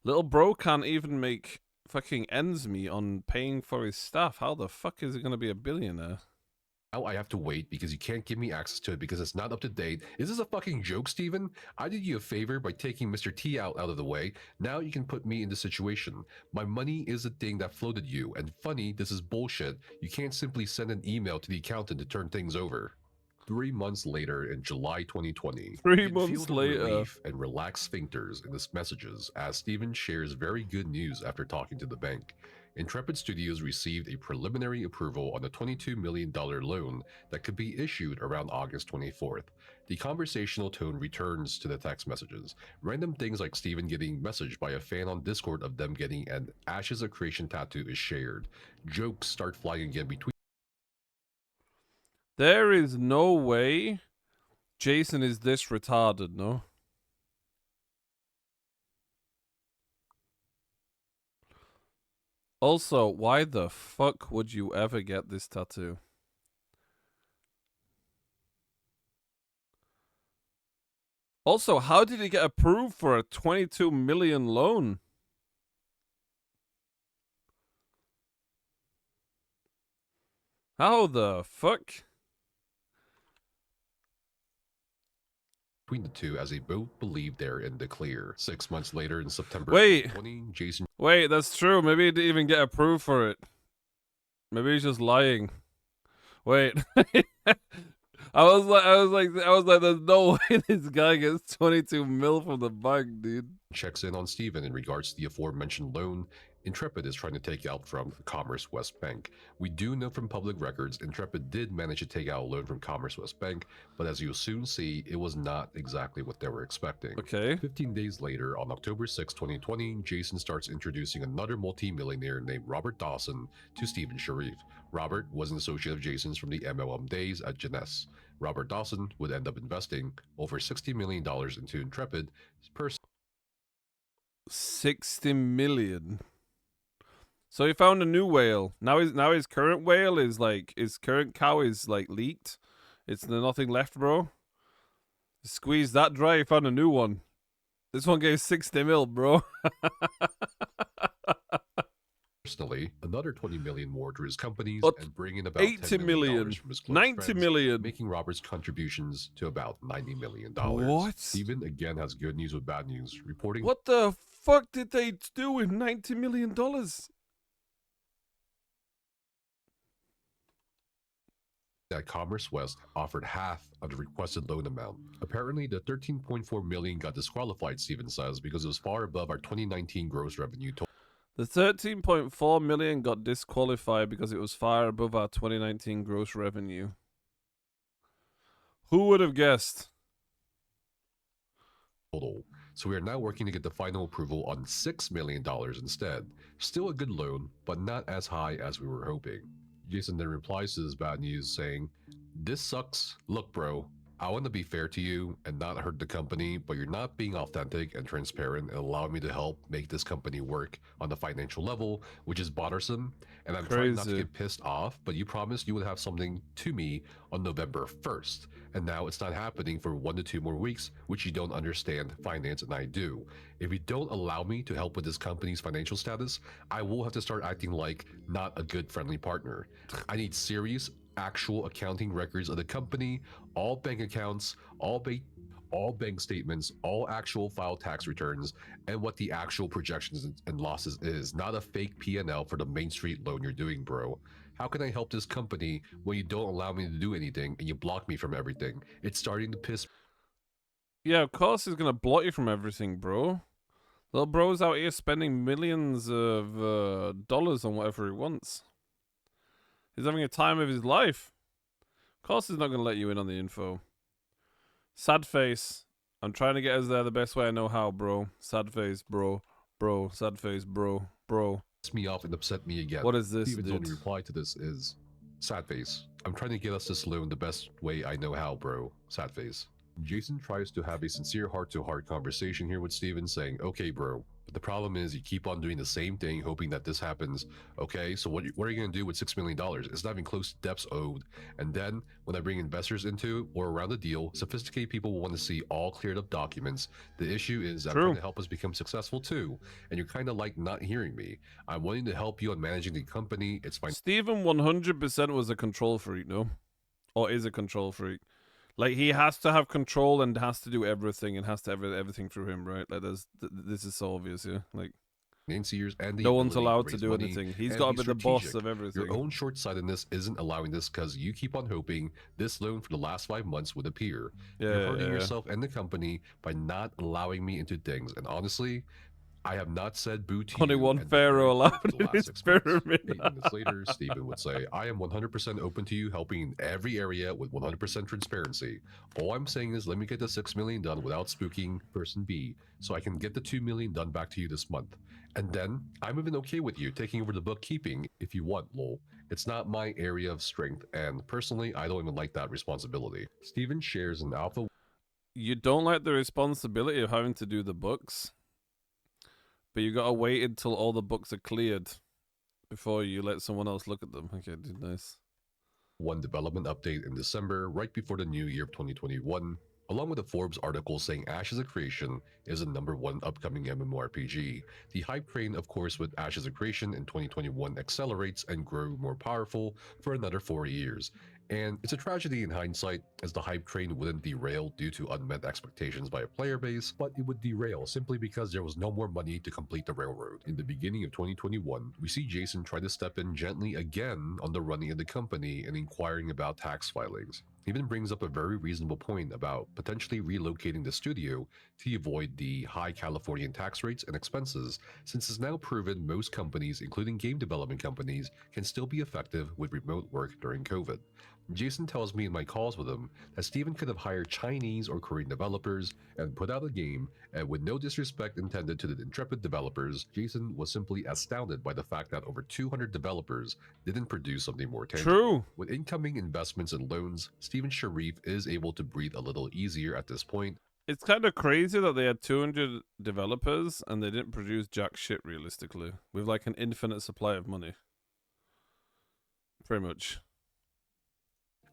Little bro can't even make fucking ends meet on paying for his staff. How the fuck is he gonna be a billionaire? Now I have to wait because you can't give me access to it because it's not up to date. Is this a fucking joke, Steven? I did you a favor by taking Mr. T out of the way. Now you can put me in the situation. My money is the thing that floated you, and funny, this is bullshit. You can't simply send an email to the accountant to turn things over. 3 months later, in July 2020, 3 you can feel months the later. relief and relaxed sphincters in his messages as Steven shares very good news after talking to the bank. Intrepid Studios received a preliminary approval on a $22 million loan that could be issued around August 24th. The conversational tone returns to the text messages. Random things like Steven getting messaged by a fan on Discord of them getting an Ashes of Creation tattoo is shared. Jokes start flying again between. There is no way Jason is this retarded, no? Also, why the fuck would you ever get this tattoo? Also, how did he get approved for a 22 million loan? How the fuck? Between the two as they both believe they're in the clear. 6 months later in September Wait. 2020, Jason Wait, that's true. Maybe he didn't even get approved for it. Maybe he's just lying. Wait. I was like, there's no way this guy gets 22 mil from the bank, dude. checks in on Steven in regards to the aforementioned loan Intrepid is trying to take out from Commerce West Bank. We do know from public records Intrepid did manage to take out a loan from Commerce West Bank, but as you'll soon see, it was not exactly what they were expecting. Okay. 15 days later, on October 6, 2020, Jason starts introducing another multimillionaire named Robert Dawson to Steven Sharif. Robert was an associate of Jason's from the MLM days at Jeunesse. Robert Dawson would end up investing over $60 million into Intrepid per 60 million. So he found a new whale. Now his current whale is like, his current cow is like leaked. It's there's nothing left, bro. Squeeze that dry, he found a new one. This one gave 60 mil, bro. Personally, another 20 million more to his companies What? and bring in about 80 $10 million, million from his close 90 friends, million. making Robert's contributions to about $90 million. What? Steven again has good news with bad news, reporting What the fuck did they do with $90 million? that Commerce West offered half of the requested loan amount. Apparently, the 13.4 million got disqualified, Steven says, because it was far above our 2019 gross revenue total. The 13.4 million got disqualified because it was far above our 2019 gross revenue. Who would have guessed? So we are now working to get the final approval on $6 million instead. Still a good loan, but not as high as we were hoping. Jason then replies to this bad news saying, "This sucks. Look, bro, I want to be fair to you and not hurt the company, but you're not being authentic and transparent and allowing me to help make this company work on the financial level, which is bothersome. And I'm trying not to Crazy. get pissed off, but you promised you would have something to me on November 1st. And now it's not happening for 1 to 2 more weeks, which you don't understand finance and I do. If you don't allow me to help with this company's financial status, I will have to start acting like not a good friendly partner. I need serious actual accounting records of the company, all bank accounts, all bank statements, all actual file tax returns, and what the actual projections and losses is, not a fake P&L for the Main Street loan you're doing, bro. How can I help this company when you don't allow me to do anything and you block me from everything? It's starting to piss." Yeah, of course he's gonna block you from everything, bro. Little bro's out here spending millions of dollars on whatever he wants. He's having a time of his life. Of course he's not gonna let you in on the info. Sad face. I'm trying to get us there the best way I know how, bro. Sad face, bro. Bro. Sad face, bro. Bro. Me off and upset me again. What is this, Steven's dude? only reply to this is, "Sad face. I'm trying to get us this loan the best way I know how, bro. Sad face." Jason tries to have a sincere heart-to-heart conversation here with Steven, saying, "Okay, bro, but the problem is you keep on doing the same thing, hoping that this happens. Okay, so what are you going to do with $6 million? It's not even close to debts owed. And then, when I bring investors into or around the deal, sophisticated people will want to see all cleared up documents. The issue is I'm True. trying to help us become successful too, and you're kind of like not hearing me. I'm wanting to help you on managing the company. It's fine." Steven 100% was a control freak, no? Or is a control freak. Like, he has to have control and has to do everything and has to have everything through him, right? Like, this is so obvious, yeah? Like, Financiers and the no one's ability allowed to raise do money anything. He's and got to be be the boss strategic. of everything. Your own short-sightedness isn't allowing this because you keep on hoping this loan for the last 5 months would appear. Yeah, You're hurting yeah, yeah. yourself and the company by not allowing me into things. And honestly, I have not said boo to Only you. one and pharaoh very much allowed for the in last his 6 months. pyramid. 8 minutes later, Steven would say, "I am 100% open to you helping in every area with 100% transparency. All I'm saying is let me get the $6 million done without spooking person B so I can get the $2 million done back to you this month. And then I'm even okay with you taking over the bookkeeping if you want, lol. It's not my area of strength, and personally, I don't even like that responsibility." Steven shares an alpha You don't like the responsibility of having to do the books, but you gotta wait until all the books are cleared before you let someone else look at them. Okay, dude, nice. 1 development update in December, right before the new year of 2021, along with a Forbes article saying Ashes of Creation is the #1 upcoming MMORPG. The hype train, of course, with Ashes of Creation in 2021 accelerates and grew more powerful for another 4 years. And it's a tragedy in hindsight, as the hype train wouldn't derail due to unmet expectations by a player base, but it would derail simply because there was no more money to complete the railroad. In the beginning of 2021, we see Jason try to step in gently again on the running of the company and inquiring about tax filings. He even brings up a very reasonable point about potentially relocating the studio to avoid the high Californian tax rates and expenses, since it's now proven most companies, including game development companies, can still be effective with remote work during COVID. Jason tells me in my calls with him that Steven could have hired Chinese or Korean developers and put out a game, and with no disrespect intended to the intrepid developers, Jason was simply astounded by the fact that over 200 developers didn't produce something more tangible. True. With incoming investments and loans, Steven Sharif is able to breathe a little easier at this point. It's kind of crazy that they had 200 developers and they didn't produce jack shit realistically, with like an infinite supply of money. Pretty much.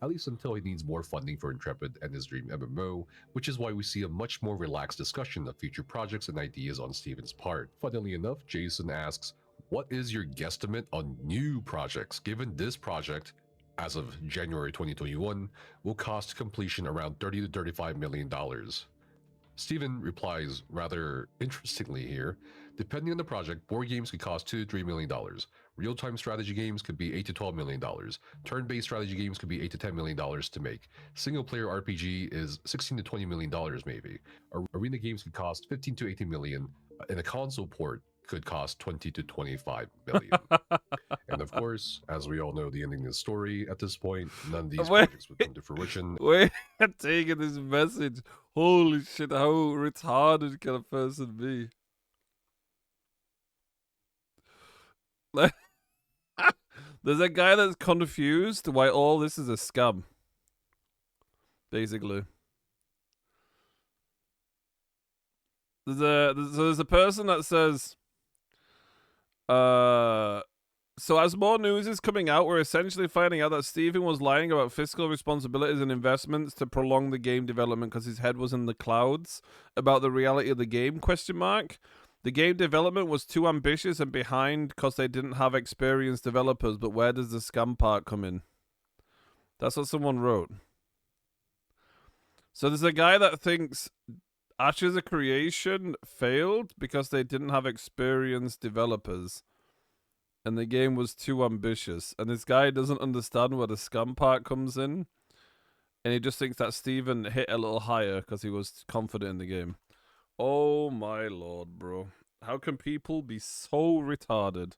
At least until he needs more funding for Intrepid and his dream MMO, which is why we see a much more relaxed discussion of future projects and ideas on Steven's part. Funnily enough, Jason asks, What is your guesstimate on new projects, given this project, as of January 2021, will cost completion around $30 to $35 million? Steven replies rather interestingly here. Depending on the project, board games could cost $2 to $3 million. Real-time strategy games could be $8 to $12 million. Turn-based strategy games could be $8 to $10 million to make. Single-player RPG is $16 to $20 million maybe. Arena games could cost $15 to $18 million, and a console port could cost $20 to $25 million. And of course, as we all know the ending of the story at this point, none of these Wait. projects would come to fruition. Wait, I'm taking this message. Holy shit, how retarded can a person be? Like, there's a guy that's confused why all this is a scam. Basically. There's a person that says, so as more news is coming out, we're essentially finding out that Steven was lying about fiscal responsibilities and investments to prolong the game development because his head was in the clouds about the reality of the game, ? The game development was too ambitious and behind because they didn't have experienced developers, but where does the scam part come in? That's what someone wrote. So there's a guy that thinks Ashes of Creation failed because they didn't have experienced developers. And the game was too ambitious. And this guy doesn't understand where the scam part comes in. And he just thinks that Steven hit a little higher because he was confident in the game. Oh my lord, bro. How can people be so retarded?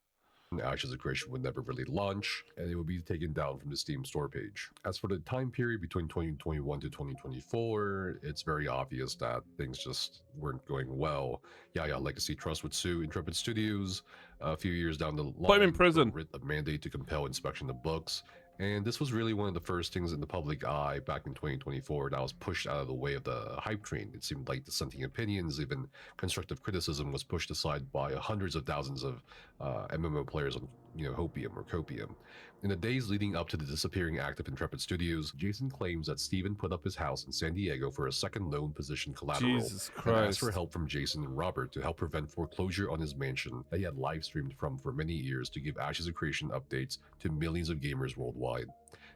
Ashes of Creation would never really launch, and it would be taken down from the Steam store page. As for the time period between 2021 to 2024, it's very obvious that things just weren't going well. Yaya Legacy Trust would sue Intrepid Studios a few years down the line. Put him in prison. For a mandate to compel inspection of books. And this was really one of the first things in the public eye back in 2024 that was pushed out of the way of the hype train. It seemed like dissenting opinions, even constructive criticism, was pushed aside by hundreds of thousands of MMO players on, Hopium or Copium. In the days leading up to the disappearing act of Intrepid Studios, Jason claims that Steven put up his house in San Diego for a second loan position collateral Jesus and asked Christ. for help from Jason and Robert to help prevent foreclosure on his mansion that he had live streamed from for many years to give Ashes of Creation updates to millions of gamers worldwide.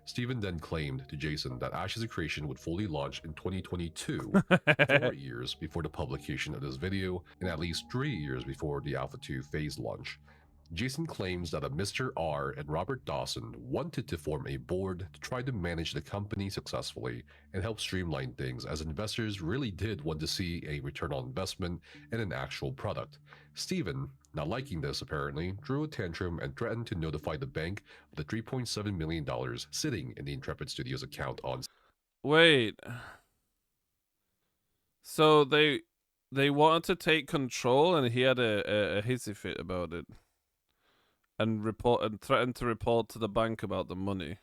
Steven then claimed to Jason that Ashes of Creation would fully launch in 2022, 4 years before the publication of this video, and at least 3 years before the Alpha 2 phase launch. Jason claims that a Mr. R and Robert Dawson wanted to form a board to try to manage the company successfully and help streamline things, as investors really did want to see a return on investment and an actual product. Steven, not liking this apparently, drew a tantrum and threatened to notify the bank of the $3.7 million sitting in the Intrepid Studios account on. Wait. So they wanted to take control, and he had a hissy fit about it, and threatened to report to the bank about the money.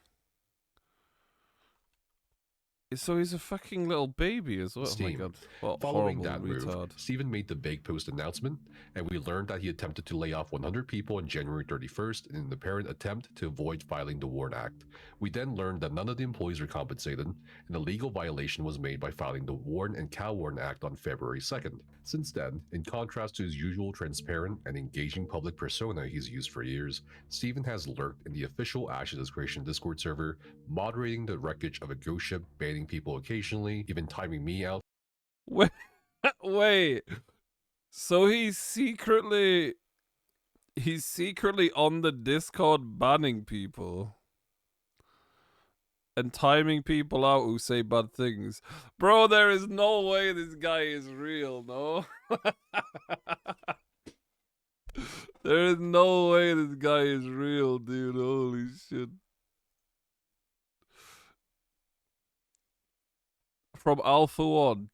So he's a fucking little baby as well. Steam. Oh my god. What Following horrible that retard. move, Steven made the Bake Post announcement, and we learned that he attempted to lay off 100 people on January 31st in an apparent attempt to avoid filing the WARN Act. We then learned that none of the employees were compensated, and a legal violation was made by filing the WARN and CalWARN Act on February 2nd. Since then, in contrast to his usual transparent and engaging public persona he's used for years, Steven has lurked in the official Ashes of Creation Discord server, moderating the wreckage of a ghost ship, banning people occasionally, even timing me out. Wait. So he's secretly on the Discord banning people and timing people out who say bad things. Bro, there is no way this guy is real, no? There is no way this guy is real, dude. Holy shit. From Alpha 1.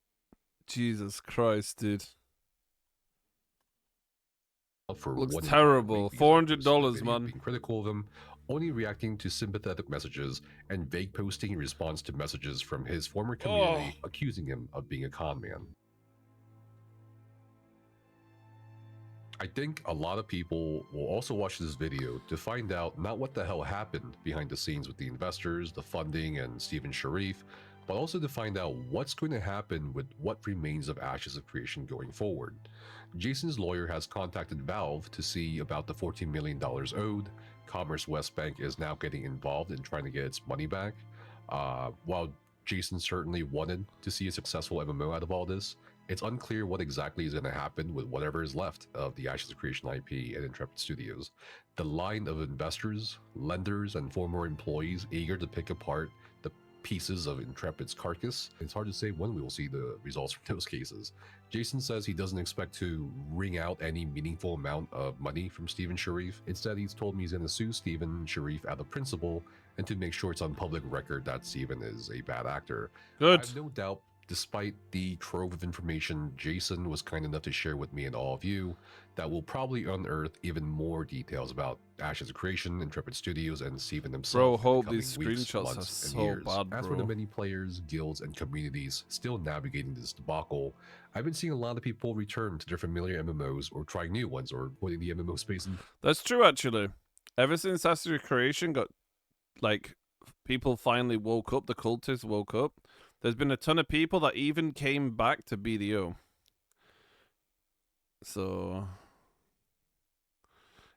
Jesus Christ, dude. For Looks one terrible. week, $400, man. being critical of him, only reacting to sympathetic messages and vague posting in response to messages from his former community accusing him of being a con man. I think a lot of people will also watch this video to find out not what the hell happened behind the scenes with the investors, the funding, and Steven Sharif, but also to find out what's going to happen with what remains of Ashes of Creation going forward. Jason's lawyer has contacted Valve to see about the $14 million owed. Commerce West Bank is now getting involved in trying to get its money back. While Jason certainly wanted to see a successful MMO out of all this, it's unclear what exactly is going to happen with whatever is left of the Ashes of Creation IP and Intrepid Studios. The line of investors, lenders, and former employees eager to pick apart the pieces of Intrepid's carcass, it's hard to say when we will see the results from those cases. Jason says he doesn't expect to wring out any meaningful amount of money from Steven Sharif. Instead, he's told me he's going to sue Steven Sharif out of principle and to make sure it's on public record that Steven is a bad actor. Good. I have no doubt, despite the trove of information Jason was kind enough to share with me and all of you, that will probably unearth even more details about Ashes of Creation, Intrepid Studios, and Steven himself. Bro, in the hope coming these weeks, screenshots are months, and so years. bad, As for the bro. many players, guilds, and communities still navigating this debacle, I've been seeing a lot of people return to their familiar MMOs or trying new ones or putting the MMO space in. That's true, actually. Ever since Ashes of Creation got, like, people finally woke up, the cultists woke up, there's been a ton of people that even came back to BDO. So...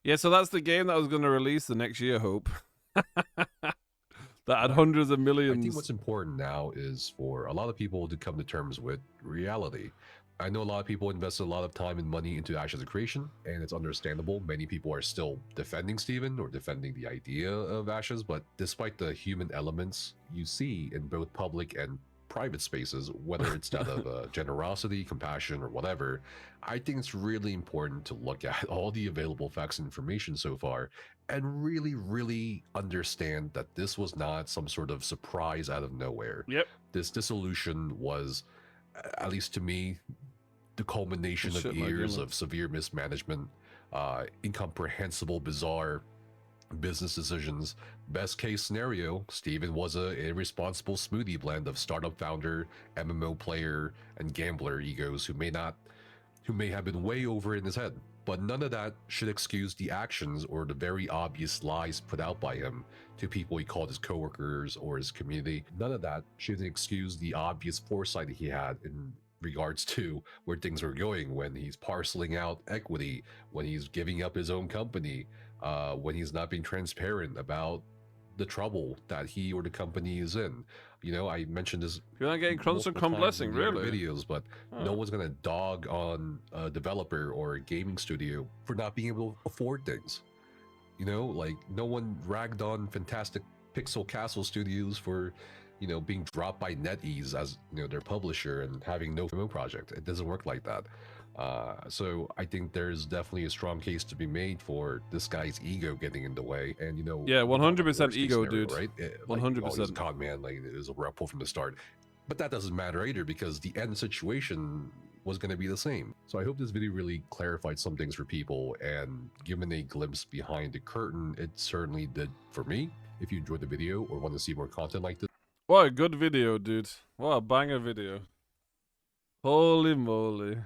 yeah, so that's the game that was going to release the next year, Hope. That had hundreds of millions. I think what's important now is for a lot of people to come to terms with reality. I know a lot of people invested a lot of time and money into Ashes of Creation, and it's understandable. Many people are still defending Steven or defending the idea of Ashes, but despite the human elements you see in both public and private spaces, whether it's that of generosity, compassion, or whatever, I think it's really important to look at all the available facts and information so far and really, really understand that this was not some sort of surprise out of nowhere. Yep. This dissolution was, at least to me, the culmination of Shit, my years goodness. of severe mismanagement, incomprehensible, bizarre business decisions. Best case scenario, Steven was a irresponsible smoothie blend of startup founder, MMO player, and gambler egos who may have been way over in his head. But none of that should excuse the actions or the very obvious lies put out by him to people he called his coworkers or his community. None of that should excuse the obvious foresight he had in regards to where things were going when he's parceling out equity, when he's giving up his own company, when he's not being transparent about the trouble that he or the company is in. You know, I mentioned this. You're not getting constant multiple times blessing, in the other really? videos, but no one's gonna dog on a developer or a gaming studio for not being able to afford things. You know, like no one ragged on Fantastic Pixel Castle Studios for, you know, being dropped by NetEase as, you know, their publisher and having no MMO project. It doesn't work like that. So I think there's definitely a strong case to be made for this guy's ego getting in the way, and you know, Yeah, we got the 100% worst case ego, scenario, dude. right? 100%. He's a con man, like it was a rebel from the start, but that doesn't matter either because the end situation was going to be the same. So I hope this video really clarified some things for people and given a glimpse behind the curtain. It certainly did for me. If you enjoyed the video or want to see more content like this, What a good video, dude. What a banger video. Holy moly.